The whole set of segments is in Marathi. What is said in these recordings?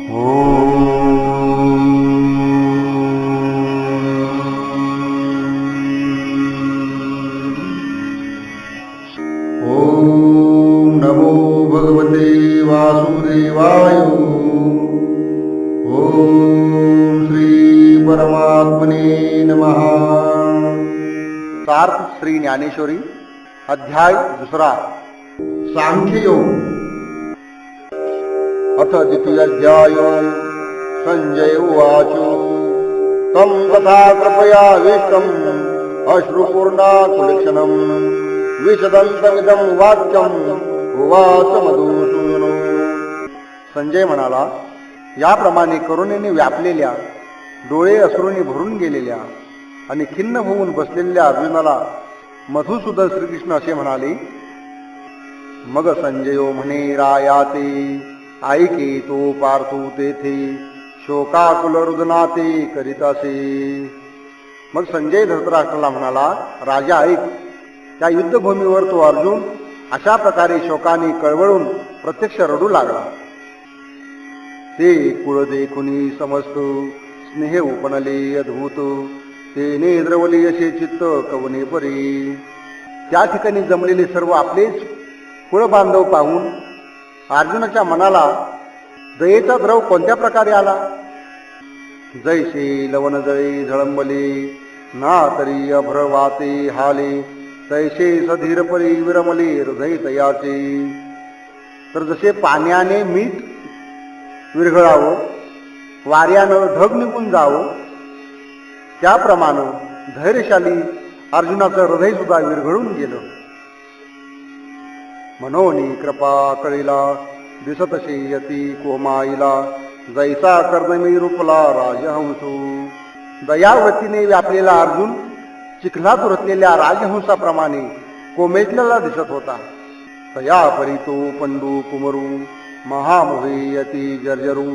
ओम नमो भगवते वासुदेवाय। ओम श्री परमात्मने नमः। सार्थ श्री ज्ञानेश्वरी अध्याय 2 सांख्ययोग। अथ द्वितीयोऽध्याय। संजय उवाच तं तथा कृपयाविष्टम् अश्रुपूर्णाकुलक्षणम् विशदन्तमिदं वाक्यम् उवाच मधुसूदनो। संजय म्हणाला, याप्रमाणे करुणेने व्यापलेल्या, डोळे अश्रूंनी भरून गेलेल्या आणि खिन्न होऊन बसलेल्या अर्जुनाला मधुसूदन श्रीकृष्ण असे म्हणाले. मग संजयो म्हणे, रायाते ऐके तो पार्थू तेथे शोकाकुल रुदनाते करीतासे. मग संजय धृतराष्ट्राला म्हणाला, राजा ऐक, त्या युद्धभूमीवर तो अर्जुन अशा प्रकारे शोकाने कळवळून प्रत्यक्ष रडू लागला. ते कुळ देखुनी समस्त स्नेह उपनले अद्भुत, ते नेद्रवली असे चित्त कवने परी. त्या ठिकाणी जमलेले सर्व आपलेच कुळ बांधव पाहून अर्जुनाच्या मनाला दयेचा द्रव कोणत्या प्रकारे आला. जैसे लवण जळे झळंबले ना तरी अभ्र वाते हाले, तैसे सधीर परी विरमले हृदय तयाचे. तर जसे पाण्याने मीठ विरघळावं, वाऱ्यानं ढग निघून जावं, त्याप्रमाणे धैर्यशाली अर्जुनाचं हृदय सुद्धा विरघळून गेलं. मनोनी कृपा कळीला दिसतसे यती कोमाईला, जैसा कर्दमी रूपला राजहंसू. दयावृत्तीने व्यापलेला अर्जुन चिखलात उरतलेल्या राजहंसाप्रमाणे कोमेजलेला दिसत होता. तया परी तो पंडू कुमरू महामोहे यती जर्जरू,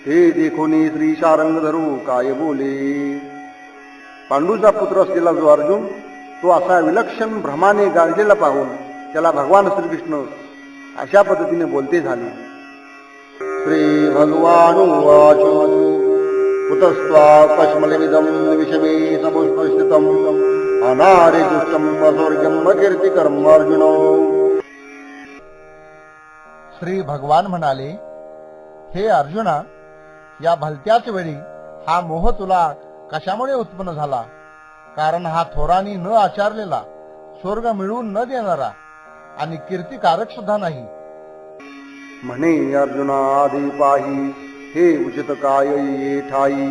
ते देखोनी श्री शारंग धरू काय बोले. पांडूचा पुत्र असलेला जो अर्जुन, तो असा विलक्षण भ्रमाने गांजलेला पाहून त्याला भगवान श्रीकृष्ण अशा पद्धतीने बोलते झाले. श्री भगवानुवाच कुतस्त्वा कश्मलमिदं विषमे समुपस्थितम् अनारे दुष्टम् अस्वर्ग्यम् अकीर्तिकरम् अर्जुन. श्री भगवान म्हणाले, हे अर्जुना, या भलत्याच वेळी हा मोह तुला कशामुळे उत्पन्न झाला. कारण हा थोरानी न आचारलेला, स्वर्ग मिळवून न देणारा आणि कीर्तिकारक सुद्धा नाही. म्हणे अर्जुना आधी पाही, हे उचित काय ये ठाई,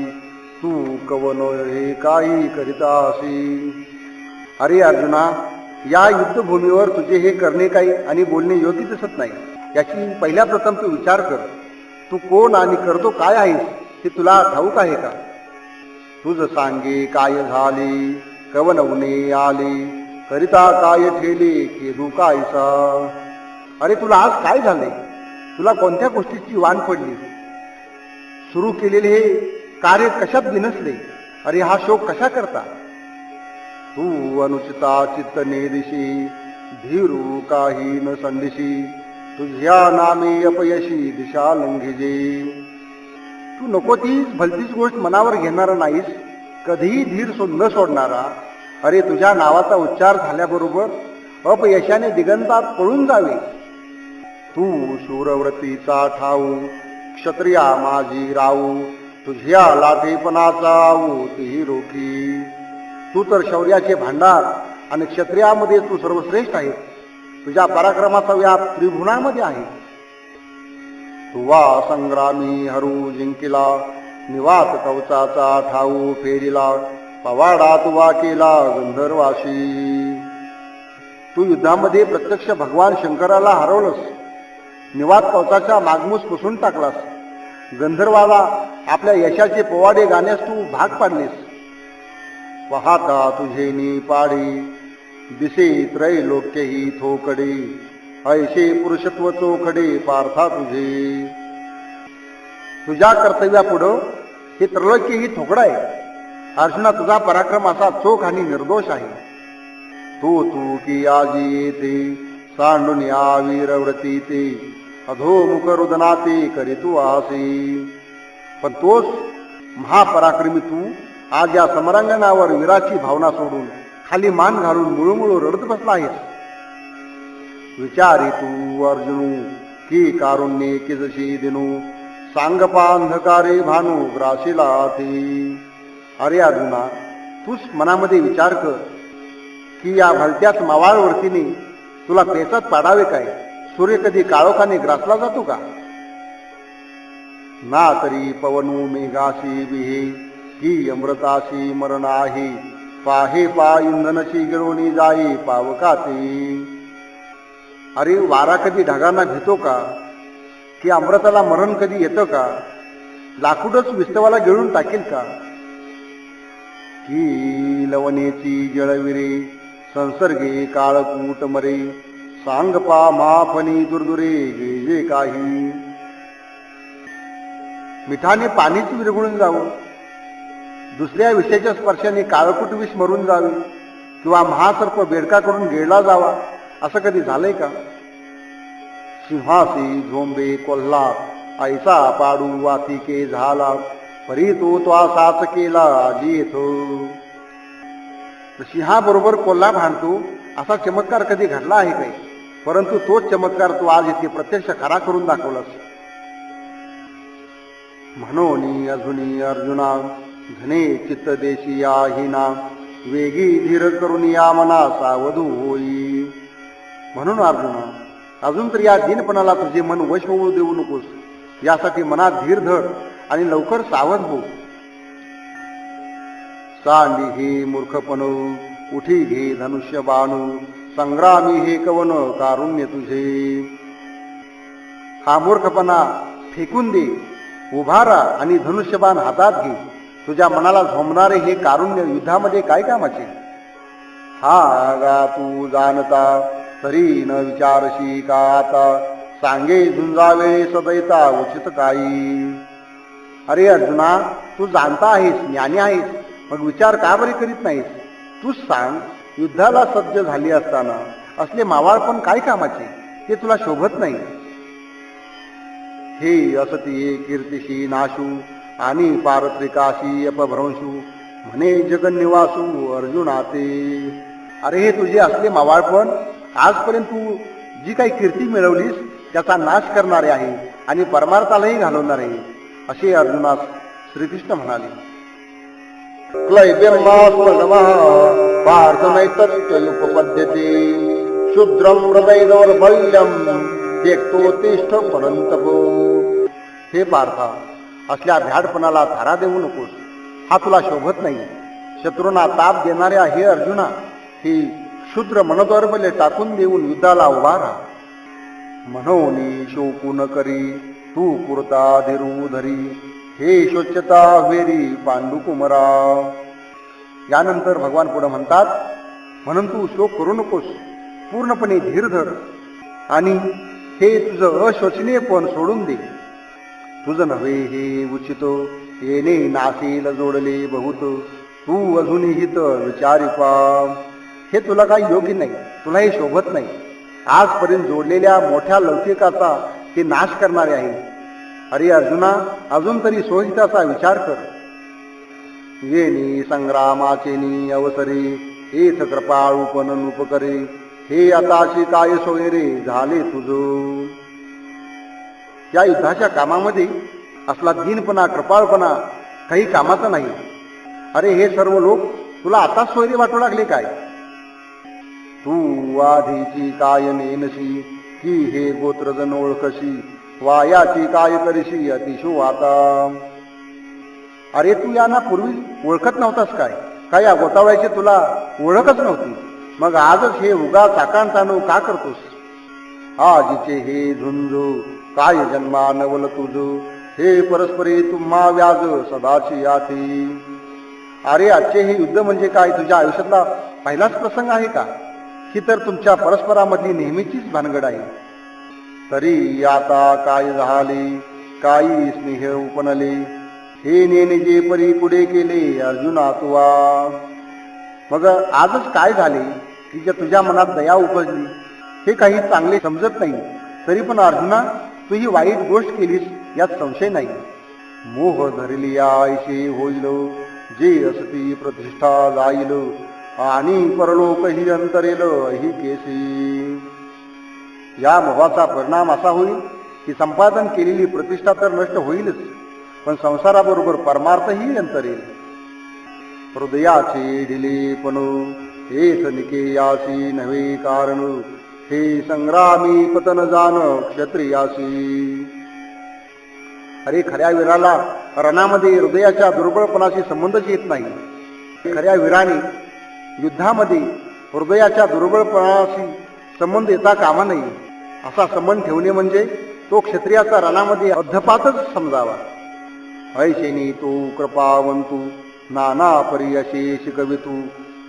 तू कवन हे काही करीतासी. अरे अर्जुना, या युद्धभूमीवर तुझे हे करणे काही आणि बोलणे योग्य दिसत नाही. याची पहिल्या प्रथम तू विचार कर. तू कोण आणि करतो काय आहेस हे तुला ठाऊक आहे का. तुझ सांगे काय झाले, कवन उने आले, करिता काय ठेले केदू कायसा. अरे तुला आज काय झाले, तुला कोणत्या गोष्टीची वाण पडली, सुरू केलेले हे कार्य कशात बिनसले. अरे हा शोक कशा करता. तू अनुचिता चित्त नेदिशी, धीरू काही न संदिशी, तुझ्या नामे अपयशी दिशा लंघिजे. तू नको तीच भलतीच गोष्ट मनावर घेणारा नाहीस, कधीही धीर न सोडणारा. अरे तुझ्या नावाचा उच्चार झाल्याबरोबर अपयशाने दिगंतात पळून जावे. तू शूरव्रतीचा ठाऊ, क्षत्रिया माझी राऊ, तुझ्या लाठेपणाचा आऊ तीही रोखी. तू तर शौर्याचे भांडार आणि क्षत्रियामध्ये तू सर्वश्रेष्ठ आहे. तुझ्या पराक्रमाचा व्याप त्रिभुवनामध्ये आहे. तुवा संग्रामी हरू जिंकिला, निवात कवचाचा ठाऊ फेरिला, पवाडा तुवा केला गंधर्वाशी. तू युद्धामध्ये प्रत्यक्ष भगवान शंकराला हरवलंस, निवात कवचाच्या मागमूस पुसून टाकलास, गंधर्वाला आपल्या यशाचे पोवाडे गाण्यास तू भाग पाडलीस. पाहता तुझे नी पाडी, दिसे त्रैलोक्यही थोकडे, ऐशे पुरुषत्व चोखडे पार्था तुझे. तुझ्या कर्तव्यापुढं हे त्रैलोक्य ही थोकडं आहे. अर्जुना, तुझा पराक्रम असा चोख आणि निर्दोष आहे. तू की आजी येते सांडून या वीरव्रती ते, अधोमुख रुदनाते करीतू आसी. पण तोच महापराक्रमी तू आज या समरांगणावर वीराची भावना सोडून खाली मान घालून मुळूमुळू रडत बसला आहेस. विचारी तू अर्जुनू की कारुण्ये किजशी दिनू सांगपा अंधकारे भानू ग्रासीला ती. अरे अर्जुना, तूच मनामध्ये विचार कर की या भलत्याच मावाळवरतीने तुला पेचात पाडावे काय? सूर्य कधी काळोखाने ग्रासला जातो का? ना तरी पवनू मेघाशी बिहे की अमृताशी मरण आहे. पाहे पा इंधनशी गिळवणी जाई पावकाते. अरे वारा कधी ढगांना घेतो का? की अमृताला मरण कधी येतं का? लाकूडच विस्तवाला गिळून टाकेल का? की लवणेची जळविरे संसर्गे काळकूट मरे. सांग पा माफनी दुर्दुरे जे काही. मिठाने पाणीच विरघळून जावं, दुसऱ्या विषयाच्या स्पर्शाने काळकूट विष मरून जावे, किंवा महासर्प बेडकाकडून गिळला जावा, असं कधी झालंय का? सिंहासी झोंबे कोल्हा ऐसा पाडू वातिके झाला. परी तो साच केला आजी येतो. सिंहाबरोबर कोल्हा भांडतो असा चमत्कार कधी घडला आहे काय? परंतु तोच चमत्कार तू आज इथे प्रत्यक्ष खरा करून दाखवलास. म्हणून अजुनी अर्जुना घने चित्त देशी हिना वेगी धीर करून या मना सावधू होई. म्हणून अर्जुना, अजून तर या दीनपणाला तुझे मन वश होऊ देऊ नकोस. यासाठी मनात धीर धर आणि लवकर सावध हो. सांडी हे मूर्खपण उठी घे धनुष्य बाणू. संग्रामी हे कवन कारुण्य तुझे. हा मूर्खपणा फेकून दे, उभारा आणि धनुष्यबाण हातात घे. तुझ्या मनाला झोंबणारे हे कारुण्य युद्धामध्ये काय कामाचे? हा गा तू जाणता तरी न विचारशी का आता. सांगे झुंजावे सदैता उचित काही. अरे अर्जुना, तू जाणता आहेस, ज्ञानी आहेस, मग विचार का बरे करीत नाहीस? तूच सांग, युद्धाला सज्ज झाली असताना असले मावाळपण काय कामाचे? ते तुला शोभत नाही. हे असती कीर्तिशी नाशू आणि पारत्रिकाशी अपभ्रंशू म्हणे जगन्निवासू अर्जुनाते. अरे हे तुझे असले मावाळपण आजपर्यंत तू जी काही कीर्ती मिळवलीस त्याचा नाश करणारे आहे आणि परमार्थालाही घालवणारे आहे, असे अर्जुनास श्रीकृष्ण म्हणाले. पार्थ नैतत्युपपद्यते शूद्रं हृदय दौर्बल्यं त्यक्तोत्तिष्ठ परंतपो. हे पार्था, असल्या भ्याडपणाला थारा देऊ नकोस. हा तुला शोभत नाही. शत्रूंना ताप देणाऱ्या हे अर्जुना, ही शूद्र मनदौर्बल्य टाकून देऊन युद्धाला उभा राहा. म्हणून शोकू न करी तू पुरता धीरू धरी. हे स्वच्छता वेरी पांडुकुमरा. यानंतर भगवान पुढे म्हणतात, म्हणून तू शोक करू नकोस, पूर्णपणे धीर धर आणि हे तुझं अशोचनीयपण सोडून दे. तुझं नव्हे हे उचित येणे नासील जोडले बहुत. तू अजूनही हित विचारी पा. हे तुला काही योग्य नाही, तुला हे शोभत नाही. आजपर्यंत जोडलेल्या मोठ्या लौकिकाचा ते नाश करणारे आहे. अरे अर्जुना, अजून तरी स्वहिताचा विचार कर. येणी संग्रामाचेनी अवसरे एथ कृपाळूपण उपकरे. हे आताशी काय सोयरे झाले तुझ. या युद्धाच्या कामामध्ये असला दीनपणा कृपाळपणा काही कामाचा नाही. अरे हे सर्व लोक तुला आता सोयरे वाटू लागले काय? तू आधीची काय नेनशी की हे गोत्रजन ओळखशी. वायाची काय करशी अतिशो आता. अरे तू यांना पूर्वी ओळखत नव्हतास काय? काय या गोतावळ्याची तुला ओळखच नव्हती? मग आजच हे उगा चाकाण ताणू का करतोस? आजीचे हे झुंजू काय जन्मा नवल तुझ. हे परस्परे तुम्हा व्याज सदाची याती. अरे आजचे हे युद्ध म्हणजे काय तुझ्या आयुष्यातला पहिलाच प्रसंग आहे का? ही तर तुमच्या परस्परामधली नेहमीचीच भानगड आहे. तरी आता काय झाले काही स्नेह उपनले. हे नेने जे परी पुढे केले अर्जुना तुवा. मग आजच काय झाले की जे तुझ्या मनात दया उपजली? हे काही चांगले समजत नाही. तरी पण अर्जुना, तू ही वाईट गोष्ट केलीस यात संशय नाही. मोह धरली आयशी होईल, जे असती प्रतिष्ठा जाईल, आणि परलोक ही अंतरेल ही केसी. या मोहाचा परिणाम असा होईल की संपादन केलेली प्रतिष्ठा तर नष्ट होईलच, पण संसाराबरोबर परमार्थही अंतरेल. हृदयाचे ढिलेपण हेच निकेयासी नव्हे कारण, हे संग्रामी पतन जाण क्षत्रियासी. अरे खऱ्या वीराला रणामध्ये हृदयाच्या दुर्बळपणाशी संबंधच येत नाही. खऱ्या वीराने युद्धामध्ये हृदयाच्या दुर्बळपणाशी संबंध येता कामा नये. असा संबंध ठेवणे म्हणजे तो क्षत्रियाचा रणामध्ये अध्यपातच समजावा. ऐशेनी तो कृपावंतू नाना परी शिकवितू,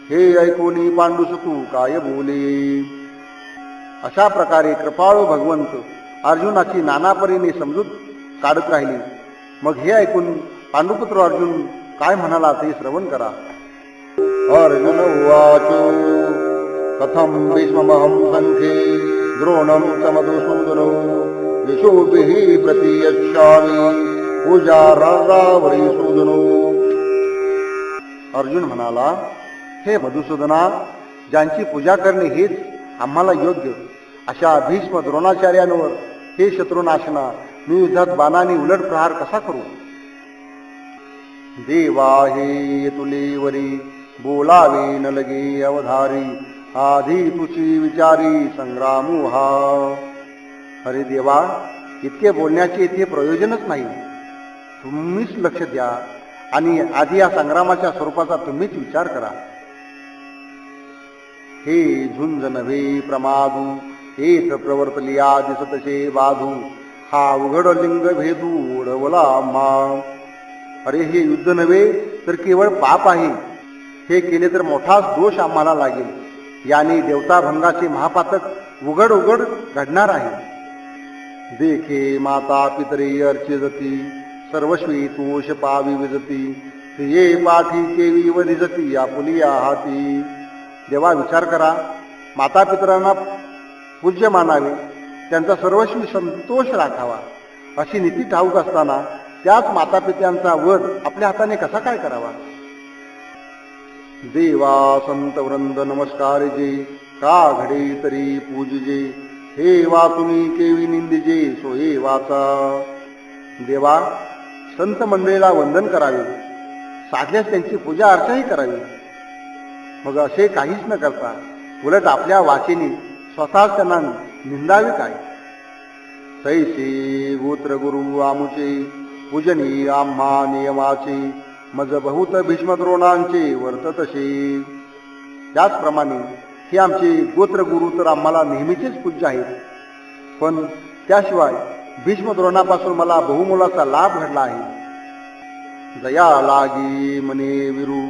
हे ऐकोनी पांडुसुतू काय बोले. अशा प्रकारे कृपाळू भगवंत अर्जुनाची नाना परीने समजूत काढत राहिली. मग हे ऐकून पांडुपुत्र अर्जुन काय म्हणाला ते श्रवण करा. अर्जुन उवाच कथम भीष्ममहं संखे द्रोणं च मधुसूदनो यशोभिः प्रतियच्छामि पूजा राजावरी सूदनो. अर्जुन म्हणाला, हे मधुसूदना, ज्यांची पूजा करणे हेच आम्हाला योग्य अशा भीष्म द्रोणाचार्यांवर हे शत्रुनाशना मी युद्धात बाणाने उलट प्रहार कसा करू. देवा हे तुलेवरी बोलावे न लगे अवधारी, आधी तुची विचारी संग्रामू हा. अरे देवा, इतके बोलण्याचे इथे प्रयोजनच नाही. तुम्हीच लक्ष द्या आणि आधी या संग्रामाच्या स्वरूपाचा तुम्हीच विचार करा. हे झुंज नव्हे प्रमादू, हेच प्रवर्तलिया दिसतसे बाधू, हा उघड लिंग भेदू उडवला मा. अरे हे युद्ध नव्हे तर केवळ पाप आहे. हे केले तर मोठाच दोष आम्हाला लागेल. याने देवताभंगाचे महापातक उघड उघड घडणार आहे. देखे माता पितरे अर्चिजती, सर्वस्वी तोष पावी विजती, ये पाठी केवी वरिजती आपुलिया हाती. देवा विचार करा, माता पितरांना पूज्य मानावे, त्यांचा सर्वस्वी संतोष राखावा अशी नीती ठाऊक असताना त्याच माता पित्यांचा वध आपल्या हाताने कसा काय करावा. देवा संत वृंद नमस्कार जे, का घडे तरी पूजिजे, हे वाचुनी केवी निंदिजे सोये वाचा. देवा, संत मंडळीला वंदन करावे, साधल्यास त्यांची पूजा अर्चाही करावी. मग असे काहीच न करता उलट आपल्या वाचेने स्वतःच त्यांना निंदावे काय. तैसे गोत्र गुरु आमुचे, पूजनी आम्हा नियमाचे, मज बहुत भीष्म द्रोणांचे वर्ततसे. त्याचप्रमाणे हे आमचे गोत्र गुरु तर आम्हाला नेहमीचेच पूज्य आहेत, पण त्याशिवाय भीष्म द्रोणापासून मला बहुमोलाचा लाभ घडला आहे. जया लागी मने विरू,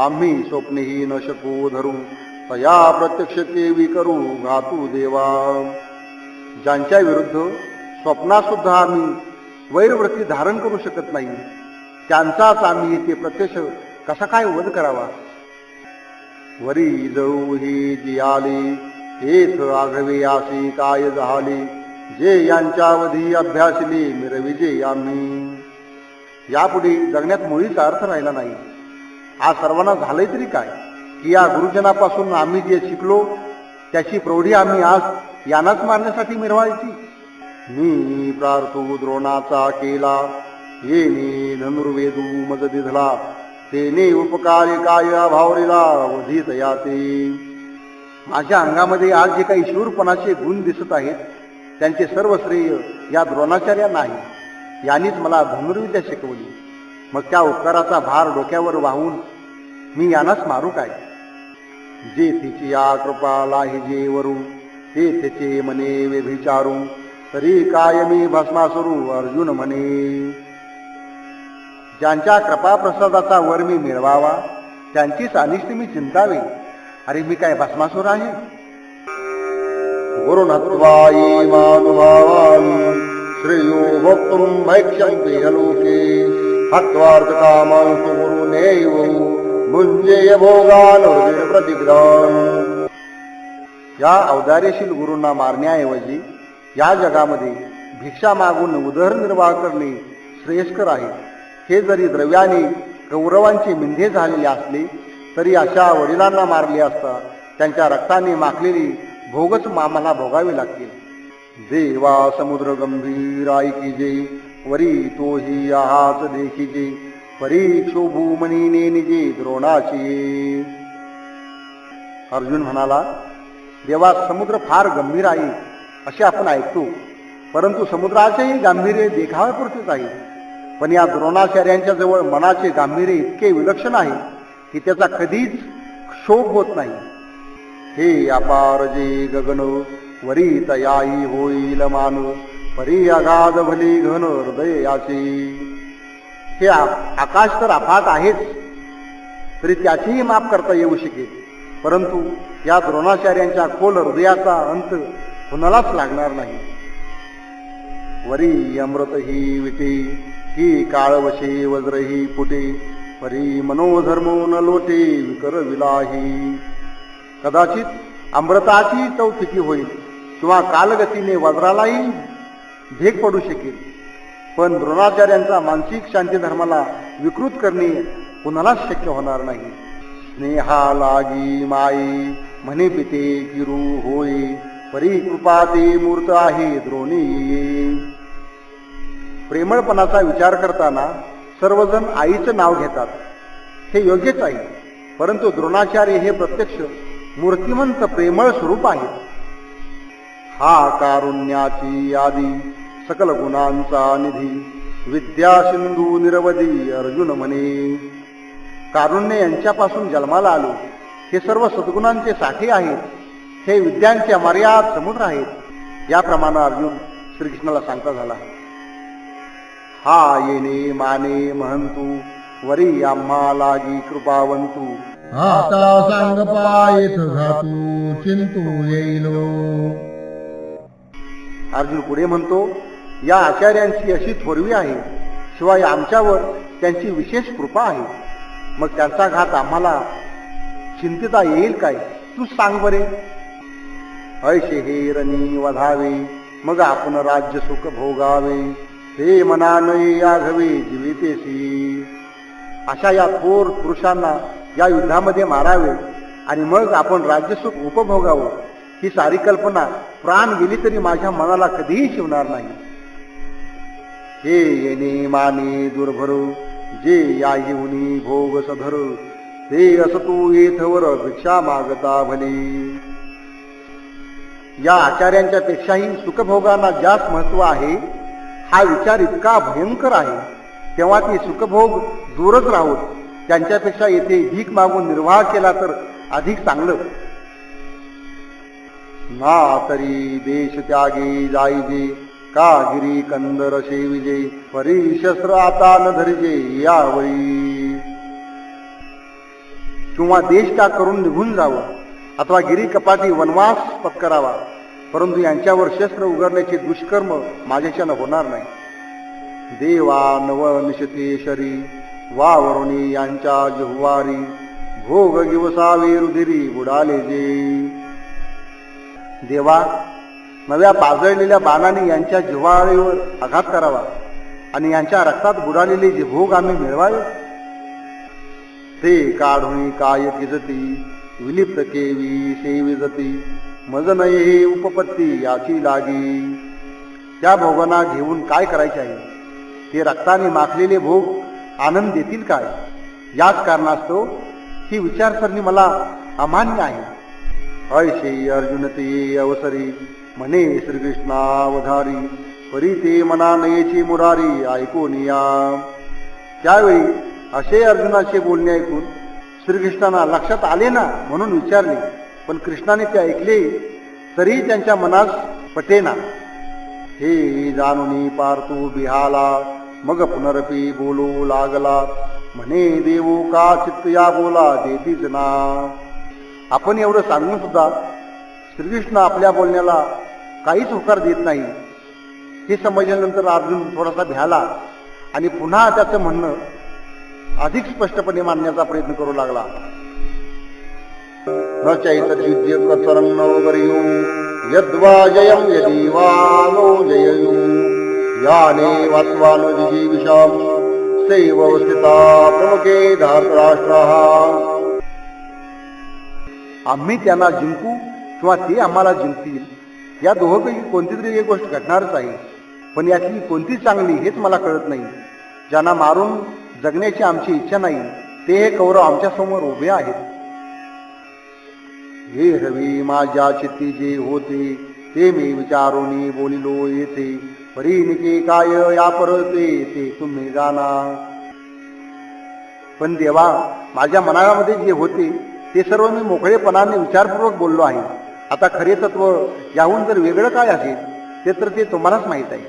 आम्ही स्वप्नेही न शकू धरू, तया प्रत्यक्ष केवी करू घातू देवा. ज्यांच्या विरुद्ध स्वप्नात सुद्धा आम्ही वैरवृत्ती धारण करू शकत नाही, त्यांचाच आम्ही ते प्रत्यक्ष कसा काय वध करावा. वरी जळू ही जी आली, हेच आघवे आसी काय झाले, जे यांच्यावधी अभ्यासले मिरविजे आम्ही. यापुढे जगण्यात मुळीच अर्थ राहिला नाही. आज सर्वांना झालंय तरी काय की या गुरुजनापासून आम्ही जे शिकलो त्याची प्रौढी आम्ही आज यांनाच मारण्यासाठी मिरवायची. मी प्रार्थू द्रोणाचा केला, येणे धनुर्वेदू मज दिधला, तेने उपकारी काय अभावरीला वधीत याते. माझ्या अंगामध्ये आज जे काही शूरपणाचे गुण दिसत आहेत त्यांचे सर्व श्रेय या द्रोणाचार्यांना आहे. यांनीच मला धनुर्विद्या शिकवली. मग त्या उपकाराचा भार डोक्यावर वाहून मी यांनाच मारू काय. जे तिची या कृपा लाहिजे वरू, ते त्याचे मने व्यभिचारू, तरी काय मी भस्मासुरू अर्जुन म्हणे. ज्यांच्या कृपाप्रसादाचा वर मी मिळवावा त्यांचीच अनिष्ट मी चिंतावे. अरे मी काय भस्मासुर आहे. गुरुनत्वाई मानुभावान् श्रेयो भोक्तुं भैक्ष्यन्ति लोके, हत्वार्थ कामांस्तु गुरुनेव भुञ्जेय भोगान् प्रतिग्रान्. या अवदार्यशील गुरूंना मारण्याऐवजी या जगामध्ये भिक्षा मागून उदरनिर्वाह करणे श्रेयस्कर आहे. हे जरी द्रव्याने कौरवांचे मिंधे झालेले असले तरी अशा वडिलांना मारले असता त्यांच्या रक्ताने माखलेली भोगच आम्हाला भोगावे लागतील. देवा समुद्र गंभीर ऐकिजे वरी तोही आहाच देखिजे परीक्षो भूमनीने निजे द्रोणाची. अर्जुन म्हणाला, देवा समुद्र फार गंभीर आहे असे आपण ऐकतो, परंतु समुद्राचेही गांभीर्य देखाव्यापुरतेच आहे. पण या द्रोणाचार्यांच्या जवळ मनाचे गांभीर्य इतके विलक्षण आहे की त्याचा कधीच क्षोभ होत नाही. हे अपार जे गगन वरी तयाई होईल मान परी अगाध भली घन हृदयाचे. हे आकाश तर अफाट आहेच, तरी त्याचेही माफ करता येऊ शकेल, परंतु या द्रोणाचार्यांच्या खोल हृदयाचा अंत कुणालाच लागणार नाही. वरी अमृत ही विटे ही काळवशे वज्र ही फुटे परी मनोधर्म न लोटे विकर विलाही. कदाचित अमृताची चव फिकी होईल किंवा कालगतीने वज्रालाही भेग पडू शकेल, पण द्रोणाचार्यांचा मानसिक शांती धर्माला विकृत करणे कुणालाच शक्य होणार नाही. स्नेहा लागी माई म्हणे पिते किरू होय परी कृपा ते मूर्त आहे द्रोणी. प्रेमळपणाचा विचार करताना सर्वजण आईचं नाव घेतात, हे योग्यच आहे, परंतु द्रोणाचार्य हे प्रत्यक्ष मूर्तिमंत प्रेमळ स्वरूप आहेत. हा कारुण्याची आदी सकल गुणांचा निधी विद्या सिंधू निरवधी अर्जुन म्हणे. कारुण्य यांच्यापासून जन्माला आलो, हे सर्व सद्गुणांचे साठे आहेत, हे विद्यांचे अमर्याद समुद्र आहेत. याप्रमाणे अर्जुन श्रीकृष्णाला सांगता झाला. हा येणे माने महंतू वरी आम्हा लागी कृपावंतू आता सांग पायथ घातू चिंतू येईलो. अर्जुन पुढे म्हणतो, या आचार्यांची अशी थोरवी आहे, शिवाय आमच्यावर त्यांची विशेष कृपा आहे. मग त्यांचा घात आम्हाला चिंतिता येईल काय, तू सांग बरे. ऐशे हे रणी वधावे मग आपण राज्य सुख भोगावे ते मनाने याघवे जीवितेसी. अशा या थोर पुरुषांना या युद्धामध्ये मारावे आणि मग आपण राज्यसुख उपभोगावं, ही सारी कल्पना प्राण गेली तरी माझ्या मनाला कधीही शिवणार नाही. हे येणे माने दुर्भर जे या येऊनी भोग सधर ते असतू येथवर भिक्षा मागता भली. या आचार्यांच्या पेक्षाही सुखभोगांना जास्त महत्व आहे, हा विचार इतका भयंकर आहे. तेव्हा ती सुखभोग दूरच राहोत, त्यांच्यापेक्षा येथे भीक मागून निर्वाह केला तर अधिक चांगलं. ना तरी देश त्यागे जाईजे का गिरी कंदर सेविजे परी शस्त्र आता न धरिजे यावळी. किंवा देश का करून निघून जावं अथवा गिरी कपाटी वनवास पत्करावा, परंतु यांच्यावर शस्त्र उघडण्याचे दुष्कर्म माझ्याच्यानं होणार नाही. देवा नव निशतेशरी वावरुणी यांच्या जिव्हारी भोग गिवसावे रुधिरी बुडाले जे. देवा, नव्या पाजळलेल्या बाणाने यांच्या जिव्हाळीवर आघात करावा आणि यांच्या रक्तात बुडालेले जे भोग आम्ही मिळवावे ते काढून काय किजती विलिप्त केवी सेविजती मज नये हे उपपत्ती याची लागी. त्या भोगांना घेऊन काय करायचे आहे, ते रक्ताने माखलेले भोग आनंद देतील काय. याच कारणास्तव ही विचारसरणी मला अमान्य आहे. ऐशे अर्जुन ते अवसरी म्हणे श्रीकृष्णावधारी परी ते मना नयेची मुरारी ऐकून या. त्यावेळी असे अर्जुनाचे बोलणे ऐकून श्रीकृष्णांना लक्षात आले ना म्हणून विचारले, पण कृष्णाने ते ऐकले तरी त्यांच्या मनास पटेना. हे जाणून पार्थू बिहाला मग पुनरपी बोलू लागला म्हणे देवो का चित्त या बोला देतीच ना. आपण एवढं सांगून सुद्धा श्रीकृष्ण आपल्या बोलण्याला काहीच होकार देत नाही. हे समजल्यानंतर अर्जुन थोडासा भ्याला आणि पुन्हा त्याचं म्हणणं अधिक स्पष्टपणे मांडण्याचा प्रयत्न करू लागला. न चैतन्य कचरं नवगर्यो यद्वा जयं यदि वा नो जययु याने वात्वानुजीविषाम सैवस्थिता प्रमुखे धार्तराष्ट्राः. आम्ही त्यांना जिंकू किंवा ते आम्हाला जिंकतील, या दोहोपैकी कोणती तरी एक गोष्ट घडणारच आहे. पण यातली कोणती चांगली हेच मला कळत नाही. ज्यांना मारून जगण्याची आमची इच्छा नाही ते हे कौरव आमच्या समोर उभे आहेत. हे रवी माझ्या चित्ती जे होते ते मी विचारोनी बोलिलो येथे. परिनिके काय या परते ते तुम्ही जाना. पण देवा, माझ्या मनामध्ये जे होते ते सर्व मी मोकळेपणाने विचारपूर्वक बोललो आहे. आता खरे तत्व याहून जर वेगळं काय असेल ते तर ते तुम्हालाच माहीत आहे.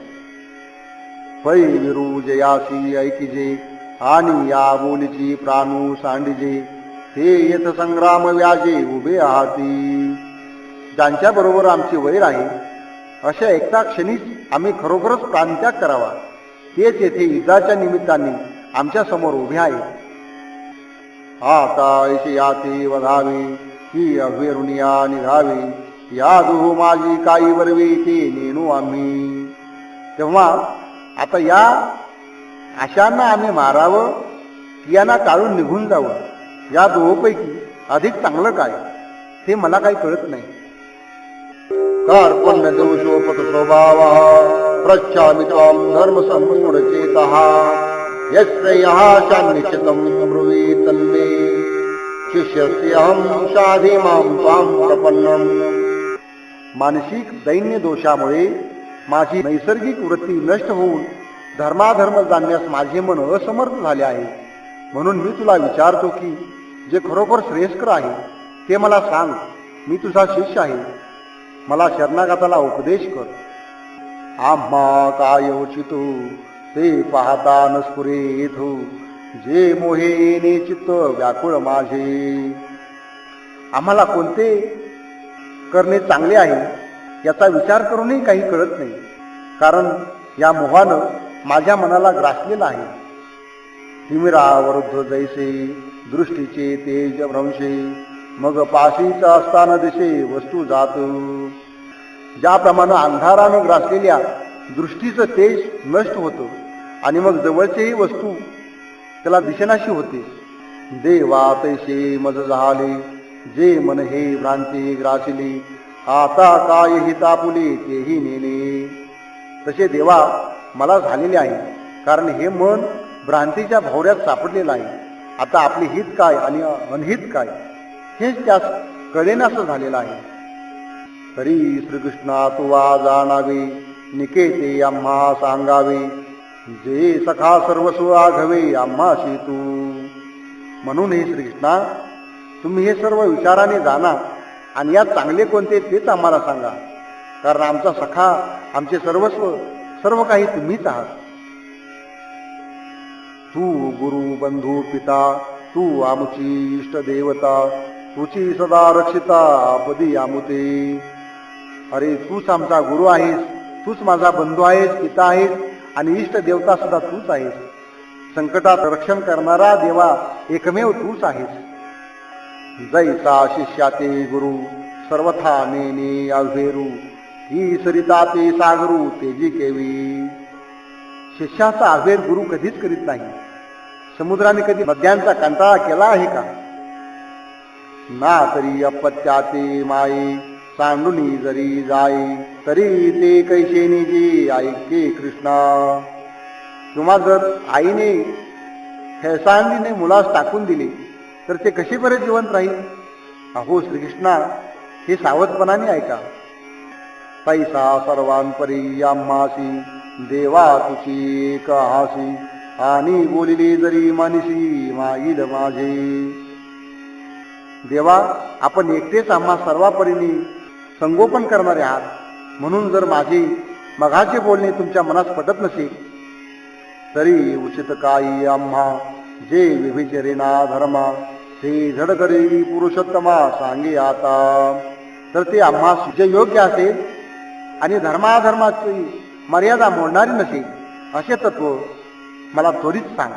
पै विरू जयासी ऐकिजे आणि या बोलीची प्राणू सांडिजे. ते येथ संग्राम व्याजे उभे आहाती. ज्यांच्या बरोबर आमचे वैर आहे अशा एकता क्षणीच आम्ही खरोखरच प्राणत्याग करावा, तेच येथे युद्धाच्या निमित्ताने आमच्या समोर उभे आहे. आता ऐसे याते वधावे ही अभेरुनिया निघावे. या दुहो माझी काही वरवे ते नेणू आम्ही. तेव्हा आता या आशांना आम्ही मारावं की यांना काढून निघून जावं, या दोहोपैकी अधिक चांगलं काय ते मला काही कळत नाही. कार्पण्य दोषोपत स्वभावः प्रच्छामि त्वां धर्म संपूर्णचेतः. यस्य यः शान्निश्चितं ब्रुवीत तन्मे शिष्यस्यहं साधि मां त्वां प्रपन्नम्. मानसिक दैन्य दोषामुळे माझी नैसर्गिक वृत्ती नष्ट होऊन धर्माधर्म जाणण्यास माझे मन असमर्थ झाले आहे. म्हणून मी तुला विचारतो की जे खरोखर श्रेयस्कर आहे ते मला सांग. मी तुझा शिष्य आहे, मला शरणागताला उपदेश कर. आम्हा काय उचितो ते पाहता नस्पुरे येथो. जे मोहे येणे चित्त व्याकुळ माझे. आम्हाला कोणते करणे चांगले आहे याचा विचार करूनही काही कळत नाही, कारण या मोहानं माझ्या मनाला ग्रासलेला आहे. तिमिरावरुद्ध जैसे दृष्टीचे तेज भ्रंशे. मग पाशीचा असताना दिसे वस्तू जात. ज्याप्रमाणे अंधाराने ग्रासलेल्या दृष्टीचं तेज नष्ट होतं आणि मग जवळचेही वस्तू त्याला दिसेनाशी होते. देवा तैसे मज झाले जे मन हे भ्रांती ग्रासिली. आता काय हितापुले तेही नेले. तसे देवा मला झालेले आहे, कारण हे मन भ्रांतीच्या भोवऱ्यात सापडलेलं आहे. आता आपले हित काय आणि अनहित काय हेच त्यास कळेनासं झालेलं आहे. तरी श्रीकृष्णा तुवा जाणावे निकेते आम्हा सांगावे. जे सखा सर्वस्व आघवे आम्हाशी तू. म्हणून हे श्रीकृष्णा, तुम्ही हे सर्व विचाराने जाणा आणि यात चांगले कोणते तेच आम्हाला सांगा, कारण आमचा सखा, आमचे सर्वस्व, सर्व काही तुम्हीच आहात. तू गुरु बंधू पिता, तू आमची इष्ट देवता. तुची सदा रक्षिता आपदी आमुते. अरे तूच आमचा गुरु आहेस, तूच माझा बंधू आहेस, पिता आहेस आणि इष्ट देवता सुद्धा तूच आहेस. संकटात रक्षण करणारा देवा एकमेव तूच आहेस. जैसा शिष्याते गुरु सर्वथा नेने अभेरू. ही सरिता ते सागरू तेजी केवी. शिष्याचा अभेर गुरु कधीच करीत नाही. समुद्राने कधी नद्यांचा कंटाळा केला आहे का? ना तरी अपत्याते माये सांडुनी जरी जाई. तरी ते कैसे निजी ऐके कृष्णा. किंवा जर आईने हेळसांडीने मुलास टाकून दिले तर ते कसे बरे जिवंत राहील? अहो श्रीकृष्णा, हे सावधपणाने ऐका. तैसा सर्वांपरी आम्हासी देवा तुची एक हासी. आणि बोलिले जरी मानिसी माईल माझे. देवा, आपण एकटेच आम्हा सर्वापरीने संगोपन करणारे आहात. म्हणून जर माझे मघाचे बोलणे तुमच्या मनात पटत नसेल तरी उचित काही आम्हा जे विभिचरेना धर्मा. ते झडकरी पुरुषोत्तमा सांगे आता. तर ते आम्हा जे योग्य असेल आणि धर्माधर्माची मर्यादा मोडणारी नसेल असे तत्व मला त्वरित सांग.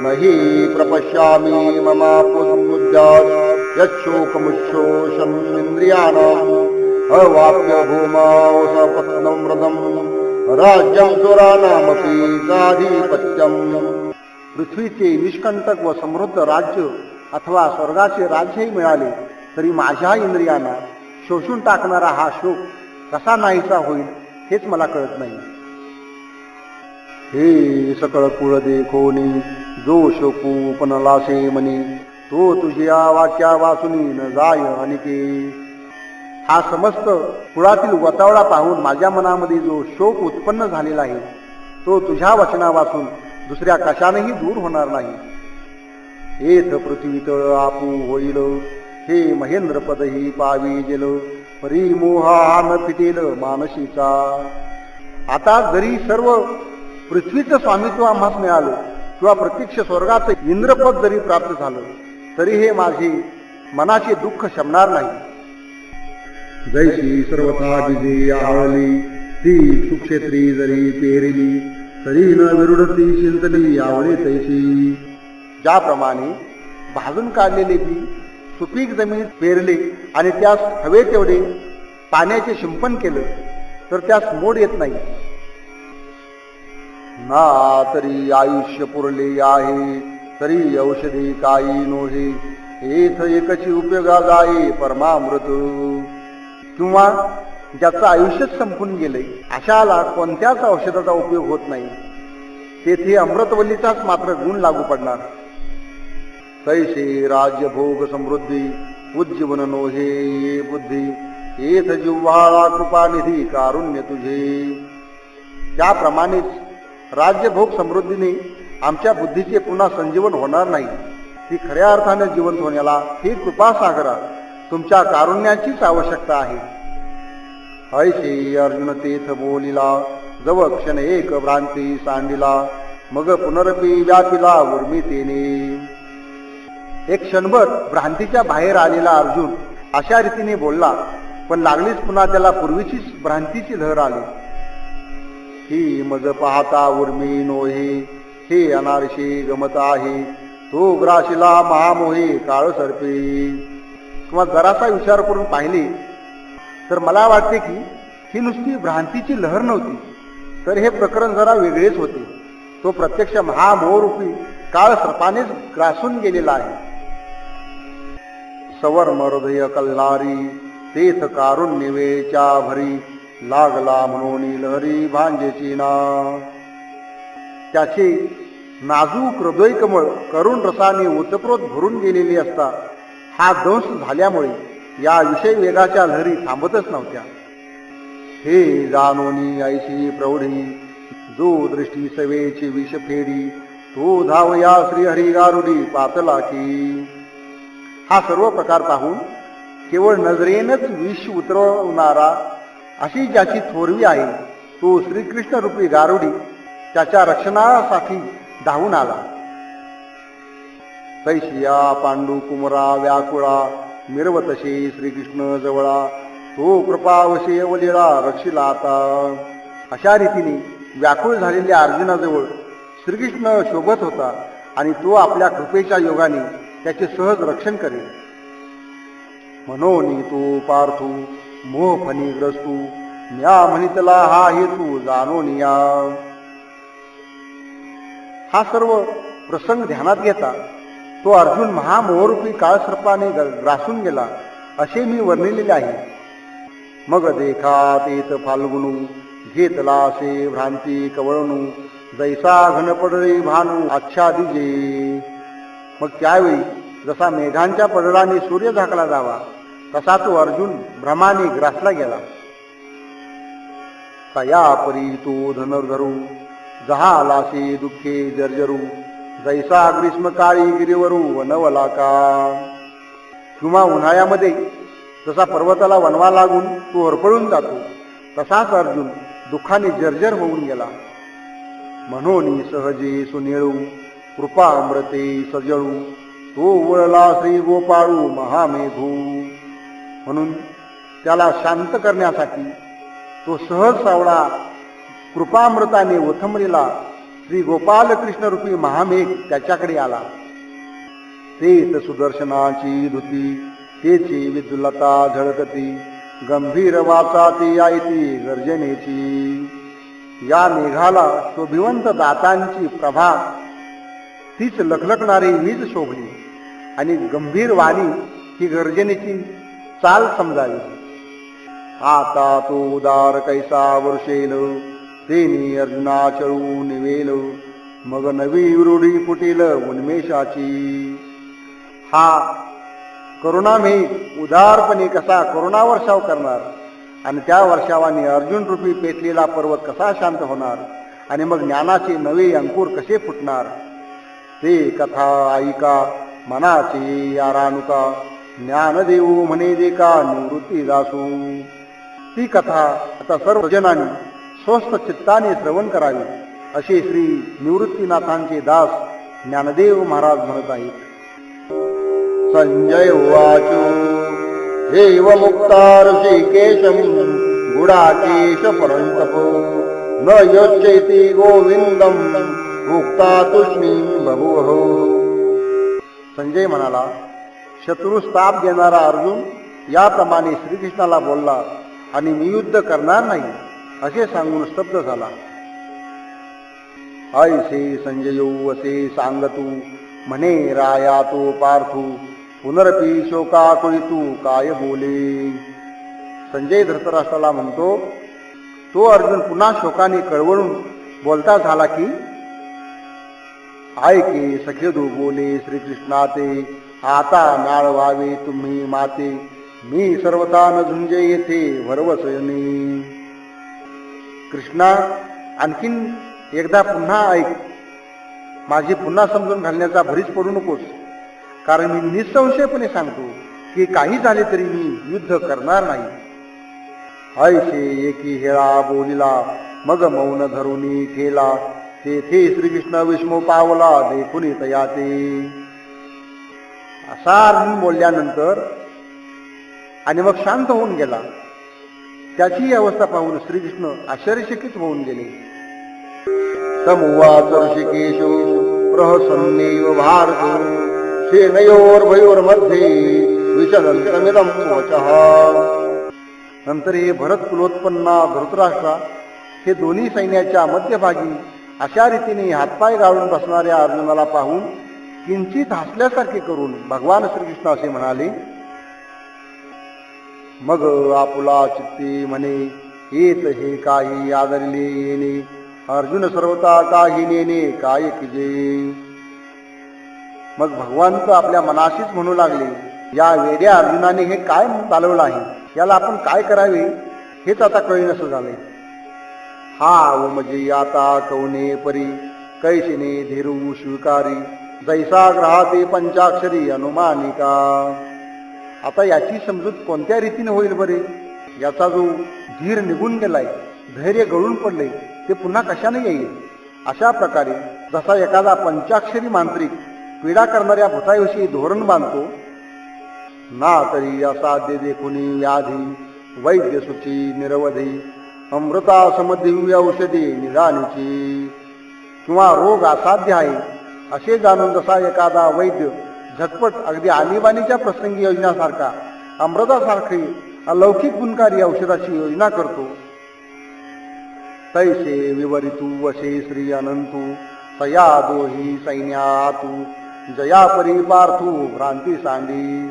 नहि प्रपश्यामि ममापुद्यात् यच्छोकमुच्छोषम् इन्द्रियाणाम् अवाप्य भूमावसपत्नं व्रतम् राज्यं सुराणामपि गाधिपत्यम. पृथ्वीचे निष्कंटक व समृद्ध राज्य अथवा स्वर्गाचे राज्यही मिळाले तरी माझ्या इंद्रियांना शोषून टाकणारा हा शोक कसा नाहीसा होईल हेच मला कळत नाही. हे सकळ कुळ देखोनी जो शोकू पनलासे मनी तो तुझ्या वाक्या वाचुनी न जाय अनिके. हा समस्त कुळातील वतावळा पाहून माझ्या मनामध्ये जो शोक उत्पन्न झालेला आहे तो तुझ्या वचना वाचून दुसऱ्या कशानेही दूर होणार नाही. हेथ पृथ्वी तळ आपू होईल हे महेंद्र पदही पाविजेल परी मोहा न फिटेल मानशीचा. आता जरी सर्व पृथ्वीचं स्वामित्व आम्हास मिळालं किंवा प्रत्यक्ष स्वर्गाचं इंद्रपद जरी प्राप्त झालं तरी हे माझे मनाचे दुःख शमणार नाही. जैशी सर्वथा बीजे आवळली ती सुक्षेत्री जरी पेरली तरी न विरुडती शिंतली आवळे तैशी. ज्याप्रमाणे भाजून काढलेले बी सुपीक जमिनीत पेरले आणि त्यास हवे तेवढे पाण्याचे शिंपण केलं तर त्यास मोड येत नाही ना. तरी आयुष्य पुरले आहे तरी औषधी काही नोहे हेथ एकची उपयोगा जाये परमामृत. किंवा ज्याचं आयुष्यच संपून गेले अशाला कोणत्याच औषधाचा उपयोग होत नाही तेथे अमृतवल्लीचाच मात्र गुण लागू पडणार. तैसे राज्य भोग समृद्धी उज्जीवन नोहे ये बुद्धी हेथ जिव्हाळा कृपानिधी कारुण्य तुझे. त्याप्रमाणेच राज्यभोग समृद्धीने आमच्या बुद्धीचे पुन्हा संजीवन होणार नाही. ती खऱ्या अर्थाने जिवंत होण्याला ही कृपासागरा तुमच्या कारुण्याचीच आवश्यकता आहे. ऐसे अर्जुन तेथ बोलिला जव क्षण एक भ्रांती सांडिला मग पुनरपी व्यापिला उर्मितेने. एक क्षणभर भ्रांतीच्या बाहेर आलेला अर्जुन अशा रीतीने बोलला पण लागलीच पुन्हा त्याला पूर्वीचीच भ्रांतीची लहर आली. ही मज पाहता उर्मी नोहे हे अनारशे गमत आहे तो ग्राशिला महामोहे काळ सर्पे. किंवा जरासा विचार करून पाहिले तर मला वाटते की ही नुसती भ्रांतीची लहर नव्हती तर हे प्रकरण जरा वेगळेच होते. तो प्रत्यक्ष महामोहरूपी काळ सर्पानेच ग्रासून गेलेला आहे. सवर्म हृदय कल्लारी तेथ कारुण्य वेळच्या भरी लागला म्हणून लहरी भांजेची ना. त्याचे नाजूक हृदय कमळ करुण रसाने ओतप्रोत भरून गेलेले असता हा दंश झाल्यामुळे या विषय वेगाच्या लहरी थांबतच नव्हत्या. हे जानोनी ऐशी प्रौढी जो दृष्टी सवेची विष फेडी तो धावया श्रीहरी गारुडी पातला की. हा सर्व प्रकार पाहून केवळ नजरेनच विष उतरवणारा अशी ज्याची थोरवी आहे तो श्रीकृष्ण रूपी गारुडी त्याच्या रक्षणासाठी धावून आला. तैशिया पांडू कुमरा व्याकुळा मिरवतशे श्रीकृष्ण जवळा तो कृपावशे वलिळा रक्षिला आता. अशा रीतीने व्याकुळ झालेल्या अर्जुनाजवळ श्रीकृष्ण शोभत होता आणि तो आपल्या कृपेच्या योगाने त्याचे सहज रक्षण करेल. म्हणून तो पार्थू मोहफनी ग्रस्तू म्या म्हणितला हा हेतू जाणून या. हा सर्व प्रसंग ध्यानात घेता तो अर्जुन महामोहरूपी काळसर्पाने ग्रासून गेला असे मी वर्णिलेले आहे. मग देखा तेथ फाल्गुनू घेतला असे भ्रांती कवळणू जैसा घन पडळी भानू आच्छादिजे. मग त्यावेळी जसा मेघांच्या पडळाने सूर्य झाकला जावा तसा तो अर्जुन भ्रमाने ग्रासला गेला. तया परी तो धनुर्धरू जहालासे दुःखे जर्जरू जैसा ग्रीष्म काळी गिरीवरू वनवला का. किंवा उन्हाळ्यामध्ये जसा पर्वताला वनवा लागून तो हरपळून जातो तसाच अर्जुन दुःखाने जर्जर होऊन गेला. म्हणून सहजे सुनिळू कृपा अमृते सजळू तो वळला श्री गोपाळू महामेघू. म्हणून त्याला शांत करण्यासाठी तो सहज सावळा कृपामृताने ओथंबलेला श्री गोपाल कृष्ण रूपी महामेघ त्याच्याकडे आला. तेच सुदर्शनाची धुती तेची विद्युलता झळकती गंभीर वाचा ती आयती गर्जनेची. या मेघाला शोभिवंत दातांची प्रभा, तीच लखलखणारी वीज शोभली आणि गंभीर वाणी ही गर्जनेची चाल समजावी. आता तो उदार कैसा वर्षेल, तेनी अर्जुना चळू निवेल, मग नवी रूढी फुटील उन्मेषाची. हा करुणामेघ उदारपणे कसा करुणा वर्षाव करणार आणि त्या वर्षावाने अर्जुन रूपी पेटलेला पर्वत कसा शांत होणार आणि मग ज्ञानाचे नवे अंकुर कसे फुटणार, ते कथा ऐका मनाचे यारानुका, ज्ञानदेव म्हणे जे का निवृत्ती दासू. ती कथा आता सर्व जनांनी स्वस्थ चित्ताने श्रवण करावी असे श्री निवृत्तीनाथांचे दास ज्ञानदेव महाराज म्हणत आहेत. संजय उवाच एव मुक्ता ऋषिकेशं गुडाकेश परन्तप, न योच्येति गोविंदम मुक्ता तुष्णीं बभूव. संजय म्हणाला, शत्रूस ताप देणारा अर्जुन याप्रमाणे श्रीकृष्णाला बोलला आणि मी युद्ध करणार नाही असे सांगून स्तब्ध झाला. ऐसे संजयो असे सांगतू म्हणे राया तो पार्थू, पुनरपी शोकाकुळितू काय बोले. संजय धृतराष्ट्राला म्हणतो, तो अर्जुन पुन्हा शोकाने कळवळून बोलता झाला की, ऐके सखेदू बोले श्रीकृष्णाते, आता नाळ व्हावे तुम्ही माते, मी सर्वथा न झुंजे येथे भरवसयनी. कृष्णा, आणखीन एकदा पुन्हा ऐक, माझी पुन्हा समजून घालण्याचा भरीच पडू नकोस, कारण मी निसंशयपणे सांगतो की काही झाले तरी मी युद्ध करणार नाही. ऐसे एकी हेळा बोलिला, मग मौन धरुनी केला, तेथे श्रीकृष्ण विष्णू पावला देखुनी तयाते. असा अर्जुन बोलल्यानंतर आणि मग शांत होऊन गेला. त्याची अवस्था पाहून श्रीकृष्ण आश्चर्यचकित होऊन गेले. तमुवाच ऋषिकेशो प्रहसन्नेव भारतो, सेनयोर्भयोर्मध्ये विशदन्तमिदं वचः. नंतर हे भरत कुलोत्पन्ना धृतराष्ट्रा, हे दोन्ही सैन्याच्या मध्यभागी अशा रीतीने हातपाय गाळून बसणाऱ्या अर्जुनाला पाहून किंचित हसल्यासारखे करून भगवान श्रीकृष्ण असे म्हणाले. मग आपुला चित्ते म्हणे, येत हे काही आदरले येणे, अर्जुन सर्वता काही नेणे काय किजे. मग भगवंत आपल्या मनाशीच म्हणू लागले, या वेड्या अर्जुनाने हे काय चालवलं आहे, याला आपण काय करावे हेच आता कळेनसं झाले. हा उमजे आता कवने परी, कैशिने धीरू स्वीकारी, जैसा ग्रहाते पंचाक्षरी अनुमानिका. आता याची समजूत कोणत्या रीतीने होईल बरे. याचा जो धीर निघून गेलाय, धैर्य गळून पडले, ते पुन्हा कशाने येईल. अशा प्रकारे जसा एखादा पंचाक्षरी मांत्रिक पीडा करणाऱ्या भूताविषयी धोरण बांधतो ना, तरी असाध्य देखुनी व्याधी, वैद्य सुची निरवधी, अमृता समदिव्य औषधी निदानीची. किंवा रोग असाध्य आहे असे जाणून जसा एखादा वैद्य झटपट अगदी आणीबाणीच्या प्रसंगी योजनासारखा अमृतासारखी अलौकिक गुणकारी औषधाची योजना करतो, तैसे विवरितू वशे श्री अनंतू, तया दोही सैन्यातू, जया परी पार्थू भ्रांती सांडी.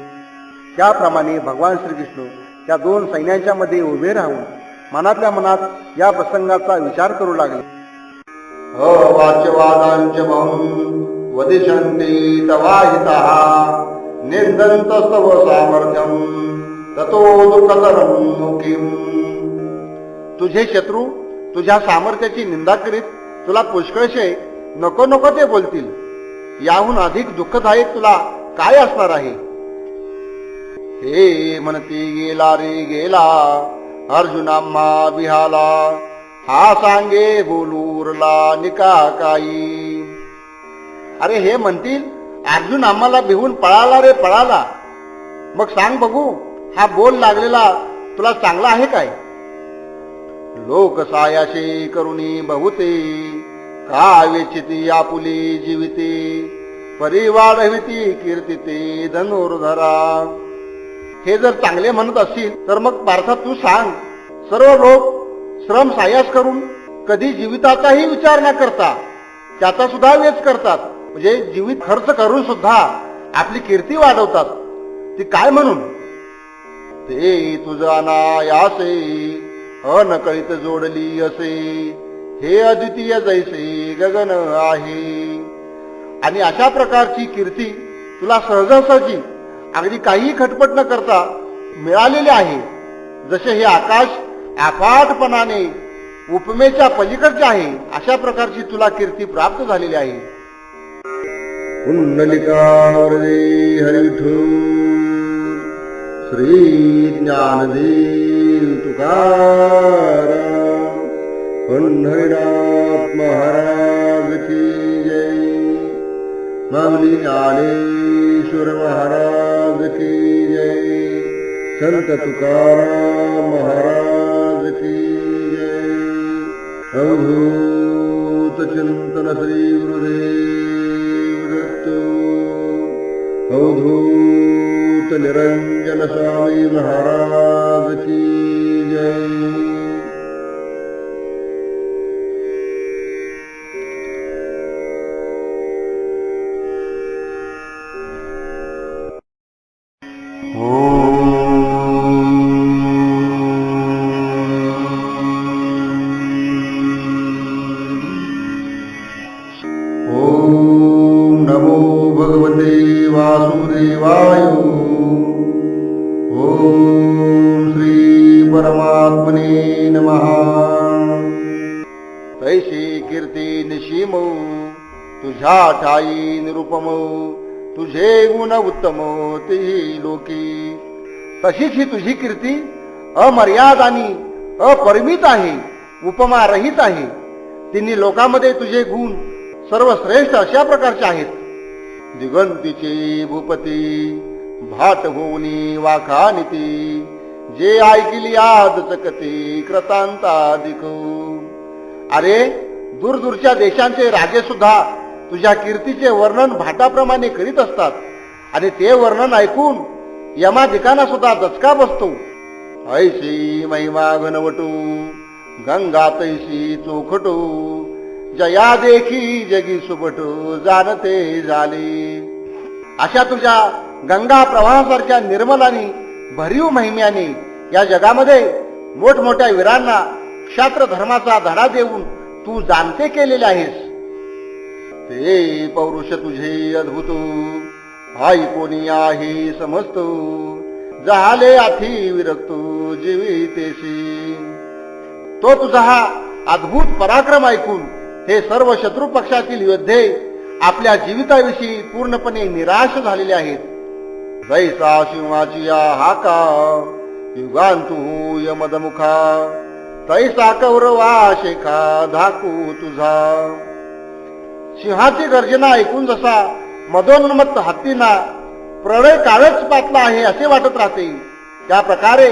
त्याप्रमाणे भगवान श्रीकृष्ण त्या दोन सैन्यांच्या मध्ये उभे राहून मनातल्या मनात या प्रसंगाचा विचार करू लागले. वाच्यवादांच बहु वदिशन्ति तवाहितः, निंदन्तस्तव सामर्थ्यं ततो दुःखतरं मुकीम. तुझे शत्रू तुझ्या सामर्थ्याची निंदा करीत तुला पुष्कळशे नको नको ते बोलतील, याहून अधिक दुःखदायक तुला काय असणार आहे. हे म्हणती गेला रे गेला, अर्जुनाम्हा बिहाला, हा सांगे बोलूरला निका काही. अरे हे म्हणतील, अर्जुन आम्हाला भिवून पळाला रे पळाला. मग सांग बघू, हा बोल लागलेला तुला चांगला आहे काय. लोक सायाशे करुणी बहुते, का वेचिती आपुली जीविते, परिवाढविती कीर्तिते धनुर्धरा. हे जर चांगले म्हणत असतील तर मग पार्था तू सांग, सर्व लोक श्रम सायास करून कधी जीविताचाही विचार न करता त्याचा सुद्धा वेच करतात. म्हणजे जीवित खर्च करून सुद्धा आपली कीर्ती वाढवतात. ती काय म्हणून? ते तुझा नायासे अनकळीत जोडली असे, हे अद्वितीय जैसे गगन आहे. आणि अशा प्रकारची कीर्ती तुला सहजासहजी अगदी काही खटपट न करता मिळालेले आहे. जसे हे आकाश अफाटपणाने उपमेच्या पलीकडचे आहे, अशा प्रकारची तुला कीर्ती प्राप्त झालेली आहे. कुंडलिकावरदे हरिविठ्ठल श्री ज्ञानदेव तुकाराम पंढरीनाथ महाराज की जय. माऊली ज्ञानेश्वर महाराज की जय. संत तुकाराम महाराज की जय. अवधूत चिंतन श्री गुरुदेव दत्त. अवधूत निरंजन स्वामी महाराज की जय. ओम नमो भगवते वासुदेवाय. ओम श्री परमात्मने नमः. तैशी कीर्ती निशिम तुझ्या ठाई निरुपम, तुझे गुण उत्तम ती लोकी. तशीच ही तुझी कीर्ती अमर्याद आणि अपरिमित आहे, उपमा रहित आहे. तिन्ही लोकांमध्ये तुझे गुण सर्वश्रेष्ठ अशा प्रकारचे आहेत. दिगंतीचे भूपती भाट होऊनी वाखानिती, जे ऐकिली आज चकती कृतांतादिक. अरे दूरदूरच्या देशांचे राजे सुद्धा तुझ्या कीर्तीचे वर्णन भाटाप्रमाणे करीत असतात, आणि ते वर्णन ऐकून यमादिकांना सुद्धा दचका बसतो. ऐशी महिमा घनवटू गंगा तैशी चोखटू, जया देखी जगी सुबटू जाणते झाले. अशा तुझ्या गंगा प्रवाहासारख्या निर्मल आणि भरीव महिम्याने या जगामध्ये मोठमोठ्या वीरांना क्षात्र धर्माचा धडा देऊन तू जाणते केलेले आहेस. ते पौरुष तुझे अद्भुत, आई कोणी आहे समजतो, झाले आधी विरक्तो जीवितेशी. तो तुझा हा अद्भुत पराक्रम ऐकून हे सर्व शत्रू पक्षातील योद्धे आपल्या जीविताविषयी पूर्णपणे निराश झालेले आहेत. जैसा सिंहाची हाका युगांतू यमदमुखा, तैसा कौरवा शेखा धाकू तुझा. सिंहाची गर्जना ऐकून जसा मदोन्मत्त हत्तींना प्रलय काळच पातला आहे असे वाटत राहते, त्या प्रकारे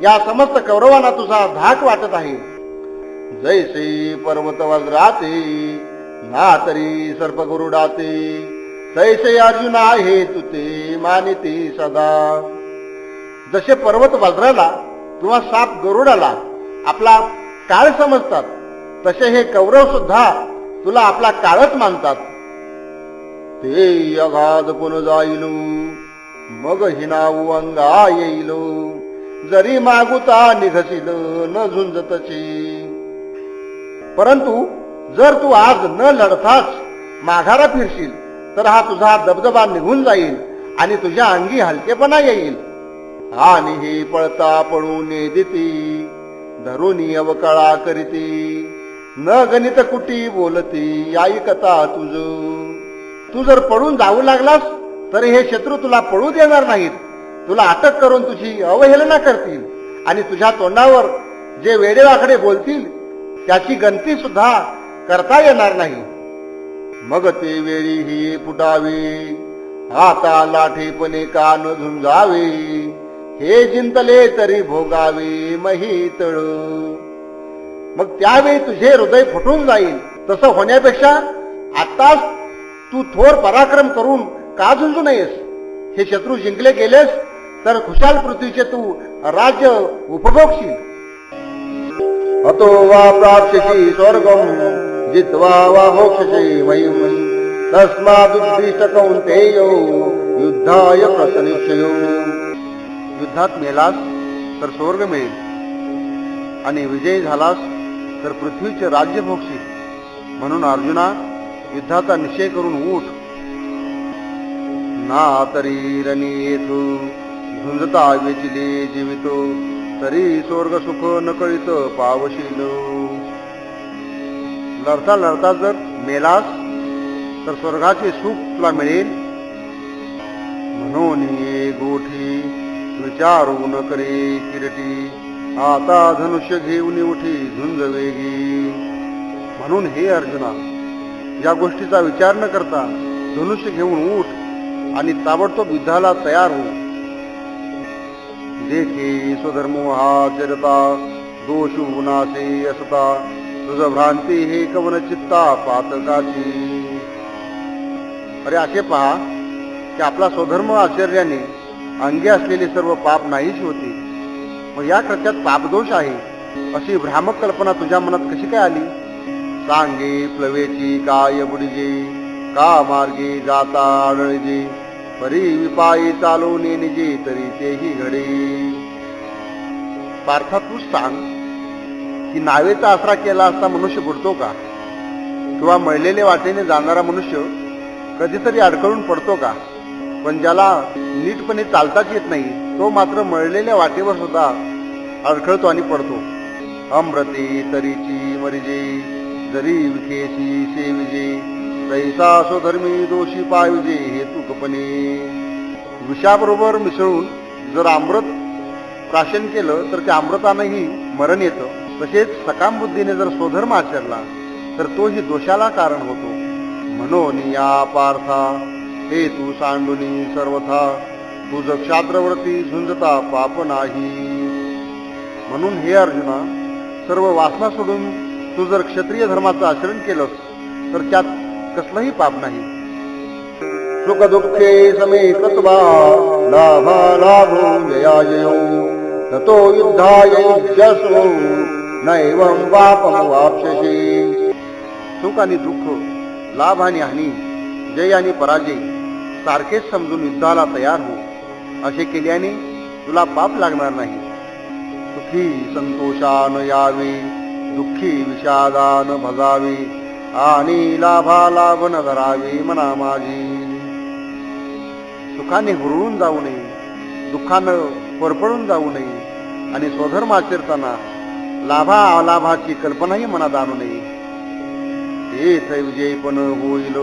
या समस्त कौरवांना तुझा धाक वाटत आहे. जैसे पर्वत वज्राते ना तरी सर्प गरुडाते, तैसे अर्जुन आहे तुते मानिते सदा. जसे पर्वत वज्राला किंवा साप गरुडाला आपला काळ समजतात, तसे हे कौरव सुद्धा तुला आपला काळच मानतात. ते अगाध पुन जाईल मग हिनाऊ अंगा येईल, जरी मागुता निघसील न झुंजतची. परंतु जर तू आज न लढताच माघारा फिरशील तर हा तुझा दबदबा निघून जाईल आणि तुझ्या अंगी हलकेपणा येईल. आणि हे पळता पळून देती धरुनी अवकळा करीती, न गणित कुटी बोलती ऐकता तुझ. तू जर पळून जाऊ लागलास तर हे शत्रू तुला पळू देणार नाहीत, तुला अटक करून तुझी अवहेलना करतील आणि तुझ्या तोंडावर जे वेडेवाकडे बोलतील त्याची गणती सुद्धा करता येणार नाही. मग ते वेळी ही फुटावे आता लाठेपणे कान झुंजावे, हे जिंतले तरी भोगावे महितळ. मग त्यावेळी तुझे हृदय फुटून जाईल. तसं होण्यापेक्षा आताच तू थोर पराक्रम करून का झुंजू नयेस. हे शत्रू जिंकले गेलेस तर खुशाल पृथ्वीचे तू राज्य उपभोगशील. अतो वा प्राप्स्यसि स्वर्गं जित्वा वा भोक्ष्यसि मयीम् तस्मादुद्दिष्ट कौन्तेय युद्धाय प्रसनिष्यो. युद्धात मेलास तर स्वर्ग मिळेल आणि विजयी झालास तर पृथ्वीचे राज्य भोगशील. म्हणून अर्जुना, युद्धाचा निश्चय करून उठ. ना तरी रनियेथो झुंजता वेचिले जीवितो तरी स्वर्ग सुख न कळित पावशील. लढता लढता जर मेलास तर स्वर्गाचे सुख तुला मिळेल. म्हणून ये गोठी विचारू न करे किरटी आता धनुष्य घेऊन उठी झुंज वेगी. म्हणून हे अर्जुना, या गोष्टीचा विचार न करता धनुष्य घेऊन उठ आणि ताबडतोब युद्धाला तयार हो. देखे स्वधर्मो हा चरता दोषू नासे असता तुझ भ्रांती हे कवन चित्ता पातकाची. अरे असे पहा की आपला स्वधर्म आचर्याने अंगी असलेले सर्व पाप नाहीच होते. मग या कृत्यात पापदोष आहे अशी भ्रामक कल्पना तुझ्या मनात कशी काय आली? सांगे प्लवेची काय बुडिजे का मार्गे जाता आढळजे परी विपायी चालू नेनिजे तरी तेही घडे. पार्था तूच सांग की नावेचा आसरा केला असता मनुष्य बुडतो का? किंवा मळलेल्या वाटेने जाणारा मनुष्य कधीतरी अडकळून पडतो का? पण ज्याला नीटपणे चालताच येत नाही तो मात्र मळलेल्या वाटेवर सुद्धा अडखळतो आणि पडतो. अमृते तरीची मरिजे जरी विखेशी सेविजे तैसा स्वधर्मी दोषी पाविजे हे तुकपणे. विषाबरोबर मिसळून जर अमृत प्राशन केलं तर त्या अमृतानंही मरण येतं. तसेच सकाम बुद्धीने जर स्वधर्म आचरला तर तोही दोषाला कारण होतो. म्हणून या पार्था हे तू सांडुनी सर्वथा तुझ क्षात्रव्रती झुंजता पाप नाही. म्हणून हे अर्जुना, सर्व वासना सोडून तू जर क्षत्रिय धर्माचं आचरण केलंस तर त्यात कसलंही पाप नाही. सुख दुःखे समे कृत्वा लाभा लाभो जया जयो ततो युद्धाय युज्यस्व नैवं पापं वाप्स्यसि. सुख आणि दुःख, लाभ आणि हानी, जय आणि पराजय सारखेच समजून युद्धाला तयार हो. असे केल्याने तुला पाप लागणार नाही. सुखी संतोषान यावे दुःखी विषादान भजावे आणि लाभा लाभ न धरावे मना माझी. सुखाने हुरळून जाऊ नये, दुःखानं परपडून जाऊ नये आणि स्वधर्म आचरताना लाभा अलाभाची कल्पनाही मनात आणू नये. हेच विजयपण होईल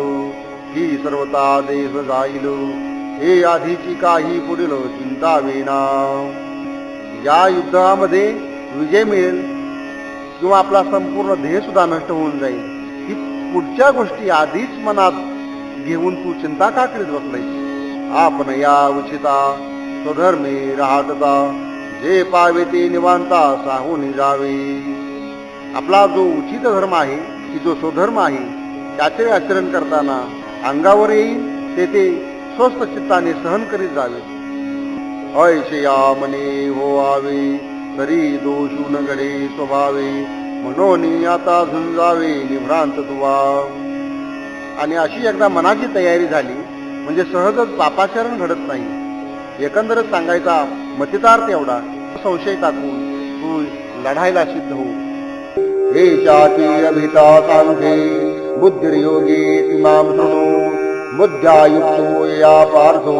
ही सर्वता देह जाईल हे आधीची काही पुढील चिंता विना. या युद्धामध्ये विजय मिळेल किंवा आपला संपूर्ण देह सुद्धा नष्ट होऊन जाईल ही पुढच्या गोष्टी आधीच मनात घेऊन तू चिंता का करीत बसलायस? आपण या उचिता स्वधर्मे राहतता जे पावे ते निवांता साहून जावे. आपला जो उचित धर्म आहे की जो स्वधर्म आहे त्याचे आचरण करताना अंगावर येईल ते स्वस्थ चित्ताने सहन करीत जावे. ऐशया मने होवावे तरी दोषू न घडे स्वभावे म्हणून आता झुंजावे निभ्रांत तुवा. आणि अशी एकदा मनाची तयारी झाली म्हणजे सहजच पापाचरण घडत नाही. एकंदरच सांगायचा मतितार्थ एवढा, संशय टाकून तू लढायला सिद्ध हो. हे चाती अभिता सांगे बुद्धिर्योगे मां शृणु बुद्ध्यायुक्तो या पार्थो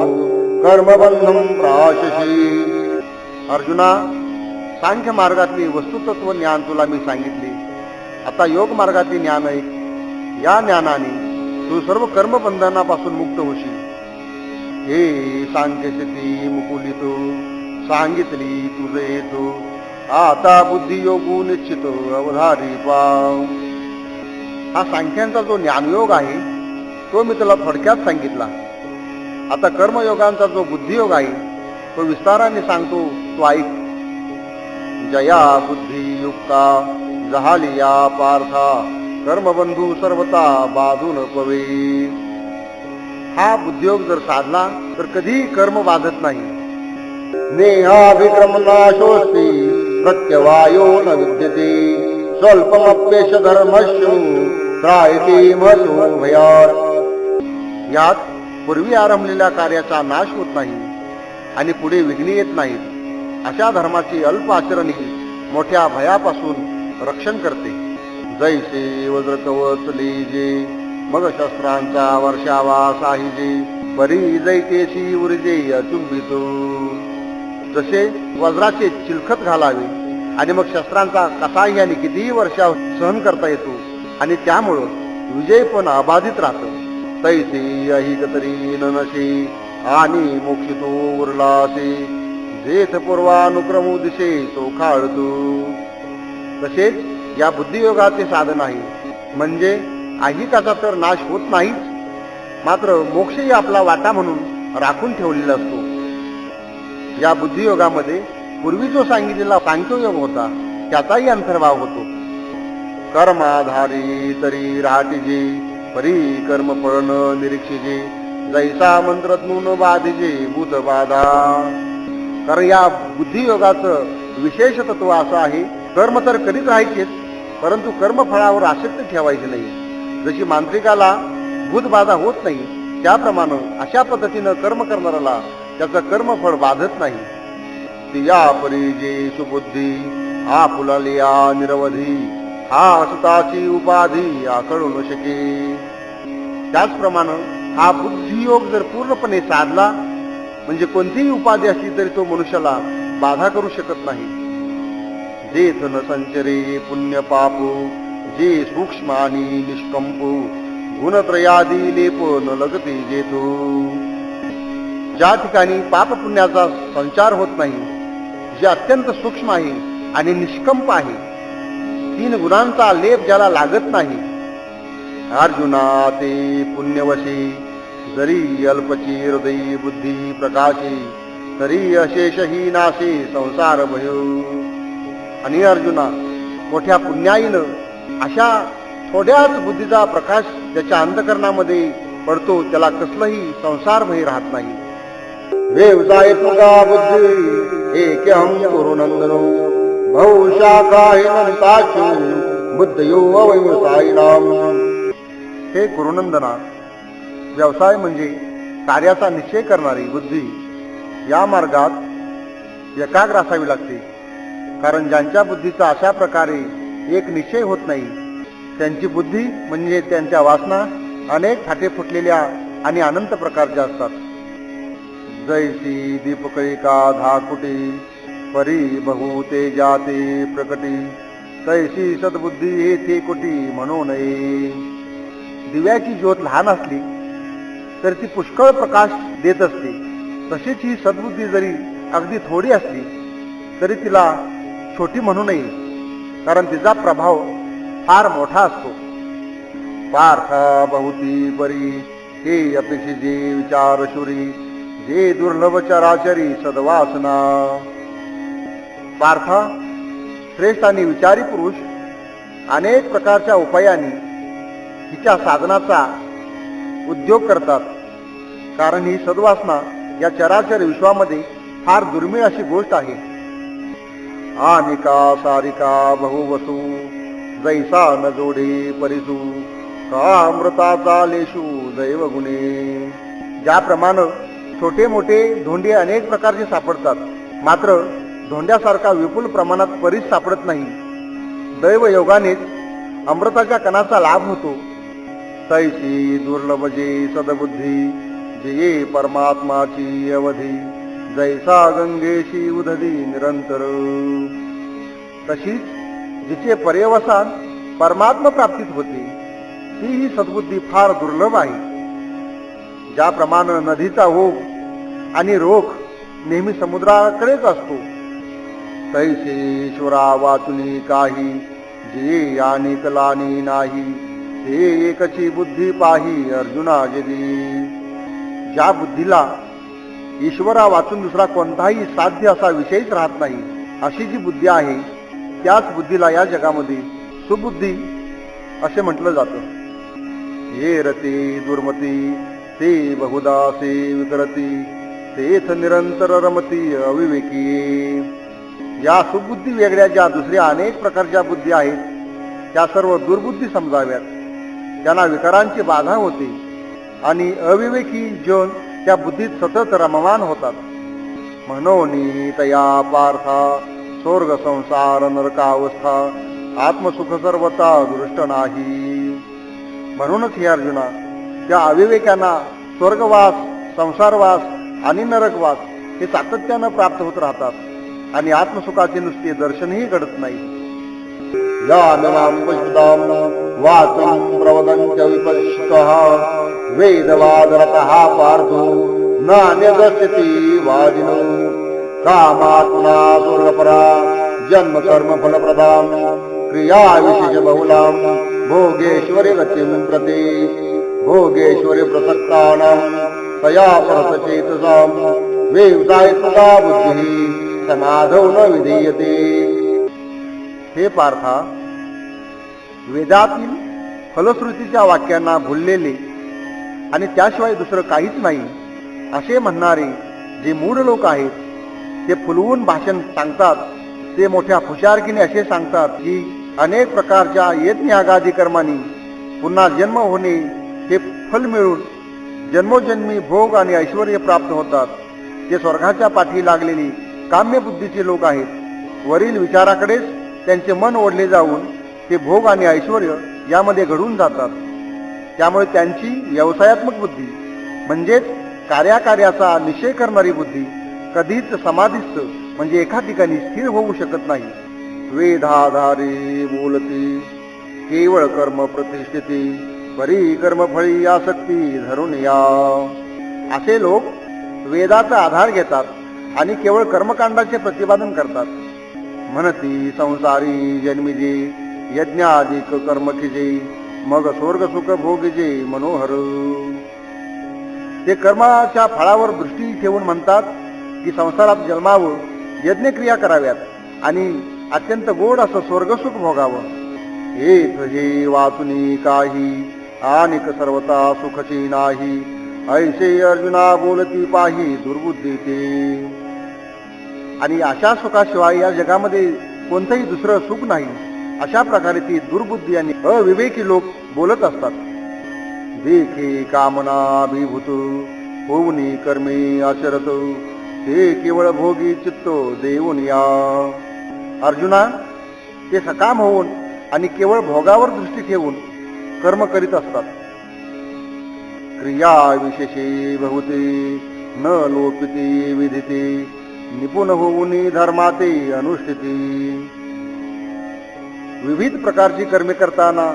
कर्मबंधं प्राशसी. अर्जुना, सांख्य मार्गातली वस्तुतत्व ज्ञान तुला मी सांगितले. आता योग मार्गातली ज्ञान ऐक. या ज्ञानाने तू सर्व कर्मबंधनापासून मुक्त होशील. हे सांख्यस्थिती मुकुलितो सांगितली तुझे येतो आता बुद्धी योगू निश्चित अवधारी पाव. हा सांख्यांचा जो ज्ञानयोग आहे तो मी तुला थोडक्यात सांगितला. आता कर्मयोगांचा जो बुद्धियोग आहे तो विस्ताराने सांगतो, तो ऐक. जया बुद्धियुक्ता जहाली या पार्था कर्मबंधू सर्वता बाधून पवे. हा बुद्धियोग जर साधला तर कधी कर्म बाधत नाही. नेहाभिक्रम नाशोस्ती प्रत्यवायो न विद्यते स्वल्पमप्येष धर्मस्यु त्रायते महतो भयात्. यात पूर्वी आरंभलेल्या कार्याचा नाश होत नाही आणि पुढे विघ्ने येत नाहीत अशा धर्माची अल्प आचरणी मोठ्या भयापासून रक्षण करते. जैसे वज्र कवच लेजे मग शस्त्रांचा वर्षावा साहिजे परी जैतेशी उर्जे अचुंबितो. जसे वज्राचे चिलखत घालावे आणि मग शस्त्रांचा कसाही आणि कितीही वर्षाव सहन करता येतो आणि त्यामुळं विजय पण अबाधित राहतो. तैसे अहिक तरी ननशे आणि मोक्षितो उरलासे जेथ पूर्वानुक्रमो दिशे चोखाळतो. तसेच या बुद्धियोगाचे साधन आहे, म्हणजे ऐहिकाचा तर नाश होत नाहीच, मात्र मोक्षही आपला वाटा म्हणून राखून ठेवलेला असतो. या बुद्धियोगामध्ये पूर्वी जो सांगितलेला सांख्ययोग होता त्याचाही अंतर्भाव होतो. कर्माधारी तरी राहतिजे परी कर्म फळ न निरीक्षिजे जैसा मंत्रज्ञून बाधिजे भूत बाधा. कारण या बुद्धियोगाचं विशेष तत्व असं आहे, कर्म तर करीत राहायचेच, परंतु कर्मफळावर आसक्ती ठेवायची नाही. जशी मांत्रिकाला भूतबाधा होत नाही त्याप्रमाणे अशा पद्धतीनं कर्म करणाऱ्याला त्याचं कर्मफळ बाधत नाही. ती या परी जे सुबुद्धी आपुलालिया निरवधी हा असताची उपाधी आकळू न शके. त्याचप्रमाणे हा बुद्धियोग जर पूर्णपणे साधला म्हणजे कोणतीही उपाधी असली तरी तो मनुष्याला बाधा करू शकत नाही. जेथ न संचरे पुण्य पापो जे सूक्ष्म आणि निष्कंपो गुणत्रयादी लेप न लगते जेतो. ज्या ठिकाणी पाप पुण्याचा संचार होत नाही, जे अत्यंत सूक्ष्म आहे आणि निष्कंप आहे, 3 गुणांचा लेप ज्याला लागत नाही. अर्जुना ते पुण्यवशी जरी अल्पची हृदयी बुद्धी प्रकाशी तरी अशेषही नाशे संसार भयो. आणि अर्जुना, मोठ्या पुण्याईनं अशा थोड्याच बुद्धीचा प्रकाश ज्याच्या अंतकरणामध्ये पडतो त्याला कसलंही संसार भय राहत नाही. व्यवसाय तुगा बुद्धी एकहं कुरुनंदनो बहुशाखा हिमंताचो बुद्धयो अव्यवसायिनाम. हे कुरुनंदना, व्यवसाय म्हणजे कार्याचा निश्चय करणारी बुद्धी या मार्गात एकाग्र असावी लागते. कारण ज्यांच्या बुद्धीचा अशा प्रकारे एक निश्चय होत नाही त्यांची बुद्धी म्हणजे त्यांच्या वासना अनेक फाटे फुटलेल्या आणि अनंत प्रकारच्या असतात. जैसी दीपकळिका धाकुटी परी बहुते जाते प्रकटी तैसी सद्बुद्धी येथे कुटी म्हणू नये. दिव्याची ज्योत लहान असली तर ती पुष्कळ प्रकाश देत असते, तशीच ही सद्बुद्धी जरी अगदी थोडी असली तरी तिला छोटी म्हणू नये, कारण तिचा प्रभाव फार मोठा असतो. पार्था बहुती परी हे अपेक्षिजे विचारशुरी जे दुर्लभ चराचरी सद्वासना. पार्था, श्रेष्ठ आणि विचारी पुरुष अनेक प्रकारच्या उपायांनी हिच्या साधनाचा उद्योग करतात, कारण ही सद्वासना या चराचर विश्वामध्ये फार दुर्मिळ अशी गोष्ट आहे. आनिका सारिका बहुवसू जैसा न जोडे परिसू का अमृताचा लेशू दैव गुणे. ज्याप्रमाणे छोटे मोठे धोंडे अनेक प्रकारचे सापडतात, मात्र धोंड्यासारखा विपुल प्रमाणात परीस सापडत नाही. दैव योगानेच अमृताच्या कणाचा लाभ होतो. तैसी दुर्लभ जे सद्बुद्धी जे परमात्माची अवधी जैसा गंगेशी उदधी निरंतर. तशीच जिचे पर्यवसान परमात्मा प्राप्तीत होते ती ही सद्बुद्धी फार दुर्लभ आहे. ज्याप्रमाणे नदीचा ओघ आणि रोख नेहमी समुद्राकडेच असतो, तैसे ईश्वरा वाचुनी काही जे आणि कलानी नाही ते एकची बुद्धी पाही अर्जुना जदी. ज्या बुद्धीला ईश्वरा वाचून दुसरा कोणताही साध्य असा विषयच राहत नाही अशी जी बुद्धी आहे त्याच बुद्धीला या जगामध्ये सुबुद्धी असे म्हटलं जातं. ये रते दुर्मती ते बहुदा से विकरती तेथ निरंतर रमती अविवेकी. या सुबुद्धी वेगळ्या ज्या दुसऱ्या अनेक प्रकारच्या बुद्धी आहेत त्या सर्व दुर्बुद्धी समजाव्यात. त्यांना विकारांची बाधा होते आणि अविवेकी जन त्या बुद्धीत सतत रममान होतात. म्हणून तया पार्था स्वर्ग संसार नरकावस्था आत्मसुख सर्वता दृष्ट नाही. म्हणूनच हे अर्जुना, त्या अविवेकांना स्वर्गवास, संसारवास आणि नरकवास हे सातत्यानं प्राप्त होत राहतात आणि आत्मसुखाचे नुसते दर्शनही घडत नाही. वाचन प्रवदंच विपश्चितः वेदवादरतः पार्थो नान्यदस्यति वादिनो कामात्मना स्वर्गपरा जन्म कर्म फलप्रदां क्रिया विशेष बहुलां भोगेश्वरी गतिं प्रति भोगेश्वरी प्रसक्तानां तया परतचेतसां वेदायिका बुद्धिः समाधौ न विधीयते. हे पार्था, वेदातील फलश्रुतीच्या वाक्यांना भुललेले आणि त्याशिवाय दुसरं काहीच नाही असे म्हणणारे जे मूढ लोक आहेत, ते फुलवून भाषण सांगतात. ते मोठ्या फुशारकीने असे सांगतात की अनेक प्रकारच्या यज्ञयागादी कर्मांनी पुन्हा जन्म होणे हे फल मिळून जन्मोजन्मी भोग आणि ऐश्वर्य प्राप्त होतात. ते स्वर्गाच्या पाठी लागलेली काम्य बुद्धीचे लोक आहेत. वरील विचाराकडेच त्यांचे मन ओढले जाऊन ते भोग आणि ऐश्वर्य यामध्ये घडून जातात. त्यामुळे त्यांची व्यवसायात्मक बुद्धी म्हणजेच कार्याचा निश्चय करणारी बुद्धी कधीच समाधिस्थ म्हणजे एका ठिकाणी स्थिर होऊ शकत नाही. वेदाधारे बोलती केवळ कर्म प्रतिष्ठिती परी कर्मफळी आसक्ती धरून या. असे लोक वेदाचा आधार घेतात आणि केवळ कर्मकांडाचे प्रतिपादन करतात. म्हणती संसारी जन्मिजे यज्ञाधिक कर्म खिजे मग स्वर्ग सुख भोगिजे मनोहर. ते कर्माच्या फळावर दृष्टी ठेवून म्हणतात की संसारात जन्मावं, यज्ञक्रिया कराव्यात आणि अत्यंत गोड असं स्वर्गसुख भोगावं. हेत हे वाचुनी काही आणिक सर्वता सुखची नाही ऐसे अर्जुना बोलती पाही दुर्बुद्धी ते. आणि अशा सुखाशिवाय या जगामध्ये कोणतंही दुसरं सुख नाही अशा प्रकारे ती दुर्बुद्धी आणि अविवेकी लोक बोलत असतात. देखे कामना अभिभूत होऊनी कर्मे आचरत ते केवळ भोगी चित्तो देऊन या. अर्जुना, ते सकाम होऊन आणि केवळ भोगावर दृष्टी ठेवून कर्म करीत असतात. क्रिया विशेषे बहुते न लोपिते विदिते निपुण होऊन धर्माते अनुष्ठिती. विविध प्रकारची कर्मे करताना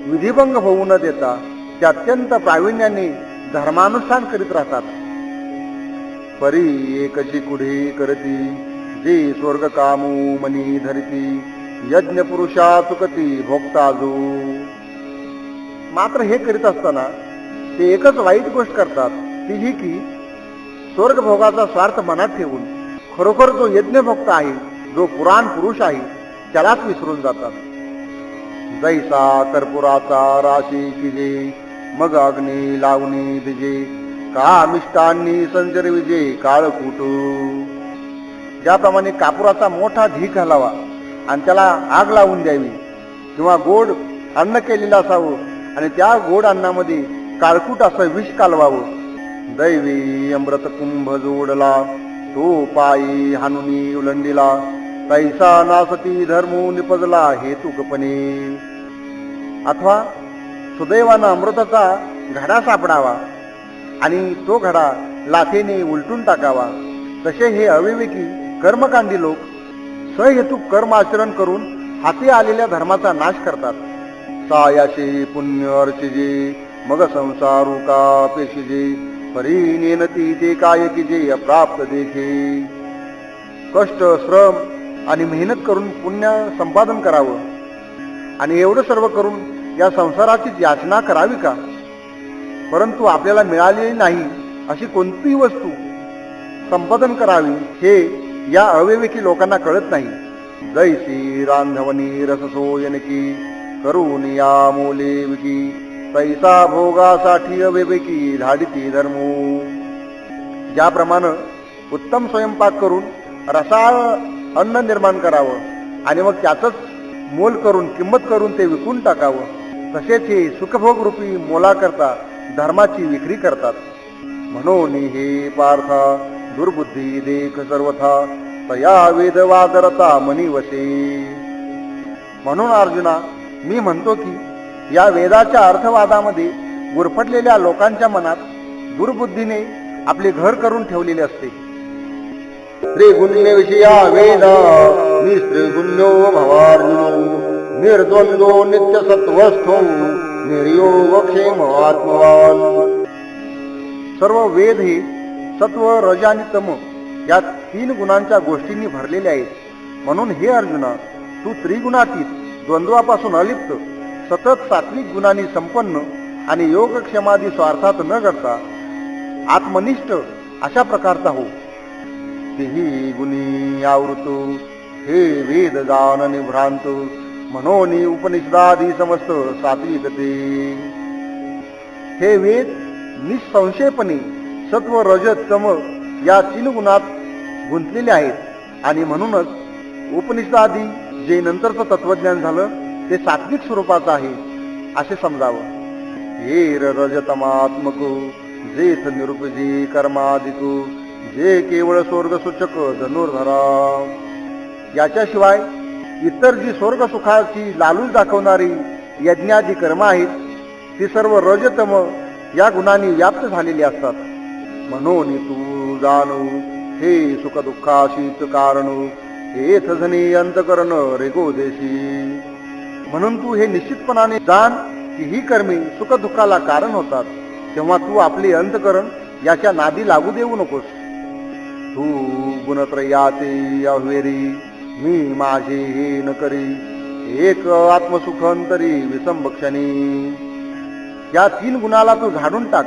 विधिभंग होऊ न देता ते अत्यंत प्रावीण्याने धर्मानुष्ठान करीत राहतात. परी एकची कुढे करती जे स्वर्ग कामू मनी धरिती यज्ञ पुरुषा चुकती भोक्ता जो. मात्र हे करीत असताना ते एकच वाईट गोष्ट करतात, ती ही की स्वर्ग भोगाचा स्वार्थ मनात ठेवून खरोखर जो यज्ञ भक्त आहे, जो पुराण पुरुष आहे, त्यालाच विसरून जातात. जैसा कर्पुराचा राशी किजे मग अग्नी लावणी दिजे कामिष्टांनी संचर विजे काळकूट. ज्याप्रमाणे कापुराचा मोठा ढीक घालावा आणि त्याला आग लावून द्यावी किंवा गोड अन्न केलेलं असावं आणि त्या गोड अन्नामध्ये काळकूट असं विष कालवावं. दैवी अमृत कुंभ जोडला तो पायी हानुनी उलंडीला तैसा नासती धर्मो निपजला हेतुकपणे. अथवा सुदैवानं अमृताचा घडा सापडावा आणि तो घडा लाथेने उलटून टाकावा. तसे हे अविवेकी कर्मकांडी लोक सहेतुक कर्म आचरण करून हाती आलेल्या धर्माचा नाश करतात. सायाशे पुण्य अर्चिजे मग संसारू का पेशिजे परी नेनती ते काय किजे अप्राप्त देखे. कष्ट श्रम आणि मेहनत करून पुण्य संपादन करावं आणि एवढं सर्व करून या संसाराची याचना करावी का? परंतु आपल्याला मिळालेली नाही अशी कोणतीही वस्तू संपादन करावी हे या अविवेकी लोकांना कळत नाही. जैसी रांधवनी रससोयनकी करून या मोले विकी पैसा भोगासाठी अविवेकी धाडिती धर्मो. ज्याप्रमाणे उत्तम स्वयंपाक करून रसाळ अन्न निर्माण करावं आणि मग त्याचंच मोल करून किंमत करून ते विकून टाकावं. तसेच हे सुखभोग रूपी मोला करता धर्माची विक्री करतात. म्हणून हे पार्था दुर्बुद्धी देख सर्वथा तया वेद वादरता मनी वसे. म्हणून अर्जुना, मी म्हणतो की या वेदाच्या अर्थवादामध्ये गुरफटलेल्या लोकांच्या मनात दुर्बुद्धीने आपले घर करून ठेवलेले असते. त्रिगुण्य विषया वेद निस्त्रिगुण्यो भवार्जुनो निर्द्वंद्वो नित्य सत्वस्थो निर्योग क्षेम आत्मवान. सर्व वेद हे सत्व रज आणि तम या 3 गुणांच्या गोष्टींनी भरलेले आहेत. म्हणून हे अर्जुना, तू त्रिगुणातीत द्वंद्वापासून अलिप्त सतत सात्विक गुणांनी संपन्न आणि योगक्षेमादी स्वार्थात न करता आत्मनिष्ठ अशा प्रकारचा हो. तेही गुणी आवृतो हे वेद जान निभ्रांत म्हणून उपनिषदादी समस्त सात्विकते. हे वेद निसंशयपणे सत्व रज तम या 3 गुणात गुंतलेले आहेत आणि म्हणूनच उपनिषदादी जे नंतरचं तत्वज्ञान झालं ते सात्विक स्वरूपाचं आहे असे समजावं. हे रजतमात्मको जेथ निरुपजे कर्मादिको जे केवळ स्वर्ग सूचक धनुर्धरा. याच्याशिवाय इतर जी स्वर्ग सुखाची लालूच दाखवणारी यज्ञादी कर्म आहेत ती सर्व रजतम या गुणांनी व्याप्त झालेली असतात. म्हणून तू जाणू हे सुख दुःखाशीच कारण हेथ जनी अंतकरण रेगो देशी. म्हणून तू हे निश्चितपणाने जाण की ही कर्मे सुख दुःखाला कारण होतात. तेव्हा तू आपले अंतकरण याच्या नादी लागू देऊ नकोस. तू गुणत्रयाचे अव्हेरी मी माझे हे न करी एक आत्मसुख अंतरी विसंबक्षणी. या 3 गुणाला तू झाडून टाक.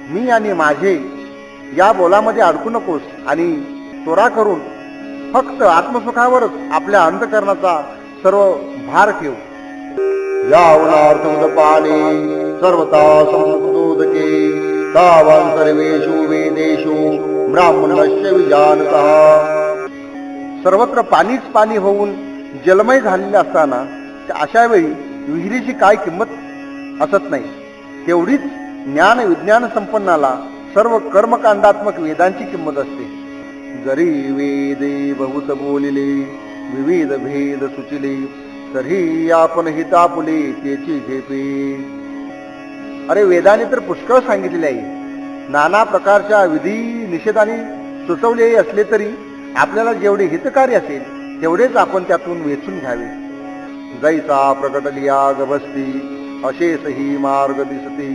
मी आणि माझे या बोलामध्ये अडकू नकोस आणि त्वरा करून फक्त आत्मसुखावरच आपल्या अंतकरणाचा सर्व भार ठेव. यावनार्थ उदपाने सर्वता संमुक्तोदके तावान सर्वेषु वेदेषु ब्राह्मणस्य विजानतः. सर्वत्र पाणीच पाणी होऊन जलमय झालेले असताना अशा वेळी विहिरीची काय किंमत असत नाही. तेवढीच ज्ञान विज्ञान संपन्नाला सर्व कर्मकांडात्मक वेदांची किंमत असते. जरी वेदे बहुत बोलिले विविध भेद सुचिले तरी आपण हितापुले त्याची झेपे. अरे वेदाने तर पुष्कळ सांगितलेले आहे. नाना प्रकारच्या विधी निषेधाने सुचवले असले तरी आपल्याला जेवढे हितकारी असेल तेवढेच आपण त्यातून वेचून घ्यावे. जैसा प्रकटलिया गभस्ती अशेषही मार्ग दिसते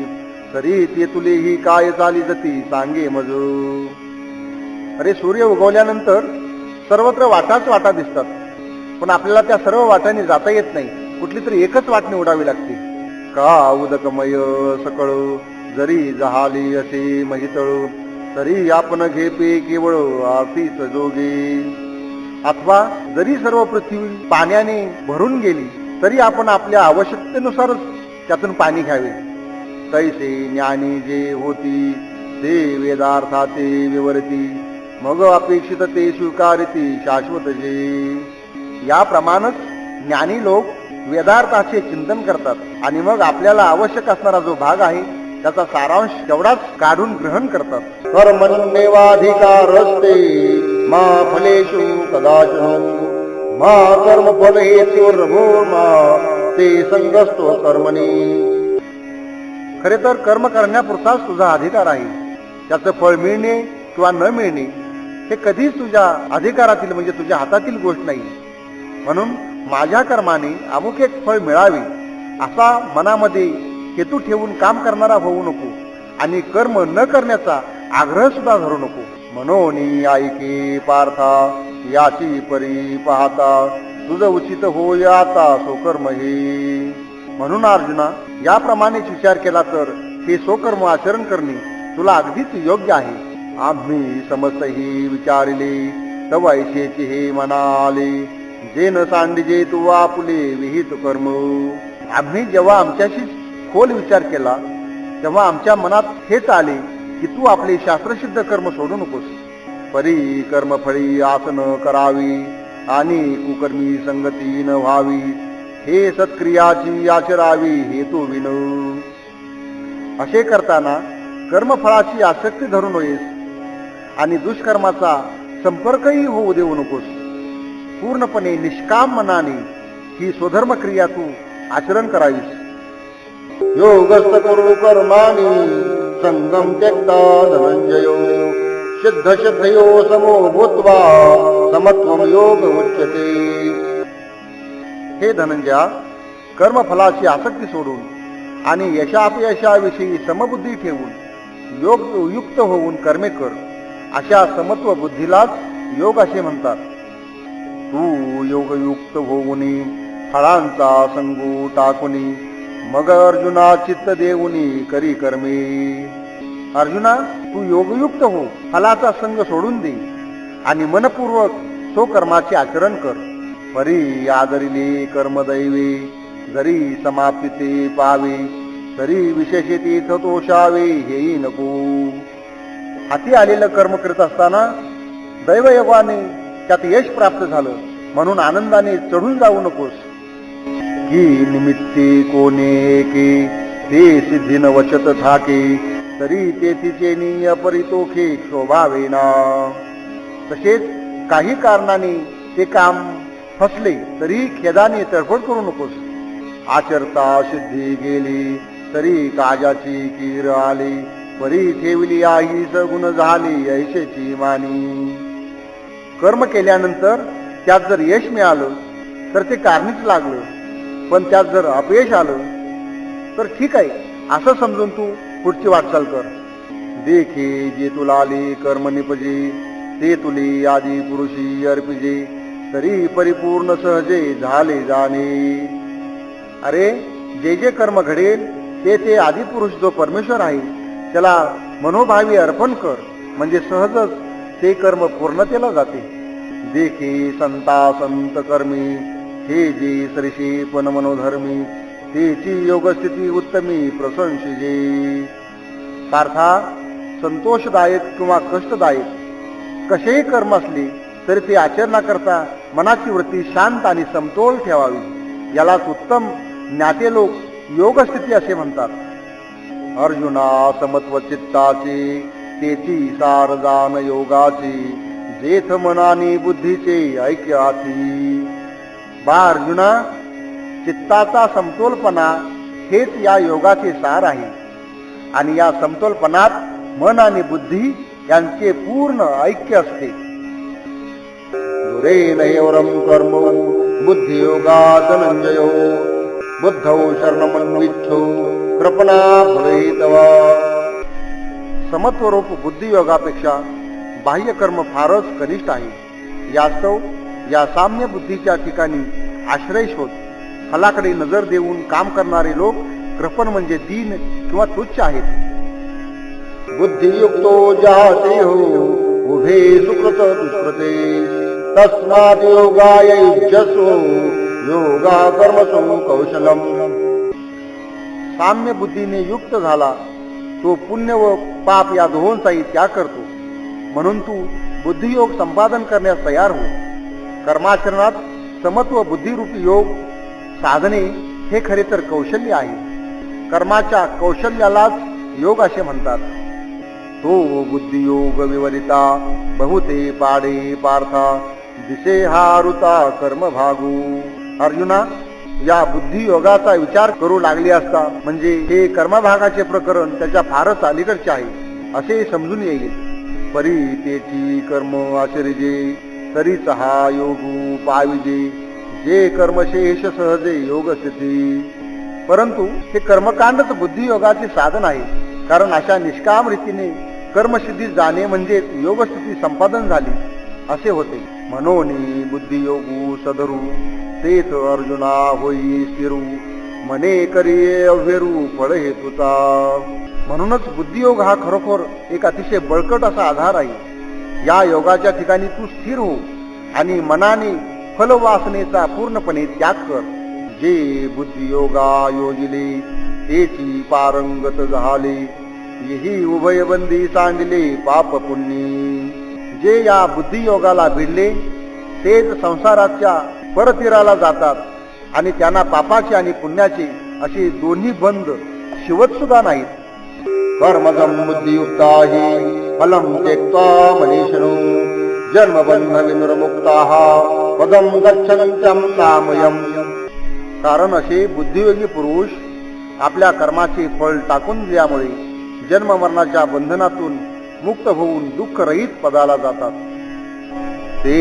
तरी ते तुलेही काय चाली जती सांगे मज. अरे सूर्य उगवल्यानंतर सर्वत्र वाटाच वाटा दिसतात, पण आपल्याला त्या सर्व वाटांनी जाता येत नाही. कुठली तरी एकच वाट निवडावी लागते. का उदकमय सकळ जरी जहाली असे महितळ तरी आपण घेपे केवळ आरतीच जोगे. अथवा जरी सर्व पृथ्वी पाण्याने भरून गेली तरी आपण आपल्या आवश्यकतेनुसारच त्यातून पाणी घ्यावे. तैसे ज्ञानी जे होती ते वेदार्थाते विवरती मग अपेक्षित ते स्वीकारती शाश्वत जे. याप्रमाणेच ज्ञानी लोक वेदार्थाचे चिंतन करतात आणि मग आपल्याला आवश्यक असणारा जो भाग आहे त्याचा सारांश तेवढाच काढून ग्रहण करतात. कर्मण्येवाधिकार असते मा फलेषु कदाचन मा कर्मफल हेतुर्भूर्मा ते संगस्तो कर्मणी. खरे तर कर्म करण्यापुरताच तुझा अधिकार आहे. त्याचं फळ मिळणे किंवा न मिळणे हे कधीच तुझ्या अधिकारातील म्हणजे तुझ्या हातातील गोष्ट नाही. म्हणून माझ्या कर्माने अमुक एक फळ मिळावे असा मनामध्ये हेतू ठेवून काम करणारा होऊ नको आणि कर्म न करण्याचा आग्रह सुद्धा धरू नको. म्हणून ऐके पार्था याची परी पाहता तुझं उचित होय आता सोकर्म हे. म्हणून अर्जुना, याप्रमाणेच विचार केला तर हे सोकर्म आचरण करणे तुला अगदीच योग्य आहे. आम्ही समस्तही विचारिले तव ऐशेचे हे मनाले जे न सांडिजे तू आपुले विहित कर्म. आम्ही जेव्हा आमच्याशी खोल विचार केला तेव्हा आमच्या मनात हेच आले की तू आपले शास्त्रसिद्ध कर्म सोडू नकोस. परी कर्मफळी आसन करावी आणि कुकर्मी संगती न व्हावी हे सत्क्रियाची आचरावी हेतू विन. असे करताना कर्मफळाची आसक्ती धरू नयेस आणि दुष्कर्माचा संपर्कही होऊ देऊ नकोस. पूर्णपणे निष्काम मनाने ही स्वधर्म क्रिया तू आचरण करावीस. योगस्थ करू कर्माणि संगम त्यक्ता धनंजयो सिद्ध सिद्धयो समो भूत्वा समत्वम योग उच्यते. हे धनंजया, कर्मफलाची आसक्ती सोडून आणि यशापयशाविषयी समबुद्धी ठेवून योग युक्त होऊन कर्मे कर. अशा समत्व बुद्धीलाच योग असे म्हणतात. तू योगयुक्त होऊनी फळांचा संगू टाकुनी मग अर्जुना चित्त देऊनी करी कर्मे. अर्जुना, तू योगयुक्त हो, फलाचा संग सोडून दे आणि मनपूर्वक स्वकर्माचे आचरण कर. परी आदरिले कर्मदैवे जरी समाप्तीते पावे तरी विशेषित तोषावे हेही नको. हाती आलेलं कर्म करत असताना दैवयोगाने त्यात यश प्राप्त झालं म्हणून आनंदाने चढून जाऊ नकोस. की निमित्ते कोणे के ते सिद्धीन वचत थाके तरी ते तिचेनी अपरितोखे शोभावेना. तसेच काही कारणाने ते काम फसले तरी खेदाने तडफड करू नकोस. आचरता सिद्धी गेली तरी काजाची कीर आली परी ठेवली आई सगुण झाली ऐशेची मानी. कर्म केल्यानंतर त्यात जर यश मिळालं तर ते कारणीच लागलं, पण त्यात जर अपयश आलं तर ठीक आहे असं समजून तू पुढची वाटचाल कर. देखे जे तुला आले कर्म निपजे ते तुले आदी पुरुषी अर्पिजे तरी परिपूर्ण सहजे झाले जाणे. अरे, जे जे कर्म घडेल ते ते आदिपुरुष जो परमेश्वर आहे त्याला मनोभावी अर्पण कर, म्हणजे सहजच ते कर्म पूर्णतेला जाते. देखे संता संत कर्मी हे जे सरिषे पण मनोधर्मी तेची योगस्थिती उत्तमी प्रशंसिजे. पार्था, संतोषदायक किंवा कष्टदायक कसेही कर्म असले तरी ते आचरणाकरता मनाची वृत्ती शांत आणि समतोल ठेवावी. यालाच उत्तम ज्ञाते लोक योगस्थिती असे म्हणतात. अर्जुना, समत्व चित्ताचे तेची सारदान योगाची जेथ मनानी बुद्धीचे ऐक्य आती. बा अर्जुना, चित्ताचा समतोलपणा हेच या योगाचे सार आहे आणि या समतोलपणात मन आणि बुद्धी यांचे पूर्ण ऐक्य असते. दुरेन एवरम कर्म बुद्धियोगा धनंजयो बुद्धौ शरणमन्विच्छो कृपणा फलहितवा. समत्वरूप बुद्धियोगापेक्षा बाह्य कर्म फारच कनिष्ठ आहे. यास्तव या साम्य बुद्धीच्या ठिकाणी आश्रय शोध. फलाकडे नजर देऊन काम करणारे लोक कृपण म्हणजे दीन किंवा तुच्छ आहेत. बुद्धियुक्तो जाते हो उभे सुकृत दुष्कृते तस्मात् योगाय युज्यस्व योगा कर्मसु कौशलम. साम्य बुद्धीने युक्त झाला तो पुण्य व पाप या दोहोंचाही त्याग करतो. म्हणून तू बुद्धियोग संपादन करण्यास तयार हो. कर्माचरणात समत्व बुद्धिरूपी योग साधने हे खरे तर कौशल्य आहे. कर्माच्या कौशल्यालाच योग असे म्हणतात. तो बुद्धियोग विवरिता बहुते पाडे पार्था दिसे हारुता कर्म भागू. अर्जुना, या बुद्धियोगाचा विचार करू लागले असता म्हणजे हे कर्मभागाचे प्रकरण त्याच्या फारच अलीकडचे आहे असे समजून येईल. परी तेची कर्म आचरिजे तरीच हा योगू पाविजे जे कर्मशेष सहजे योगस्थिती. परंतु हे कर्मकांडच बुद्धियोगाचे साधन आहे, कारण अशा निष्काम रीतीने कर्मसिद्धी जाणे म्हणजे योगस्थिती संपादन झाली असे होते. म्हणून बुद्धियोगू सदरू तेथ अर्जुना होई स्थिरू मने करिये अव्हेरू फळ हेतुता. म्हणूनच बुद्धियोग हा खरोखर एक अतिशय बळकट असा आधार आहे. या योगाच्या ठिकाणी तू स्थिर हो आणि मनाने फलवासनेचा पूर्णपणे त्याग कर. जे बुद्धियोगा योजिले तेची पारंगत झाले यही उभयबंदी सांगिले पाप पुण्य. जे या बुद्धियोगाला भिडले तेच संसाराच्या परतीराला जातात आणि त्यांना पापाचे आणि पुण्याचे असे दोन्ही बंध शिवत सुद्धा नाहीत. कर्मजम बुद्धियुक्ताहि फलम त्यक्त्वा मनीषिणो जन्मबंध विनिर्मुक्ताः पदम गच्छन्त्यं नामयम्. कारण असे बुद्धियोगी पुरुष आपल्या कर्माचे फळ टाकून दिल्यामुळे जन्म मरणाच्या बंधनातून मुक्त होऊन दुःखरहित पदाला जातात. ते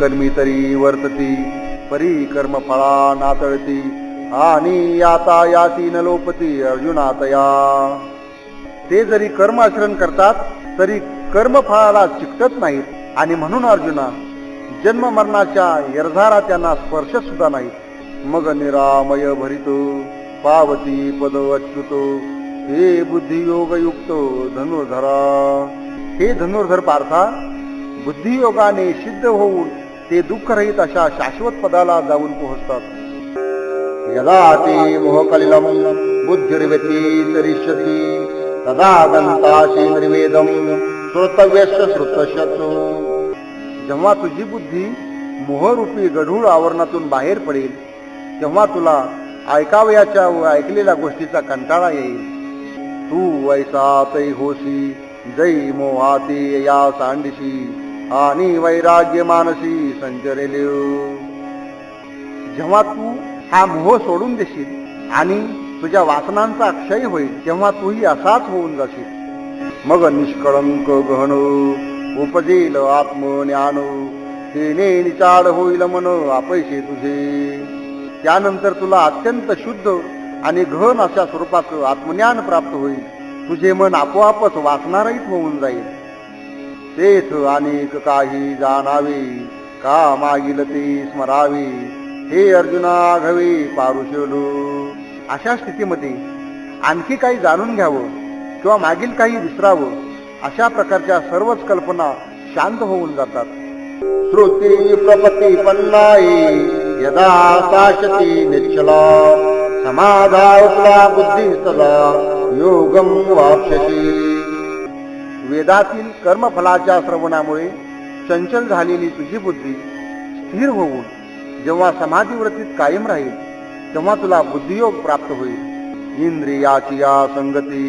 कर्मी तरी वर्तती परी कर्म फळा नातळती आणि याता याती न लोपती अर्जुनातया. ते जरी कर्म आचरण करतात तरी कर्मफळाला चिकटत नाहीत आणि म्हणून अर्जुना जन्म मरणाच्या यर्धारा त्यांना स्पर्श सुद्धा नाहीत. मग निरामय भरितो पावती पद अच्युत हे बुद्धियोगयुक्त धनुर्धरा. हे धनुर्धर पार्था, बुद्धियोगाने सिद्ध होऊन ते दुःखरहित अशा शाश्वत पदाला जाऊन पोहोचतात. यदा ते मोहकलिलम बुद्धिर्व्यतिरिष्यति तदा गंतासी निर्वेदम श्रोतव्यस्य श्रुतश्चतु. जेव्हा तुझी बुद्धी मोहरूपी गढूळ आवरणातून बाहेर पडेल तेव्हा तुला ऐकावयाच्या व ऐकलेल्या गोष्टीचा कंटाळा येईल. तू ऐसा तै होशी जै मोहाते या सांडिशी आणि वैराग्य मानसी संचरेले. जेव्हा तू हा मोह सोडून देशील आणि तुझ्या वासनांचा क्षय होईल तेव्हा तूही असाच होऊन जाशील. मग निष्कळंक गहन उपजेल आत्मज्ञान तेने निचाड होईल मन आपैसे तुझे. त्यानंतर तुला अत्यंत शुद्ध आणि गहन अशा स्वरूपाचं आत्मज्ञान प्राप्त होईल. तुझे मन आपोआपच वासनारहित होऊन जाईल. तेच अनेक काही जाणावे का मागील ते स्मरावे हे अर्जुना घवे पारुशलो. अशा स्थितीमध्ये आणखी काही जाणून घ्यावं किंवा मागील काही विसरावं अशा प्रकारच्या सर्वच कल्पना शांत होऊन जातात. श्रुती प्रपत्तिपन्नाये यदा साशती निश्चला समाधावला बुद्धी सदा योगम वाप्स्यसि. वेदातील कर्मफलाच्या श्रवणामुळे चंचल झालेली तुझी बुद्धी स्थिर होऊन जेव्हा समाधीव्रतीत कायम राहील तेव्हा तुला बुद्धियोग प्राप्त होईल. इंद्रियाची या संगती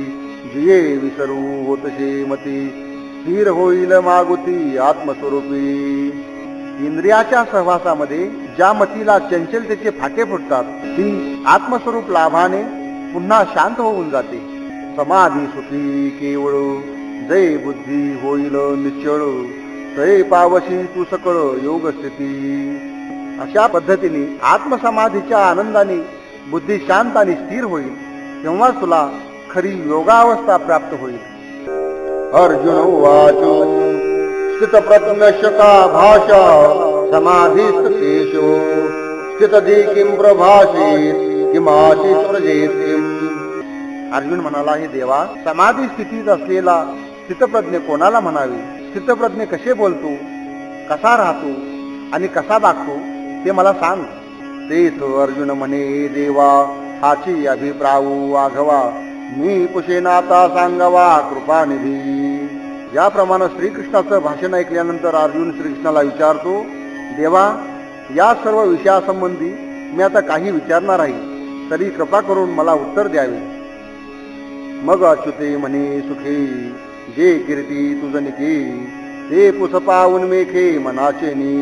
जिये विसरू होतशे मती स्थिर होईल मागुती आत्मस्वरूपी. इंद्रियाच्या सहवासामध्ये ज्या मतीला चंचलतेचे फाटे फुटतात ती आत्मस्वरूप लाभाने पुन्हा शांत होऊन जाते. समाधी सुखी केवळ जय बुद्धी होईल निश्चळ तय पावशी तू सकळ योग स्थिती. अशा पद्धतीने आत्मसमाधीच्या आनंदाने बुद्धी शांत आणि स्थिर होईल तेव्हा तुला खरी योगावस्था प्राप्त होईल. अर्जुन उवाचो स्थितप्रज्ञस्य का भाषा समाधिस्थितेषु स्थितधी किं प्रभाषेत किमाशी प्रजेतिम. अर्जुन म्हणाला, हे देवा, समाधी स्थितीत असलेला स्थितप्रज्ञ कोणाला म्हणावे? स्थितप्रज्ञ कसे बोलतो, कसा राहतो आणि कसा वागतो ते मला सांग. तेच अर्जुन म्हणे, देवा हाची अभिप्रावू आघवा मी कुशेनाता सांगावा कृपानिधी. याप्रमाणे श्रीकृष्णाचं भाषण ऐकल्यानंतर अर्जुन श्रीकृष्णाला विचारतो, देवा, या सर्व विषयासंबंधी मी आता काही विचारणार आहे, तरी कृपा करून मला उत्तर द्यावे. मग अच्युते म्हणे, सुखे जे कीर्ती तुझनिके ते पुस पाऊन मेखे मनाचेनी.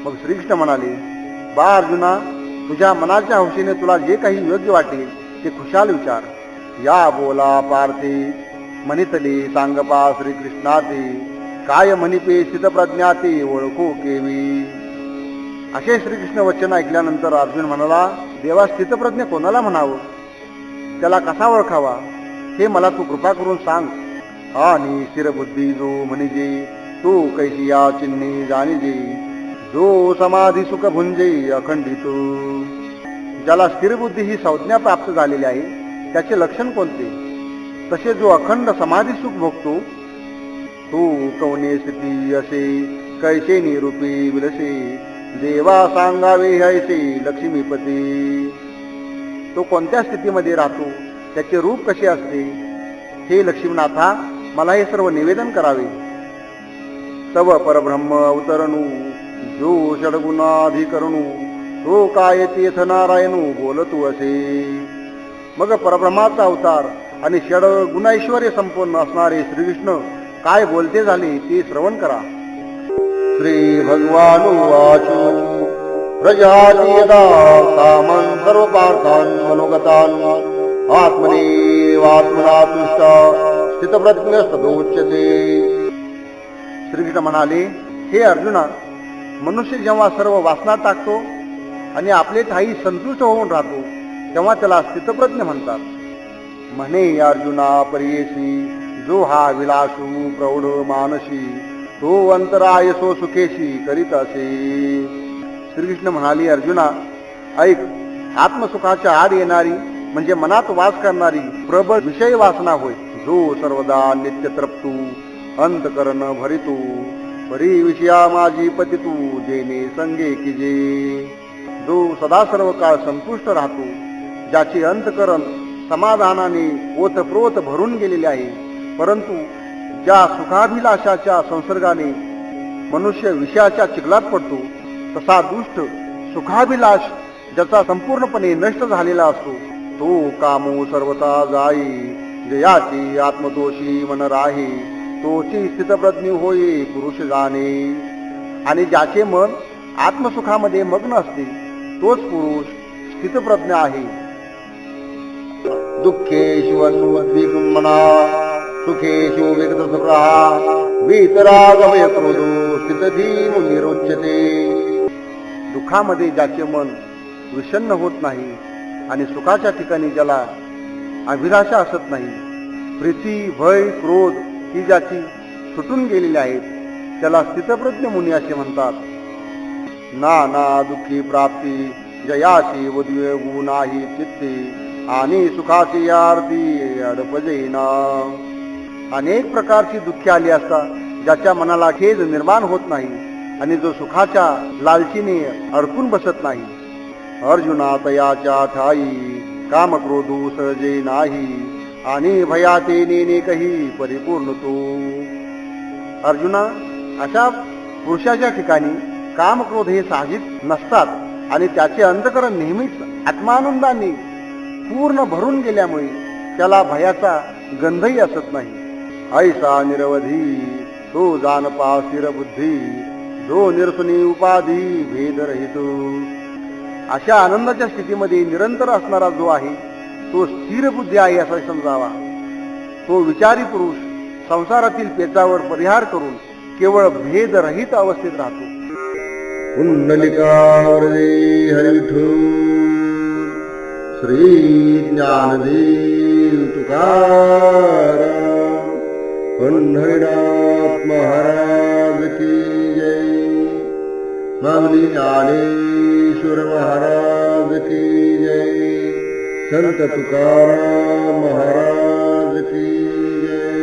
मग श्रीकृष्ण म्हणाले, बा अर्जुना, तुझ्या मनाच्या हौशीने तुला जे काही योग्य वाटेल ते खुशाल विचार. या बोला पार्थे म्हणितले सांगपा श्रीकृष्णाते काय म्हणिपे स्थितप्रज्ञाते ओळखो केवी. असे श्रीकृष्ण वचन ऐकल्यानंतर अर्जुन म्हणाला, देवा, स्थितप्रज्ञ कोणाला म्हणावं, त्याला कसा ओळखावा हे मला तू कृपा करून सांग. आणि स्थिरबुद्धी जो म्हणजे तो कैसी या चिन्हे जाणीजे जो समाधी सुख भुंजे अखंडित. ज्याला स्थिरबुद्धी ही संज्ञा प्राप्त झालेली आहे त्याचे लक्षण कोणते? तसे जो अखंड समाधी सुख भोगतो तो कवने स्थिती असे कैसे निरूपी विलसे देवा सांगावे हैसे लक्ष्मीपती. तो कोणत्या स्थितीमध्ये राहतो, त्याचे रूप कसे असते, हे लक्ष्मीनाथा मला हे सर्व निवेदन करावे. तव परब्रह्म अवतरणू जो षडगुणाधिकरणू तो काय तेथ नारायणू बोलतू असे. मग परब्रह्माचा अवतार आणि षड गुणैश्वर्य संपन्न असणारे श्रीकृष्ण काय बोलते झाले ते श्रवण करा. श्री भगवान वाचो प्रजाती यदा कामं सर्व पार्थान मनोगतान आत्मने वात्मना तुष्ट स्थितप्रज्ञ सदोच्यते. श्रीकृष्ण म्हणाले, हे अर्जुना, मनुष्य जेव्हा सर्व वासना टाकतो आणि आपले ठाई संतुष्ट होऊन राहतो तेव्हा त्याला स्थितप्रज्ञ म्हणतात. म्हणे अर्जुना परेशी, जो हा विलासू प्रौढ मानसी तो अंतरायसो सुखेशी करीत असे. श्रीकृष्ण म्हणाले, अर्जुना ऐक, आत्मसुखाच्या आड येणारी म्हणजे मनात वास करणारी प्रबळ विषय वासना होय. जो सर्वदा नित्य तृप्तू अंतकरण भरितू परी विषया माझी पतितू जेने संगे किजे. जो सदा सर्व काळ संतुष्ट राहतो, ज्याचे अंतकरण समाधानाने ओतप्रोत भरून गेलेले आहे, परंतु ज्या सुखाभिलाषाच्या संसर्गाने मनुष्य विषयाच्या चिखलात पडतो, तसा दुष्ट सुखाभिलाष ज्याचा संपूर्णपणे नष्ट झालेला असतो, तो कामो सर्वता जाई. जयाची आत्मदोषी मन राही, तोची स्थितप्रज्ञ होई पुरुष जाणे. आणि ज्याचे मन आत्मसुखामध्ये मग्न असते तोच पुरुष स्थितप्रज्ञ आहे. दुःखेषु अनुद्विग्मना सुखेषु विगतसुखः वीतरागभय क्रोधो स्थितधीर् निरोच्यते. दुःखामध्ये ज्याचे मन विषण्ण होत नाही आणि सुखाच्या ठिकाणी ज्याला अभिलाषा असत नाही, प्रीती भय क्रोध ही ज्याची सुटून गेलेली आहेत, त्याला स्थितप्रज्ञ मुनी असे म्हणतात. नाना दुःखी प्राप्ती जयाची उद्वेगू नाही चित्ते आणि सुखाची आरती अडपजेना. अनेक प्रकारची दुःखे आली असता ज्याच्या मनाला खेद निर्माण होत नाही आणि जो सुखाच्या लालचीने अडकून बसत नाही. अर्जुना तयाच्या ठाई कामक्रोधू सहजे नाही आणि भयाते नेने कही परिपूर्ण तो. अर्जुना, अशा पुरुषाच्या ठिकाणी कामक्रोध हे साहजिक नसतात आणि त्याचे अंतकरण नेहमीच आत्मानंदाने पूर्ण भरून गेल्यामुळे त्याला भयाचा गंधही असत नाही. ऐसा निरवधी तो जानपा स्थिरबुद्धी जो निरसुनी उपाधी भेदरहित. अशा आनंदाच्या स्थितीमध्ये निरंतर असणारा जो आहे तो स्थिर बुद्धी आहे असा समजावा. तो विचारी पुरुष संसारातील पेचावर परिहार करून केवळ भेदरहित अवस्थेत राहतो. कुंडलिकावरदे हरिविठ्ठल श्री ज्ञानदेव तुकाराम पंढरीनाथ महाराज की जय. माऊली ज्ञानेश्वर महाराज की जय. संत तुकाराम महाराज की जय.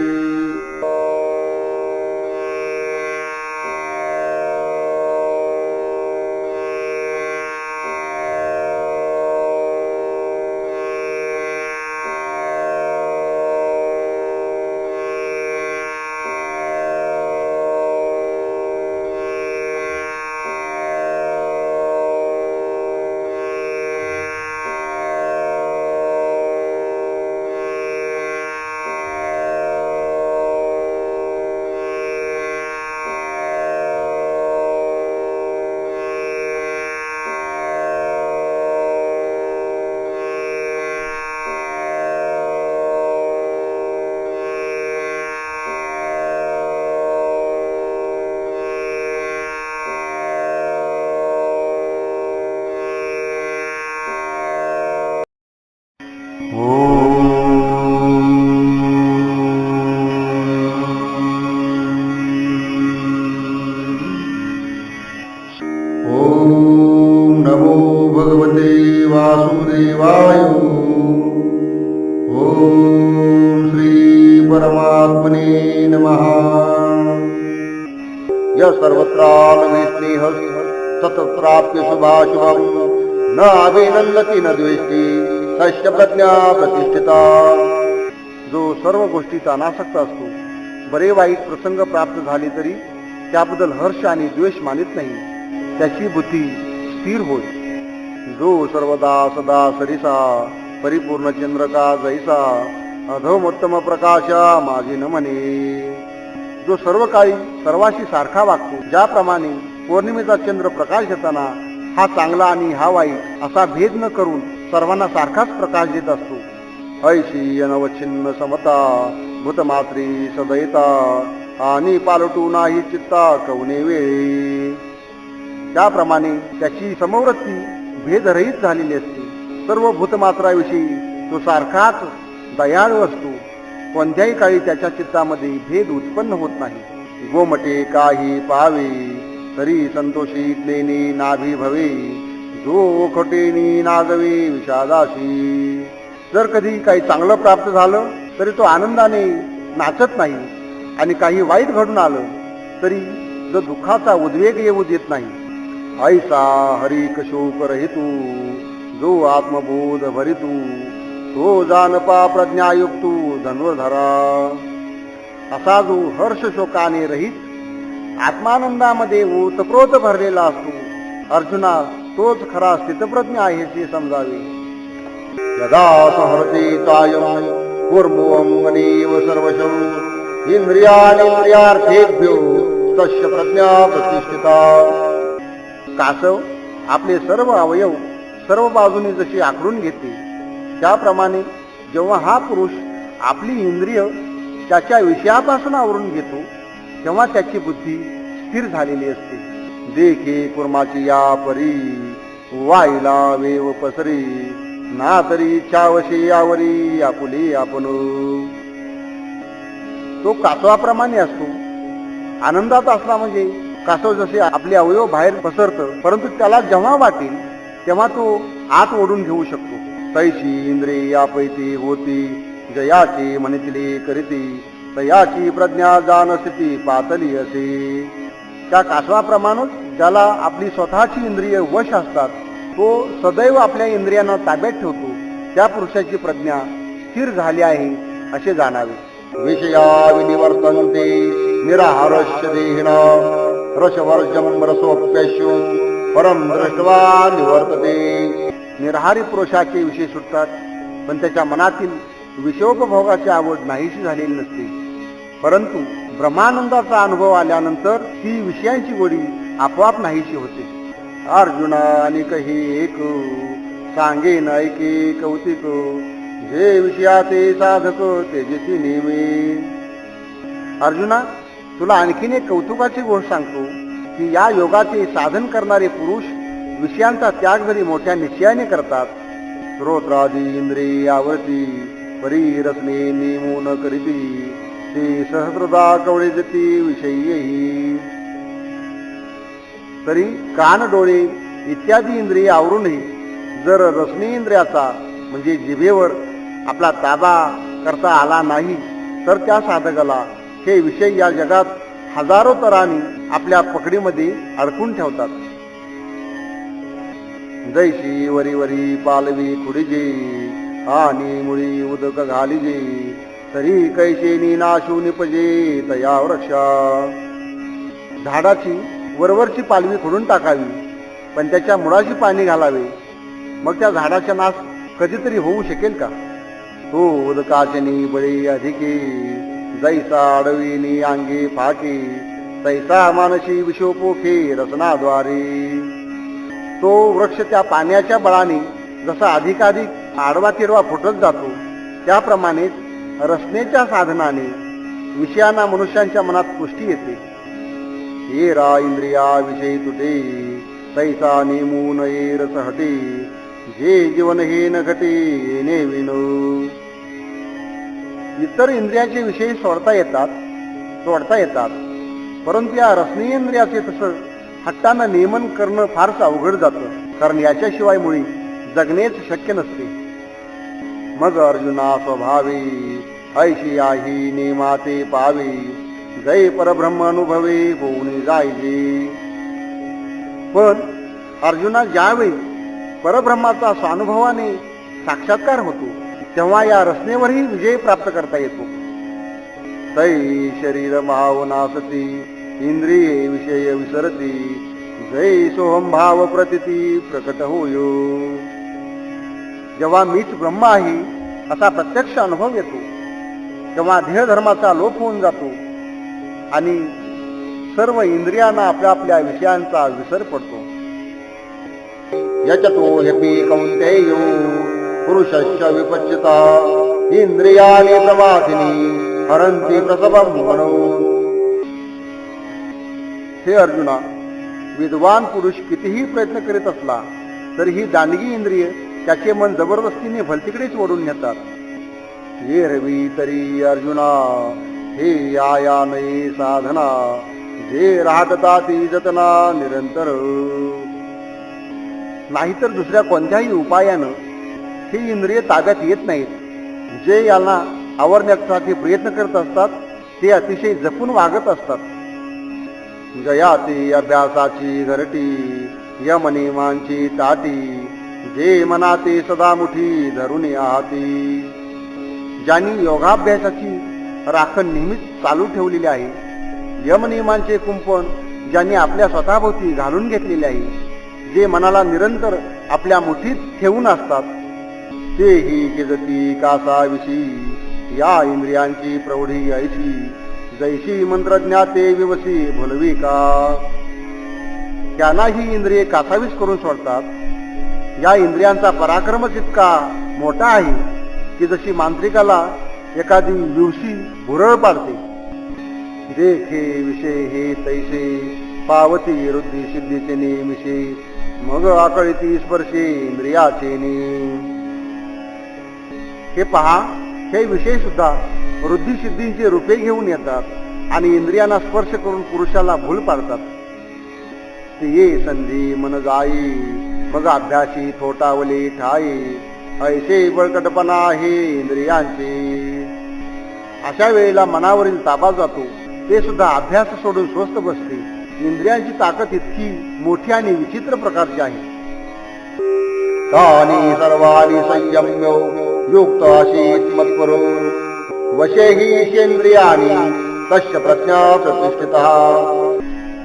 वासुदेवाय. ओम श्री परमात्मने नमः. य सर्वत्रान्विस्नेह सतत्राप्य शुभाशुभम न अभिनंदती न द्वेष्टी तस्य प्रज्ञा प्रतिष्ठिता. जो सर्व गोष्टीत अनासक्त असतो, बरे वाईट प्रसंग प्राप्त झाले तरी त्याबद्दल हर्ष आणि द्वेष मानित नाही, त्याची बुद्धी स्थिर होय. जो सर्वदा सदा सरिसा परिपूर्ण चंद्र का जैसा अधोमोत्तम प्रकाशा माझी न म्हणे. जो सर्व काळी सर्वाशी सारखा वागतो, ज्याप्रमाणे पौर्णिमेचा चंद्र प्रकाश देताना हा चांगला आणि हा वाईट असा भेद न करून सर्वांना सारखाच प्रकाश देत असतो. ऐशी अनवच्छिन्न समता भूतमात्री सदयता आणि पालटू नाही चित्ता कवने वेळी. त्याप्रमाणे त्याची समवृत्ती भेदरहित झालेली असते. सर्व भूतमात्राविषयी तो सारखाच दयाळू असतो. कोणत्याही काळी त्याच्या चित्तामध्ये भेद उत्पन्न होत नाही. गोमटे काही पावे तरी संतोषी नेनी नाभी भवे, जो खोटेनी नागवे विषादाशी. जर कधी काही चांगलं प्राप्त झालं तरी तो आनंदाने नाचत नाही, आणि काही वाईट घडून आलं तरी जो दुःखाचा उद्वेग येऊ देत नाही. ऐसा हरिक शोक रहितू जो आत्मबोध भरितू, तो जानपा प्रज्ञायुक्तू धनुर्धरा. असा जो हर्ष शोकाने रहित आत्मानंदामध्ये ओतप्रोत भरलेला असतो, अर्जुना तोच खरा स्थितप्रज्ञ आहे हे समजावे. यदा संहरते कायं कूर्मोऽङ्गनीव सर्वशः इंद्रियार्थेभ्यो तस्य प्रज्ञा प्रतिष्ठिता. कासव आपले सर्व अवयव सर्व बाजूने जशी आखडून घेते, त्याप्रमाणे जेव्हा हा पुरुष आपली इंद्रिय त्याच्या विषयापासून आवरून घेतो, तेव्हा त्याची बुद्धी स्थिर झालेली असते. देखे कुर्माची या परी वाईला वेव पसरी, ना तरी चावशी यावरी आपुली आपण. तो कासवाप्रमाणे असतो. आनंदात असला म्हणजे कासव जसे आपले अवयव बाहेर पसरतं, परंतु त्याला जेव्हा वाटेल तेव्हा तो आत ओढून घेऊ शकतो. तैशी इंद्रियापैती होती जयाची म्हणितले करीती, तयाची प्रज्ञा जाणसिती पातली असे. त्या कासवाप्रमाणेच ज्याला आपली स्वतःची इंद्रिय वश असतात, तो सदैव आपल्या इंद्रियांना ताब्यात ठेवतो, त्या पुरुषाची प्रज्ञा स्थिर झाली आहे असे जाणावे. विषया विनिवर्तन्ते निराहारस्य देहिना, रसवर्जं रसोप्यश्यो परम दृष्ट्वा निवर्तते. निराहारी पुरुषाचे विषय सुटतात, पण त्याच्या मनातील विषयोपभोगाची आवड नाहीशी झालेली नसते. परंतु ब्रह्मानंदाचा अनुभव आल्यानंतर ती विषयांची गोडी आपोआप नाहीशी होते. अर्जुना अनेक हे एक सांगेन ऐके कौतिक, जे विषयाचे साधक तेजसी नेमे. अर्जुना, तुला आणखीन एक कौतुकाची गोष्ट सांगतो की या योगाचे साधन करणारे पुरुष विषयांचा त्याग जरी मोठ्या निश्चयाने करतात, श्रोत्रादी इंद्रियावरती परीरसने नेमून करीती, ते सहस्रदा कवळे जती विषयी. तरी कान डोळे इत्यादी इंद्रिय आवरूनही जर रसनेंद्रियाचा म्हणजे जिभेवर आपला ताबा करता आला नाही, तर त्या साधकाला हे विषय या जगात हजारो तरांनी आपल्या पकडीमध्ये अडकून ठेवतात. जैशी वरी वरी पालवी खुडीजे आणि मुळी उदक घालिजे, तरी कैशेनी नाशू निपजे तया वृक्षा. झाडाची वरवरची पालवी खुडून टाकावी, पण त्याच्या मुळाशी पाणी घालावे, मग त्या झाडाचा नाश कधीतरी होऊ शकेल का? तो उदकाचनी बळी अधिके, जैसा अडविनी अंगे फाके, तैसा मानसी विषोपोखे रसनाद्वारे. तो वृक्ष त्या पाण्याच्या बळाने जसा अधिकाधिक आडवा तिरवा फुटत जातो, त्याप्रमाणे रसनेच्या साधनाने विषयांना मनुष्यांच्या मनात पुष्टी येते. ये रा इंद्रिया विषयी तुटे, तैसा नेमून ये रस हटे, जे जीवन हे न घटे येणे विनो. इतर इंद्रियाचे विषय सोडता येतात, परंतु या रसनेंद्रियाचे तसं हट्टानं नियमन करणं फारच अवघड जातं, कारण याच्याशिवाय मुळी जगणेच शक्य नसते. मग अर्जुना स्वभावे ऐशी आही नेमाते पावे, जय परब्रह्म अनुभवे होऊन जायजे. पण अर्जुना, ज्यावेळी परब्रह्माचा स्वानुभवाने साक्षात्कार होतो, तेव्हा या रचनेवरही विजय प्राप्त करता येतो. तै शरीर भावनासती इंद्रिये विषय विसरती, जय सोहम भाव प्रतिती प्रकट होयो. जेव्हा मीच ब्रह्म आहे असा प्रत्यक्ष अनुभव येतो तेव्हा देह धर्माचा लोप होऊन जातो आणि सर्व इंद्रियांना आपल्या आपल्या विषयांचा विसर पडतो. यचतो ह्यपि कौन्तेयो पुरुषस्य विपच्यता इंद्रियाणि प्रमाथिनी हरन्ति प्रसवं मनो. हे अर्जुना, विद्वान पुरुष कितीही प्रयत्न करीत असला तरीही दांडगी इंद्रिय त्याचे मन जबरदस्तीने भलतीकडेच ओढून नेतात. ये रवी तरी अर्जुना हे या नये साधना जे राहता ती जतना निरंतर. नाहीतर दुसऱ्या कोणत्याही उपायानं ही इंद्रिय ताब्यात येत नाहीत. जे यांना आवरण्यासाठी प्रयत्न करत असतात ते अतिशय जपून वागत असतात. जयाती अभ्यासाची घरटी यमनियमांची ताटी जे मनाते सदा मुठी धरून आहाती. ज्यांनी योगाभ्यासाची राखण नेहमीच चालू ठेवलेली आहे, यमनियमांचे कुंपण ज्यांनी आपल्या स्वतःभोवती घालून घेतलेले आहे, जे मनाला निरंतर आपल्या मुठीत ठेवून असतात, तेही केजती कासाविषयी या इंद्रियांची प्रौढी ऐशी जैशी मंत्रज्ञाते विवसी भुलवी का. त्यांना ही इंद्रिये कासावीस करून सोडतात. या इंद्रियांचा पराक्रमच इतका मोठा आहे की जशी मांत्रिकाला एखादी विवशी भुरळ पाडते. देखे विषय हे तैसे पावती रुद्धी सिद्धीचे नेमिषे मग आकळीती स्पर्शे इंद्रियाचे ने. हे पहा, हे विषय सुद्धा वृद्धी सिद्धींचे रूपे घेऊन येतात आणि इंद्रियांना स्पर्श करून पुरुषाला भूल पाडतात. ते ये संधी मन जाई मग अभ्यासी थोटावले ठाई ऐसे बळकटपणा हे इंद्रियांचे. अशा वेळेला मनावरील ताबा जातो. ते सुद्धा अभ्यास सोडून स्वस्थ बसते. इंद्रियांची ताकद इतकी मोठी आणि विचित्र प्रकारची आहे. तानी सर्वाणी संयम्य युक्त अशीत मत्परो वशे हि शेंद्रियाणी तस्य प्रज्ञा प्रतिष्ठितः.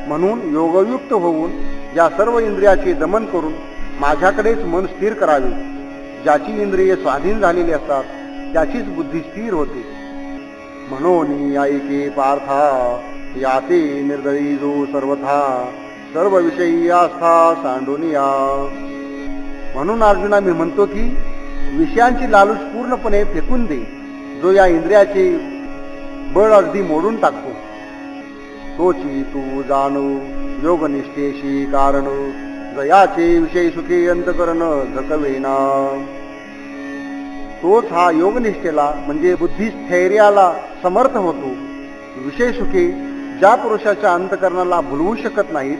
म्हणून योगयुक्त होऊन या सर्व इंद्रियाचे दमन करून माझ्याकडेच मन स्थिर करावे. ज्याची इंद्रिये स्वाधीन झालेली असतात त्याचीच बुद्धी स्थिर होते. म्हणून ऐके पार्था याते निर्दयी जो सर्वथा सर्व विषयी आस्था सांडूनिया. म्हणून अर्जुना, मी म्हणतो की विषयांची लालूच पूर्णपणे फेकून दे. जो या इंद्रियाचे बळ अगदी मोडून टाकतो, तोची तू जाणू योगनिष्ठेशी कारण जयाचे विषय सुखी अंतकरण झकवेना. तोच हा योगनिष्ठेला म्हणजे बुद्धिस्थैर्याला समर्थ होतो. विषय सुखे ज्या पुरुषाच्या अंतकरणाला भुलवू शकत नाहीत,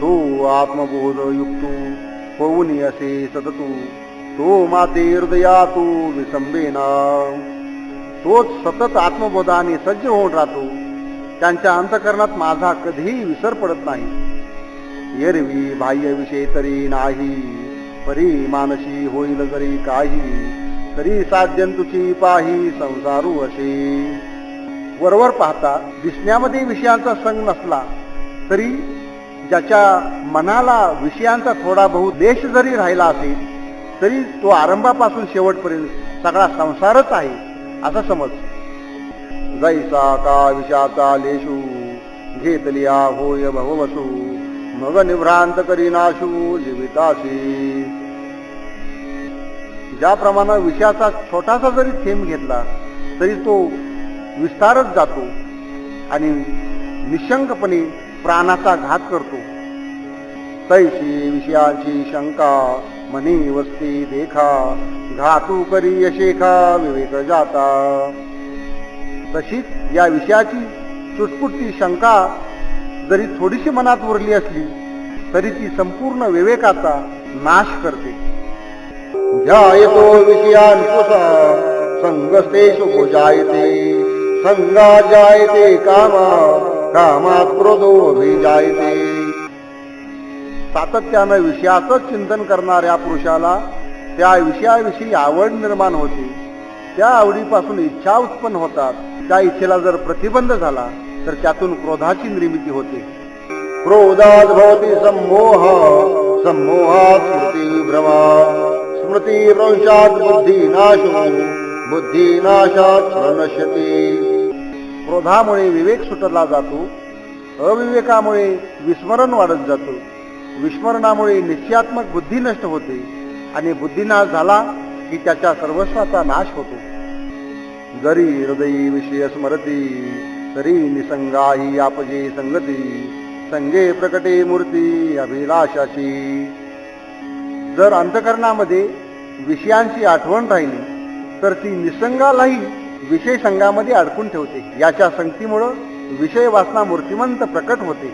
तो आत्मबोध युक्तो होऊन असे सततू तो माते हृदयातू विसंबेना. तोच सतत आत्मबोधाने सज्ज होऊन राहतो. त्यांच्या अंतकरणात माझा कधीही विसर पडत नाही. एरवी बाह्य विषय तरी नाही परी मानसी होईल जरी काही तरी साध्यंतुची पाही संसारू असे. वरवर पाहता दिसण्यामध्ये विषयांचा संग नसला तरी ज्याच्या मनाला विषयांचा थोडा बहु देश जरी राहिला असेल तरी तो आरंभापासून शेवटपर्यंत सगळा संसारच आहे असा समज. जैसा का विषाचा लेशू घेतलिया होय भववसू मग निभ्रांत करी नाशू जीविताशी. ज्याप्रमाणे विषयाचा छोटासा जरी थेंब घेतला तरी तो विस्तारच जातो आणि निशंकपणे प्राणाचा घात करतो. तैशी विषयाची शंका मनी वस्ती देखा घातू करी यशेखा विवेक जाता. तशीच या विषयाची चुटपुटती शंका जरी थोडीशी मनात उरली असली तरी ती संपूर्ण विवेकाचा नाश करते. ध्यायतो विषयांकुशा संगस्तेषु भुजायते संगा जायते कामा कामात क्रोधोभिजायते. सातत्यानं विषयाचंच चिंतन करणाऱ्या पुरुषाला त्या विषयाविषयी आवड निर्माण होते. त्या आवडीपासून इच्छा उत्पन्न होतात. त्या इच्छेला जर प्रतिबंध झाला तर त्यातून क्रोधाची निर्मिती होते. क्रोधात भवति सम्मोह, सम्मोहात् स्मृतिभ्रमा, स्मृतिभ्रंशात् बुद्धिनाशो, बुद्धिनाशात् प्रणश्यति. क्रोधामुळे विवेक सुटला जातो, अविवेकामुळे विस्मरण वाढत जातो, विस्मरणामुळे निश्चयात्मक बुद्धी नष्ट होते आणि बुद्धिनाश झाला की त्याच्या सर्वस्वाचा नाश होतो. जरी हृदयी विषय स्मरती, तरी निसंगाही आपजे संगती, संगे प्रकटे मूर्ती अभिलाषाची. जर अंतकरणामध्ये विषयांची आठवण राहिली तर ती निसंगालाही विषय संघामध्ये अडकून ठेवते. याच्या संगतीमुळं विषय वासना मूर्तिमंत प्रकट होते.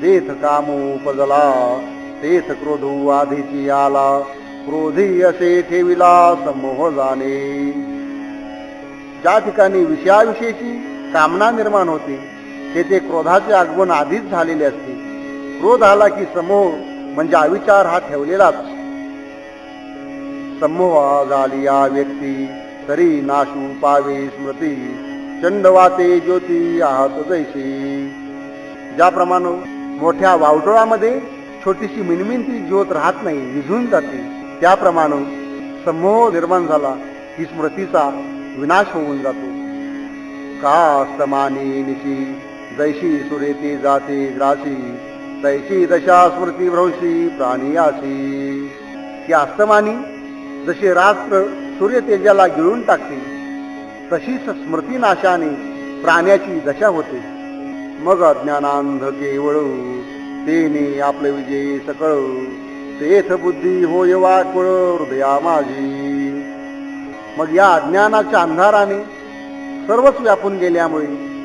जेथ कामो उपजला, तेथ क्रोधो आधीची आला, क्रोधी असे ठेविला समोह जाणे. ज्या ठिकाणी विषयाविषयीची कामना निर्माण होते तेथे क्रोधाचे आगमन आधीच झालेले असते. क्रोध आला की समोह म्हणजे अविचार हा ठेवलेलाच. समोह झाली या व्यक्ती, तरी नाशू पावे स्मृती, चंडवाते ज्योती आहात जैसी. ज्याप्रमाणे मोठ्या वावटोळामध्ये छोटीशी मिनमिनती ज्योत राहत नाही, विझून जाते, त्याप्रमाणे समोह निर्माण झाला की स्मृतीचा विनाश होऊन जातो. का समानी निशी, जैशी सुरेते जाते ग्रासी, तैशी दशा स्मृती भ्रंशी प्राणियासी. की अस्तमानी जसे रात्र सूर्य तेजाला गिळून टाकते, तशीच स्मृती नाशाने प्राण्याची दशा होते. मग अज्ञानांध केवळ, तेने आपले विजय सकळ, तेथ बुद्धी होय वाकळ हृदया माझी. मग या अज्ञानाच्या अंधाराने सर्वच व्यापून गेल्यामुळे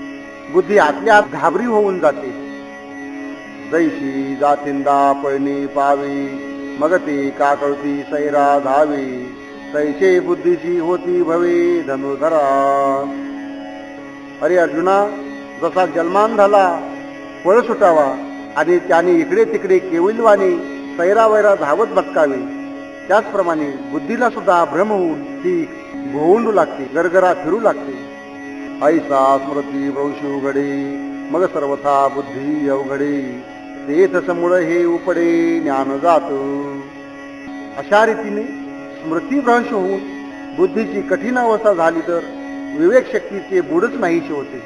बुद्धी आतल्या आत घाबरी होऊन जाते. जैशी जातींदा पळणी पावी, मग ते काकळती सैरा धावी, तैसे बुद्धीची होती भवे धनुधरा. अरे अर्जुना, जसा जन्मांधाला पळ सुटावा आणि त्याने इकडे तिकडे केविलवाने सैरावैरा धावत भटकावे, त्याचप्रमाणे बुद्धीला सुद्धा भ्रम होऊन ती भोवंडू लागते, गरगरा फिरू लागते. ऐसा स्मृती भ्रंशी उघडे, मग सर्वथा बुद्धी अवघडे, तेथ समूळ हे उपडे ज्ञान जात. अशा रीतीने स्मृतिभ्रंश होऊन बुद्धीची कठीण अवस्था झाली तर विवेक शक्तीचे बुडच नाहीसे होते.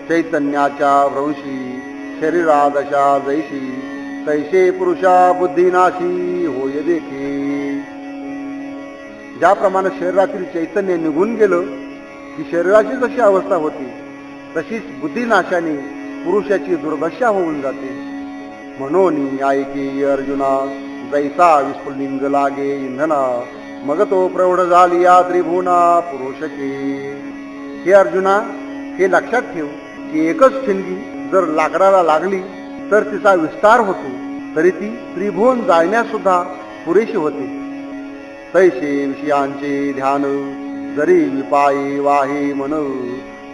चैतन्याच्या भ्रंशी शरीरादशा जैशी, तैसे पुरुषा बुद्धीनाशी होय देखी. ज्याप्रमाणे शरीरातील चैतन्य निघून गेलं की शरीराची जशी अवस्था होती, तशीच बुद्धिनाशाने पुरुषाची दुर्दशा होऊन जाते. म्हणून ऐकी अर्जुना, जैसा विस्फुलिंग लागे इंधना, मग तो प्रौढ झाली या त्रिभुवना पुरुषके. हे अर्जुना, हे लक्षात ठेव की एकच ठिणगी जर लाकडाला लागली तर तिचा विस्तार होतो, तरी ती त्रिभुवन जाळण्यास सुद्धा पुरेशी होते. तैसे विषयांचे ध्यान, जरी विपायी वाहे मन,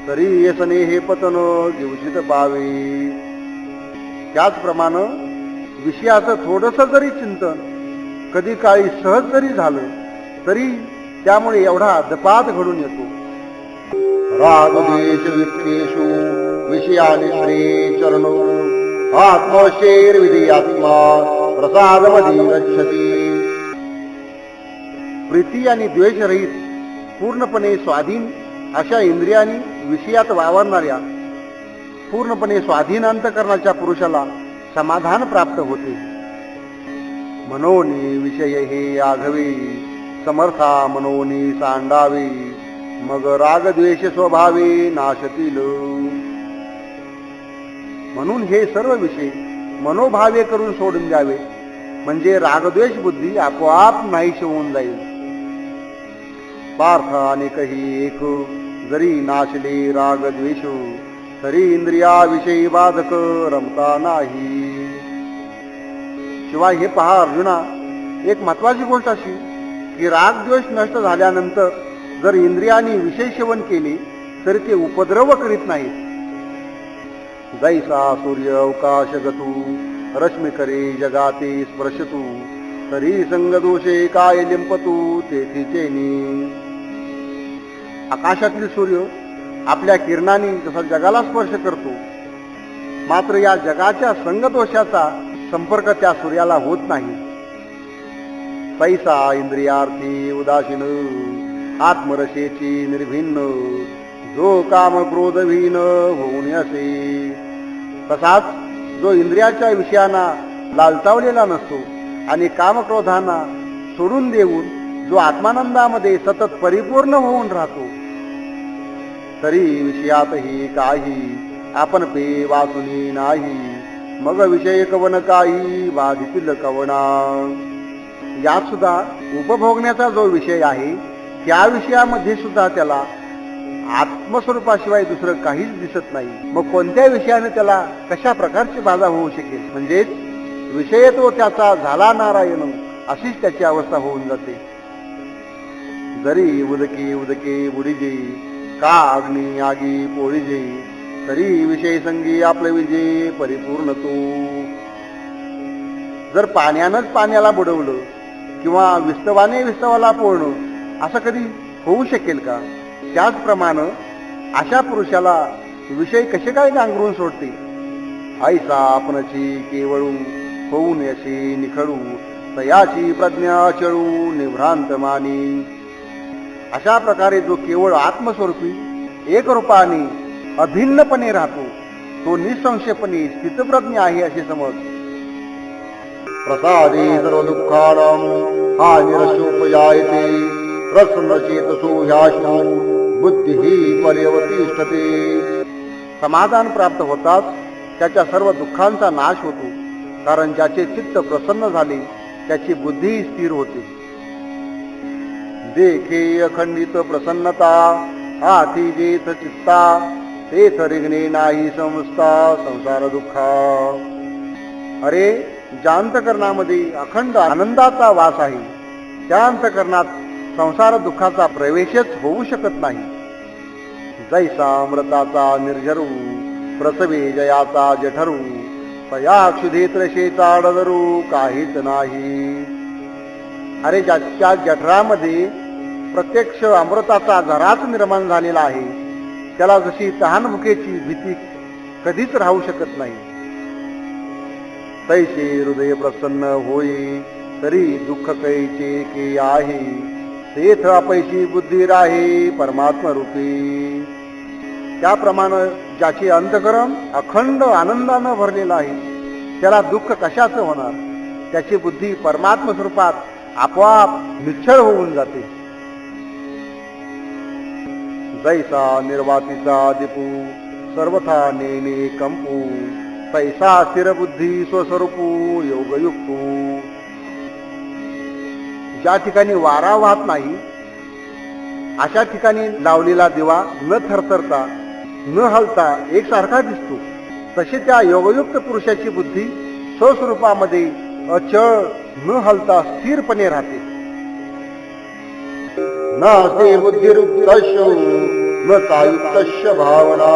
तरी येसने हे पतन दिवशीत पावे. त्याचप्रमाणे विषयाचं थोडस जरी चिंतन कधी काळी सहज जरी झालं तरी त्यामुळे एवढा दपात घडून येतो. राग द्वेष वित्तेषु विषयानि श्री चरणो, आत्मशेर विधियात्मा प्रसादमधी गच्छति. प्रीती आणि द्वेषरहित पूर्णपणे स्वाधीन अशा इंद्रियांनी विषयात वावरणाऱ्या पूर्णपणे स्वाधीन अंतकरणाच्या पुरुषाला समाधान प्राप्त होते. मनोनी विषय हे आघवे, समर्था मनोनी सांडावे, मग राग द्वेष स्वभावे नाशतील. म्हणून हे सर्व विषय मनोभावे करून सोडून द्यावे, म्हणजे रागद्वेष बुद्धी आपोआप नाहीशी होऊन जाईल. पार्थ अनेकही एक, जरी नाशले राग द्वेष, तरी इंद्रियाविषयी बाधक रमता नाही. शिवाय हे पहा अर्जुना, एक महत्वाची गोष्ट अशी की राग द्वेष नष्ट झाल्यानंतर जर इंद्रियांनी विषय सेवन केले तरी ते उपद्रव करीत नाहीत. जैसा सूर्य अवकाश गतू, रश्मी करे जगाते स्पर्शतू, तरी संग दोषे काय लिंपतू तेथीचेनी. आकाशातील सूर्य आपल्या किरणांनी जसा जगाला स्पर्श करतो मात्र या जगाच्या संगदोषाचा संपर्क त्या सूर्याला होत नाही. पैसा इंद्रियार्थी उदासीन आत्मरसेची निर्भिन्न जो काम क्रोधहीन होऊन असे. तसाच जो इंद्रियाच्या विषयांना लालचावलेला नसतो आणि कामक्रोधांना सोडून देऊन जो आत्मानंदामध्ये सतत परिपूर्ण होऊन राहतो, तरी विषयातही काही आपण पे वाचुनी नाही, मग विषय कवन काही बाधितील कवना. यात सुद्धा उपभोगण्याचा जो विषय आहे त्या विषयामध्ये सुद्धा त्याला आत्मस्वरूपाशिवाय दुसरं काहीच दिसत नाही. मग कोणत्या विषयाने त्याला कशा प्रकारची बाधा होऊ शकेल? म्हणजेच विषय तो त्याचा झाला नारायण, अशीच त्याची अवस्था होऊन जाते. जरी उदके उदके बुडिजे का अग्नी आगी पोळीजे, तरी विषय संगी आपले विजय परिपूर्ण तो. जर पाण्यानंच पाण्याला बुडवलं किंवा विस्तवाने विस्तवाला पोळणं असं कधी होऊ शकेल का? त्याचप्रमाणे अशा पुरुषाला विषय कसे काय नांगरून सोडते? ऐसा आपणची केवळू होऊन यशी निखळू, तयाची प्रज्ञा चळू निभ्रांत मानी. अशा प्रकारे जो केवळ आत्मस्वरूपी एक रूपाने अभिन्नपणे राहतो तो निसंशयपणे स्थितप्रज्ञ आहे असे समज. प्रसादे सर्व दुःखानां हा निरशोपजायते, प्रसन्न चेतसो ह्याशु बुद्धी पर्यवतिष्ठते. समाधान प्राप्त होताच त्याच्या सर्व दुःखांचा नाश होतो, कारण ज्याचे चित्त प्रसन्न झाले त्याची बुद्धी स्थिर होते. देखे अखंडित प्रसन्नता हाती जेथ चित्ता, तेथ रिगणे नाही समजता संसार दुःखा. अरे, ज्या अंतकरणामध्ये अखंड आनंदाचा वास आहे त्या अंतकरणात संसार दुःखाचा प्रवेशच होऊ शकत नाही. जैसा अमृताचा निर्झरू प्रसवे जयाचा जठरू, तया क्षुधे त्रशेचा डदरू काहीच नाही. अरे, ज्याच्या जठरामध्ये प्रत्यक्ष अमृताचा झराच निर्माण झालेला आहे त्याला जशी तहानभुकेची भीती कधीच राहू शकत नाही. तैसे हृदय प्रसन्न होई, तरी दुःख कैचे के आहे, तेथ अपैशी बुद्धी राहे परमात्मा रूपी. त्याप्रमाणे ज्याचे अंतकरण अखंड आनंदानं भरलेलं आहे त्याला दुःख कशाचं होणार? त्याची बुद्धी परमात्म स्वरूपात आपोआप निश्चळ होऊन जाते. जैसा निर्वातीचा दिपू सर्वथा नेने कंपू, तैसा स्थिरबुद्धी स्वस्वरूपू योगयुक्तू. ज्या ठिकाणी वारा वाहत नाही अशा ठिकाणी लावलेला दिवा न थरथरता न हलता एकसारखा दिसतो, तशी त्या योगयुक्त पुरुषाची बुद्धी स्वस्वरूपामध्ये अचळ न हलता स्थिरपणे राहते. नास्ते बुद्धिरुक्तस्य न चायुक्तस्य भावना,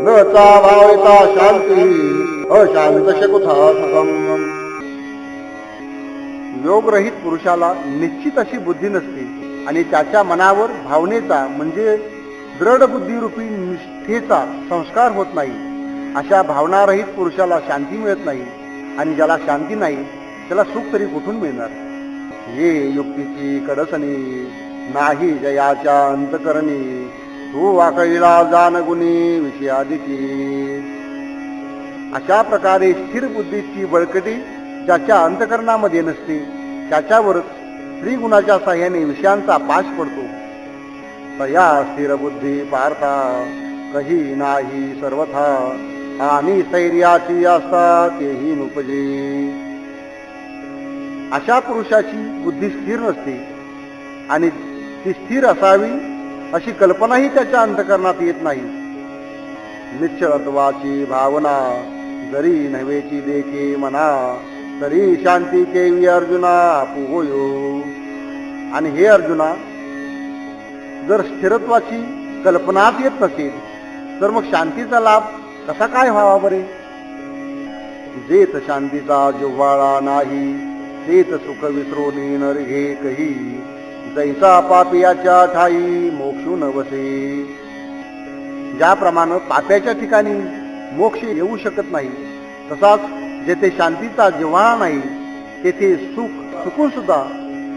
न चा भाविता शांती अशांतस्य कुथा सुखम. योगरहित पुरुषाला निश्चित अशी बुद्धी नसते आणि त्याच्या मनावर भावनेचा म्हणजे दृढ बुद्धिरूपी निष्ठेचा संस्कार होत नाही. अशा भावनारहित पुरुषाला शांती मिळत नाही आणि ज्याला शांती नाही त्याला सुख तरी कुठून मिळणार? ये युक्तीची कडसणी नाही जयाच्या अंतकरणी, तू वाकळीला जानगुणी विषयादिकी. अशा प्रकारे स्थिर बुद्धीची बळकटी ज्याच्या अंतकरणामध्ये नसते त्याच्यावर त्रिगुणाच्या साह्याने विषयांचा पाश पडतो. तया स्थिर बुद्धी पार्था कही नाही सर्वथा, आणि स्थैर्याची असता तेही नुपजे. अशा पुरुषाची बुद्धी स्थिर नसते आणि ती स्थिर असावी अशी कल्पनाही त्याच्या अंतकरणात येत नाही. निश्चलत्वाची भावना जरी नव्हेची देखे मना, तरी शांती केवी अर्जुना आपू होयो. आणि हे अर्जुना, जर स्थिरत्वाची कल्पनाच येत नसेल तर मग शांतीचा लाभ कसा काय व्हावा बरे? जेथ शांतीचा जिव्हाळा नाही, तेथ सुख विसरोनी नर घे कही, जैसा पापियाच्या ठाई मोक्षू न वसे. ज्याप्रमाणे पाप्याच्या ठिकाणी मोक्ष येऊ शकत नाही. तसाच जेथे शांतीचा जिव्हाळा नाही तेथे सुख सुकून सुद्धा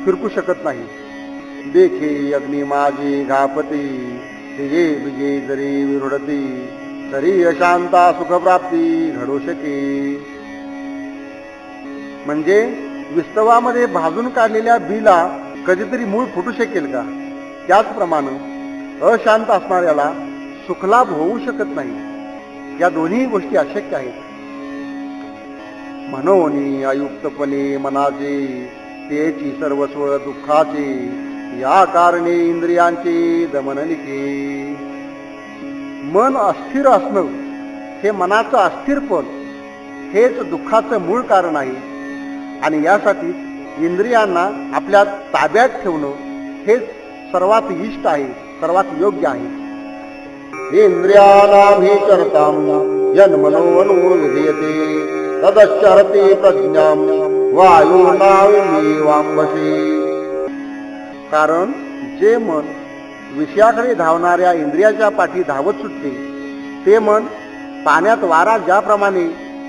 फिरकू शकत नाही. देखे अग्नी माझे घापती ते विजे जरी विरुडती तरी अशांता सुखप्राप्ती घडू शके. म्हणजे विस्तवामध्ये भाजून काढलेल्या बीला कधीतरी मूळ फुटू शकेल का? त्याचप्रमाणे अशांत असणाऱ्याला सुखलाभ होऊ शकत नाही. या दोन्ही गोष्टी अशक्य आहेत. म्हणून अयुक्तपणे मनाचे तेची सर्वस्व दुःखाचे या कारणे इंद्रियांचे दमन निके. मन अस्थिर असणं हे मनाचं अस्थिरपण हेच दुःखाचं मूळ कारण आहे. आणि यासाठी इंद्रियांना आपल्या ताब्यात ठेवणं हेच सर्वात इष्ट आहे, सर्वात योग्य आहे. इंद्रियाणाभिचरतां यन्मनोनुविधीयते तदश्चरति प्रज्ञां वायुर्नाविवाम्बसी. कारण जे मन विषयाकडे धावणाऱ्या इंद्रियाच्या पाठी धावत सुटते ते मन पाण्यात वारा ज्याप्रमाणे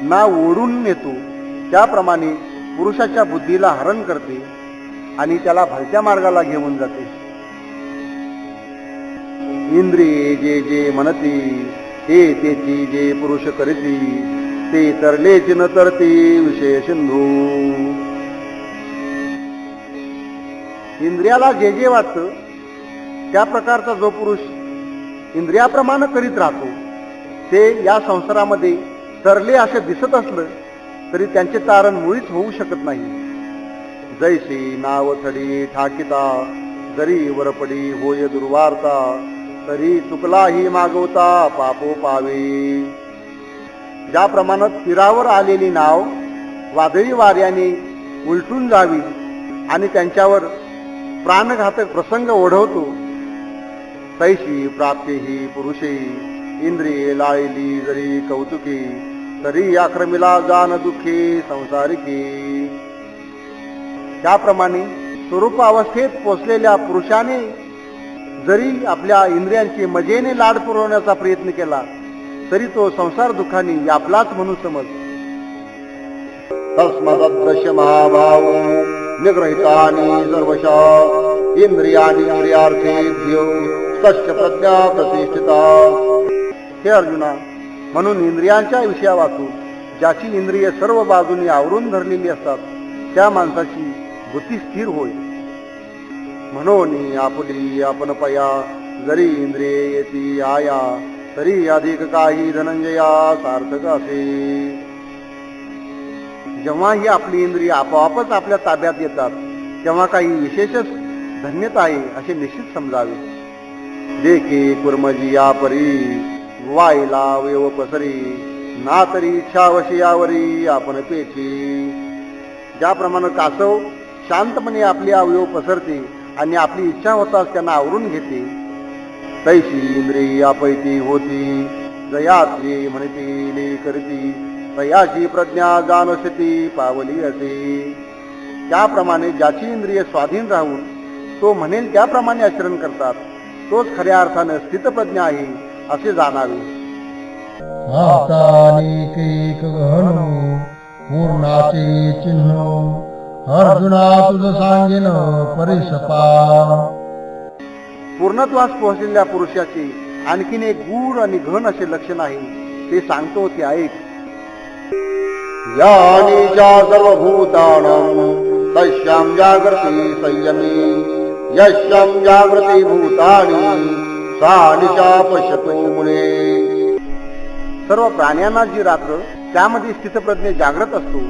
ना ओढून नेतो त्याप्रमाणे पुरुषाच्या बुद्धीला हरण करते आणि त्याला भलत्या मार्गाला घेऊन जाते. इंद्रिये जे जे म्हणती ते तेची जे पुरुष करीती ते तरलेच न तरती विषय सिंधू. इंद्रियाला जे जे वाटतं त्या प्रकारचा जो पुरुष इंद्रियाप्रमाणे करीत राहतो ते या संसारामध्ये तरले असे दिसत असलं तरी त्यांचे तारण मुळीच होऊ शकत नाही. जैसी नाव थडी ठाकिता जरी वरपडी होय दुर्वार्ता तरी चुकलाही मागवता पापो पावे. ज्याप्रमाणे तीरावर आलेली नाव वादळी वाऱ्याने उलटून जावी आणि त्यांच्यावर प्राणघातक प्रसंग ओढवतो तैशी प्राप्ती ही पुरुषे इंद्रिये लाळली जरी कौतुकी तरी आक्रमिला जान दुःखी संसारिकी. त्याप्रमाणे स्वरूपावस्थेत पोचलेल्या पुरुषाने जरी आपल्या इंद्रियांची मजेने लाड पुरवण्याचा प्रयत्न केला तरी तो संसार दुःखाने व्यापलाच म्हणून समज. तस्मदृश्य महाभाव निग्रहितानि सर्वशा इंद्रियाणि इंद्रियार्थेभ्यो तस्य प्रज्ञा प्रतिष्ठिता. हे अर्जुना, म्हणून इंद्रियांच्या विषया वाचून ज्याची इंद्रिय सर्व बाजूंनी आवरून धरलेली असतात त्या माणसाची बुद्धी स्थिर होय. म्हणून आपुली आपण पया जरी इंद्रिये येती आया तरी अधिक काही धनंजया सार्थक असे. जेव्हा ही आपली इंद्रिय आपोआपच आपल्या ताब्यात येतात तेव्हा काही विशेषच धन्यता आहे असे निश्चित समजावे. देखे कुर्मजी या परी वाईला वेव पसरी ना तरी इच्छावशी यावरी आपण पेची. ज्याप्रमाणे कासव शांतपणे आपले अवयव पसरते आणि आपली इच्छा होताच त्यांना आवरून घेते तैशी इंद्रिय अपैती होती जयाची म्हणती करती तयाची प्रज्ञा जाणसती पावली असे. त्याप्रमाणे ज्याची इंद्रिय स्वाधीन राहून तो म्हणेल त्याप्रमाणे आचरण करतात तोच खऱ्या अर्थाने स्थितप्रज्ञा आहे असे जाणावे. पूर्णाचे चिन्ह अर्जुना तुझ सांगेन परिसपा. पूर्णत्वास पोहोचलेल्या पुरुषाचे आणखीन एक गूढ आणि घन असे लक्षण आहे ते सांगतो ते ऐक. यानीच्या सर्वभूतानां तस्यां जागृती संयमी यस्यां जागृती भूतानि सा निशा पश्यतो मुने. सर्व प्राण्यांना जी रात्र त्यामध्ये स्थितप्रज्ञ जागृत असतो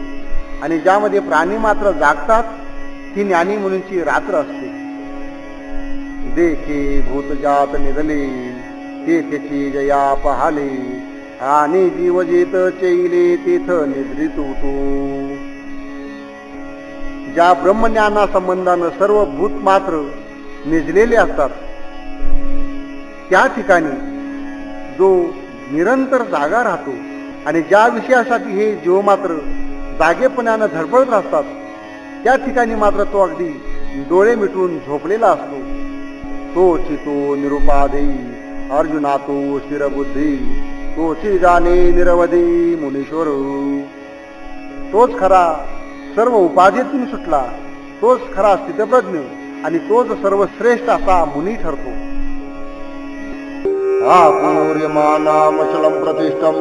आणि ज्यामध्ये प्राणी मात्र जागतात ती ज्ञानी मुनींची रात्र असते. देखे भूतजात निधले ते त्याची जया पहाले आणि जीवजेत चैले तेथ निद्रित होतो. ज्या ब्रह्मज्ञाना संबंधानं सर्व भूत मात्र निजलेले असतात त्या ठिकाणी जो निरंतर जागा राहतो आणि ज्या विषयासाठी हे जीव मात्र जागेपणानं धडपडत असतात त्या ठिकाणी मात्र तो अगदी डोळे मिटून झोपलेला असतो. तो चितो निरुपादेयी अर्जुना तो स्थिरबुद्धी तोची जाणे निरवधी मुनीश्वर. तोच खरा सर्व उपाधीतून सुटला, तोच खरा स्थितप्रज्ञ आणि तोच सर्वश्रेष्ठ असा मुनी ठरतो. आपूर्यमानामचलं प्रतिष्ठं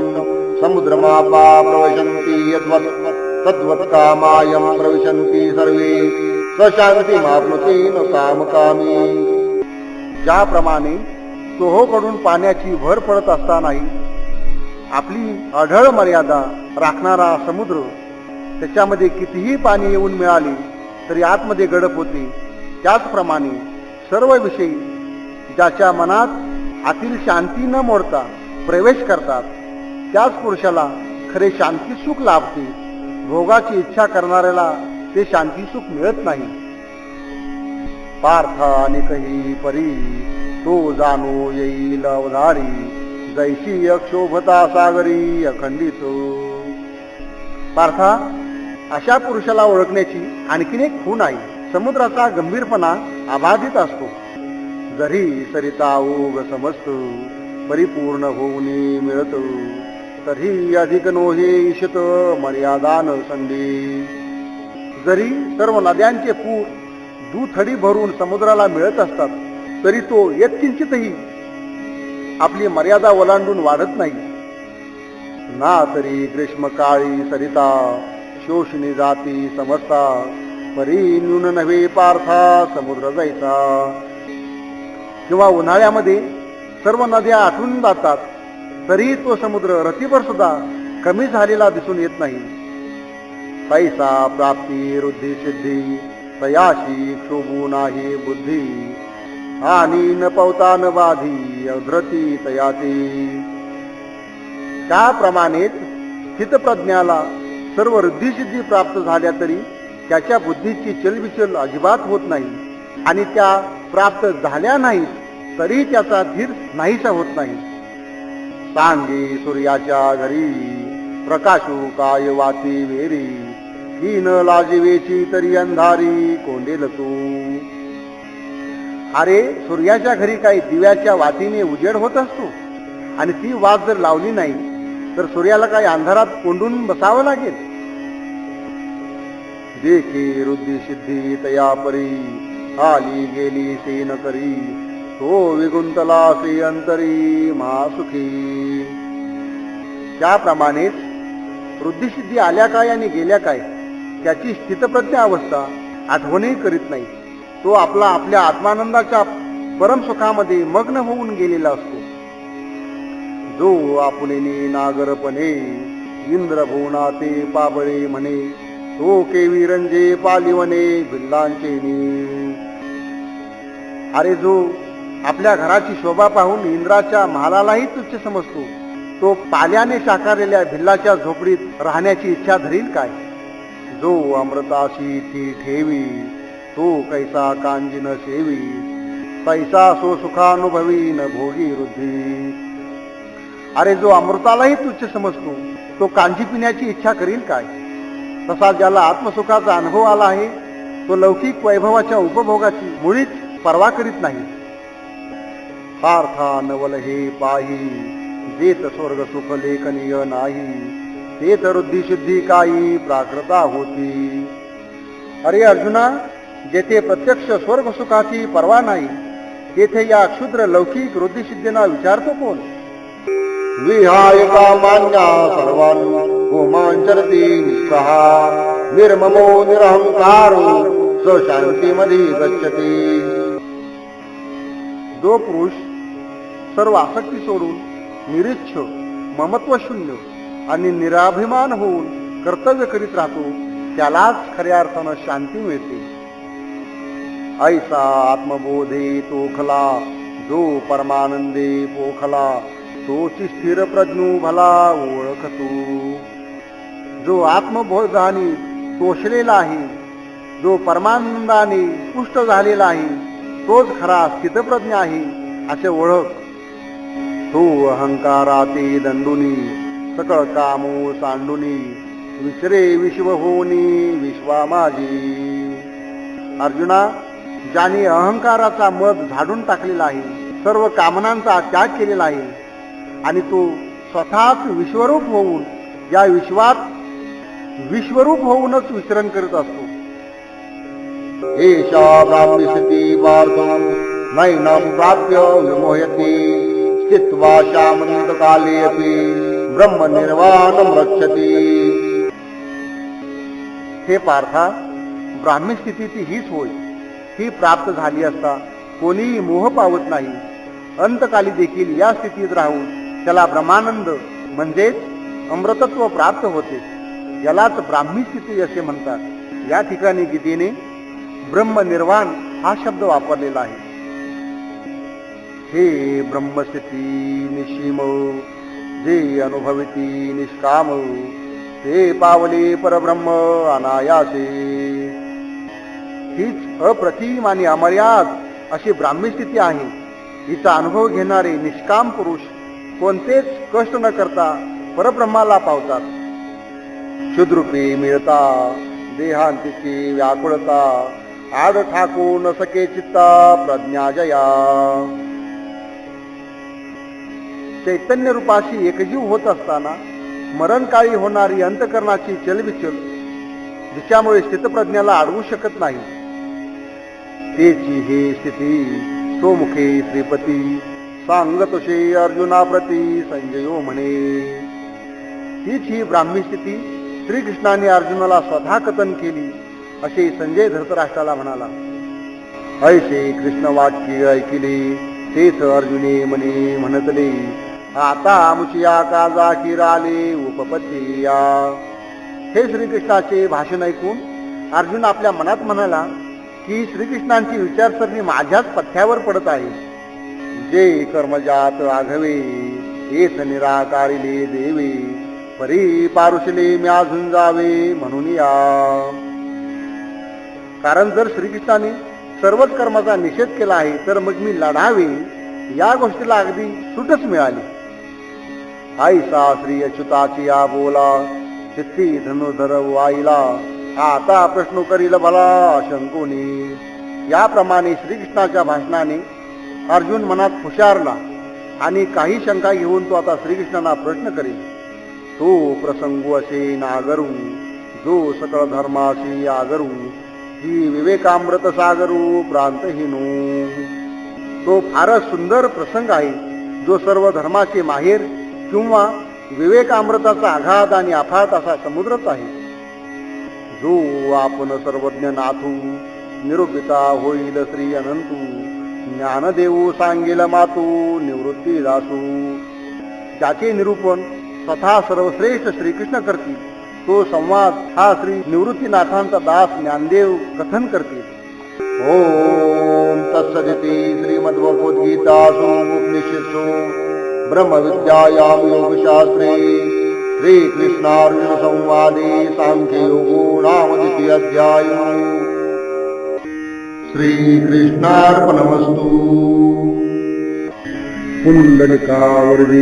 समुद्रमापा प्रविशन्ति यद्वत् तद्वत् कामायं प्रविशन्ति सर्वे सशान्तिमाप्नुते न कामकामी. ज्याप्रमाणे सोहोकडून पाण्याची भर पडत असतानाही आपली अढळ मर्यादा राखणारा समुद्र त्याच्यामध्ये कितीही पाणी येऊन मिळाले तरी आतमध्ये गडप होते, त्याचप्रमाणे सर्व विषयी ज्याच्या मनात आतील शांती न मोडता प्रवेश करतात त्याच पुरुषाला खरे शांती सुख लाभते. भोगाची इच्छा करणाऱ्याला ते शांती सुख मिळत नाही. पार्थ अनेकही परी तो जाणो येईल अवधारी, जैशी अक्षोभता सागरी अखंडित. पार्था, अशा पुरुषाला ओळखण्याची आणखीन एक खूण आहे. समुद्राचा गंभीरपणा अबाधित असतो, जरी सरिता ओघ समजत परिपूर्ण होऊन मिळत, तरी अधिक नोहे ईशत मर्यादान संधी. जरी सर्व नद्यांचे पूर दुथडी भरून समुद्राला मिळत असतात तरी तो यत्किंचितही आपली मर्यादा ओलांडून वाढत नाही. ना तरी ग्रीष्मकाळी सरिता शोषणी जाती समजता, परी न्यून नव्हे पार्था समुद्र जायचा. किंवा उन्हाळ्यामध्ये सर्व नद्या आटून जातात तरी तो समुद्र रतीभर सुद्धा कमी झालेला दिसून येत नाही. तैसा प्राप्ती रुद्धी सिद्धी तयाशी क्षोभू नाही बुद्धी, आणि न पवता न बाधी अधृती तयाती. त्याप्रमाणेच स्थितप्रज्ञाला सर्व रुद्धिसिद्धी प्राप्त झाल्या तरी त्याच्या बुद्धीची चलबिचल अजिबात होत नाही, आणि त्या प्राप्त झाल्या नाहीत तरी त्याचा धीर नाहीसा होत नाही. सांगे सूर्याच्या घरी प्रकाशू काय वाती वेरी, ही न लाजिवेची तरी अंधारी कोंडेल तू. अरे, सूर्याच्या घरी काही दिव्याच्या वातीने उजेड होत असतो, आणि ती वात जर लावली नाही तर सूर्याला काही अंधारात कोंडून बसावं लागेल. देखे रुद्धी सिद्धी तया परी, आली गेली से न करी, तो विगुंतला से अंतरी महासुखी. त्याप्रमाणेच वृद्धिसिद्धी आल्या काय आणि गेल्या काय त्याची स्थितप्रज्ञ अवस्था आठवणही करीत नाही. तो आपल्या आत्मानंदाच्या परमसुखामध्ये मग्न होऊन गेलेला असतो. जो आपुलेने नागरपणे इंद्रभुवना ते पाबळे म्हणे, तो केवी रंजे पालिवने भिल्लांचे. अरे, जो आपल्या घराची शोभा पाहून इंद्राच्या महालालाही तुच्छ समजतो, तो पाल्याने साकारलेल्या भिल्लाच्या झोपडीत राहण्याची इच्छा धरील काय. जो अमृताशी ती ठेवी, तो कैसा कांजिन सेवी, पैसा सो सुखानुभवी न भोगी वृद्धी. अरे, जो अमृतालाही तुच्छ समजतो तो कांजी पिण्याची इच्छा करील काय. तसा ज्याला आत्मसुखाचा अनुभव आला आहे तो लौकिक वैभवाच्या उपभोगाची मुळीच पर्वा करीत नाही. पार्था नवल हे पाही, जेत स्वर्ग सुख लेखनीय नाही, तेच रुद्धी शुद्धी काही प्राकृता होती. अरे अर्जुना, जेथे प्रत्यक्ष स्वर्ग सुखाची पर्वा नाही तेथे या क्षुद्र लौकिक वृद्धिसिद्धींना विचारतो कोण. विहाय कामान्या सर्वान् होमांचरती निस्पहा, निर्ममो निरहंकारो स शांतीमध्ये गच्छति. जो पुरुष सर्व आसक्ती सोडून निरीच्छ ममत्व शून्य आणि निराभिमान होऊन कर्तव्य करीत राहतो त्यालाच खऱ्या अर्थानं शांती मिळते. ऐसा आत्मबोधे तोखला, जो परमानंदे पोखला, तोची स्थिर प्रज्ञू भला ओळखतो. जो आत्मबोधाने तोषलेला आहे, जो परमानंदाने पुष्ट झालेला आहे, तोच खरा स्थितप्रज्ञ आहे असे ओळख. तो अहंकाराते दंडुनी, सकळ कामो सांडुनी, विसरे विश्व होनी विश्वा माझी. अर्जुना, ज्याने अहंकाराचा मध झाडून टाकलेला आहे, सर्व कामनांचा त्याग केलेला आहे आणि तो स्वतःच विश्वरूप होऊन या विश्वात विश्वरूप होऊनच विचरण करीत असतो. एषा ब्राह्मी स्थिती पार्थो नैनं प्राप्य विमोहयति स्थित्वा शामन्तकालेऽपि ब्रह्मनिर्वाणं रक्षति. हे पार्था, ब्राह्मी स्थिती ती हीच होय. ही प्राप्त झाली असता कोणीही मोह पावत नाही. अंतकाली देखील या स्थितीत राहून त्याला ब्रह्मानंद म्हणजेच अमृतत्व प्राप्त होते. यालाच ब्राह्मी स्थिती असे म्हणतात. या ठिकाणी गीतेने ब्रह्मनिर्वाण हा शब्द वापरलेला आहे. हे ब्रह्मस्थिती निशिम जे अनुभविती निष्काम ते पावले परब्रह्म अनायासे. हीच अप्रतिम आणि अमर्याद अशी ब्राह्मी स्थिती आहे. हिचा अनुभव घेणारे निष्काम पुरुष कोणतेच कष्ट न करता परब्रह्माला पावतात. शुद्रूपी मिळता देहांतीची व्याकुळता आड ठाकू न सके चित्ता प्रज्ञा जया. चैतन्य रूपाशी एकजीव होत असताना मरणकाळी होणारी अंतकरणाची चलबिचल जिच्यामुळे स्थितप्रज्ञाला अडवू शकत नाही. तेची हे स्थिती सोमुखे श्रीपती सांगतोषे अर्जुना प्रती संजयो म्हणे. हीच ही ब्राह्मी स्थिती श्रीकृष्णाने अर्जुनाला स्वतः कथन केली असे संजय धृतराष्ट्राला म्हणाला. ऐसे कृष्ण वाक्य ऐकिले तेच अर्जुने म्हणे म्हणतले आता मुचिया काजा किराले उपपत्तिया. हे श्रीकृष्णाचे भाषण ऐकून अर्जुन आपल्या मनात म्हणाला की श्रीकृष्णांची विचारसरणी माझ्याच पथ्यावर पडत आहे. जे कर्मजात आघवे हेच निराकारिले देवे परी पारुषले म्या झुंजावे म्हणून या. कारण जर श्रीकृष्णाने सर्वच कर्माचा निषेध केला आहे तर मग मी लढावे या गोष्टीला अगदी सूटच मिळाली. आईसा श्री अच्युताची या बोला चित्ती धनुधर वाईला आता प्रश्न करील भला शंकुनी. याप्रमाणे श्रीकृष्णाच्या भाषणाने अर्जुन मनात हुशारला आणि काही शंका घेऊन तो आता श्रीकृष्णांना प्रश्न करेल. तो प्रसंगू असे नागरू जो सकळ धर्माशी आगरू ही विवेकामृत सागरू प्रांतहीनू. तो फारच सुंदर प्रसंग आहे जो सर्व धर्माचे माहेर किंवा विवेकामृताचा आघात आणि अफाट असा समुद्रच आहे. जो आपण सर्वज्ञ नाथू निरूपिता होईल श्री अनंतू ज्ञानदेऊ सांगेल मातू निवृत्ती दासू. ज्याचे निरूपण स्वतः सर्वश्रेष्ठ श्रीकृष्ण करतील तो संवाद हा श्री निवृत्तीनाथांचा दास ज्ञानदेव कथन करतील. ओम तत्सदिति श्रीमद्भगवद्गीतासु उपनिषत्सु ब्रह्मविद्यायां योगशास्त्रे श्रीकृष्णार्जुन संवादे सांख्ययोगो नाम द्वितीयोऽध्यायः. श्रीकृष्णार्पणमस्तु. पुंडलिकावरदे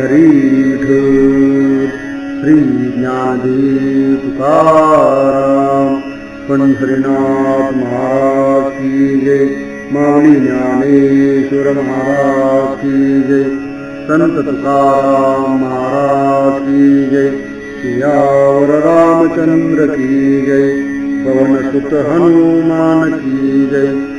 हरी विठ्ठल. श्री ज्ञानदेव तुकाराम पंढरीनाथ महाराज की जय. माऊली ज्ञानेश्वर महाराज की जय. संत तुकाराम महाराज की जय. सियावर रामचंद्र की जय. पवन सुत हनुमान की जय.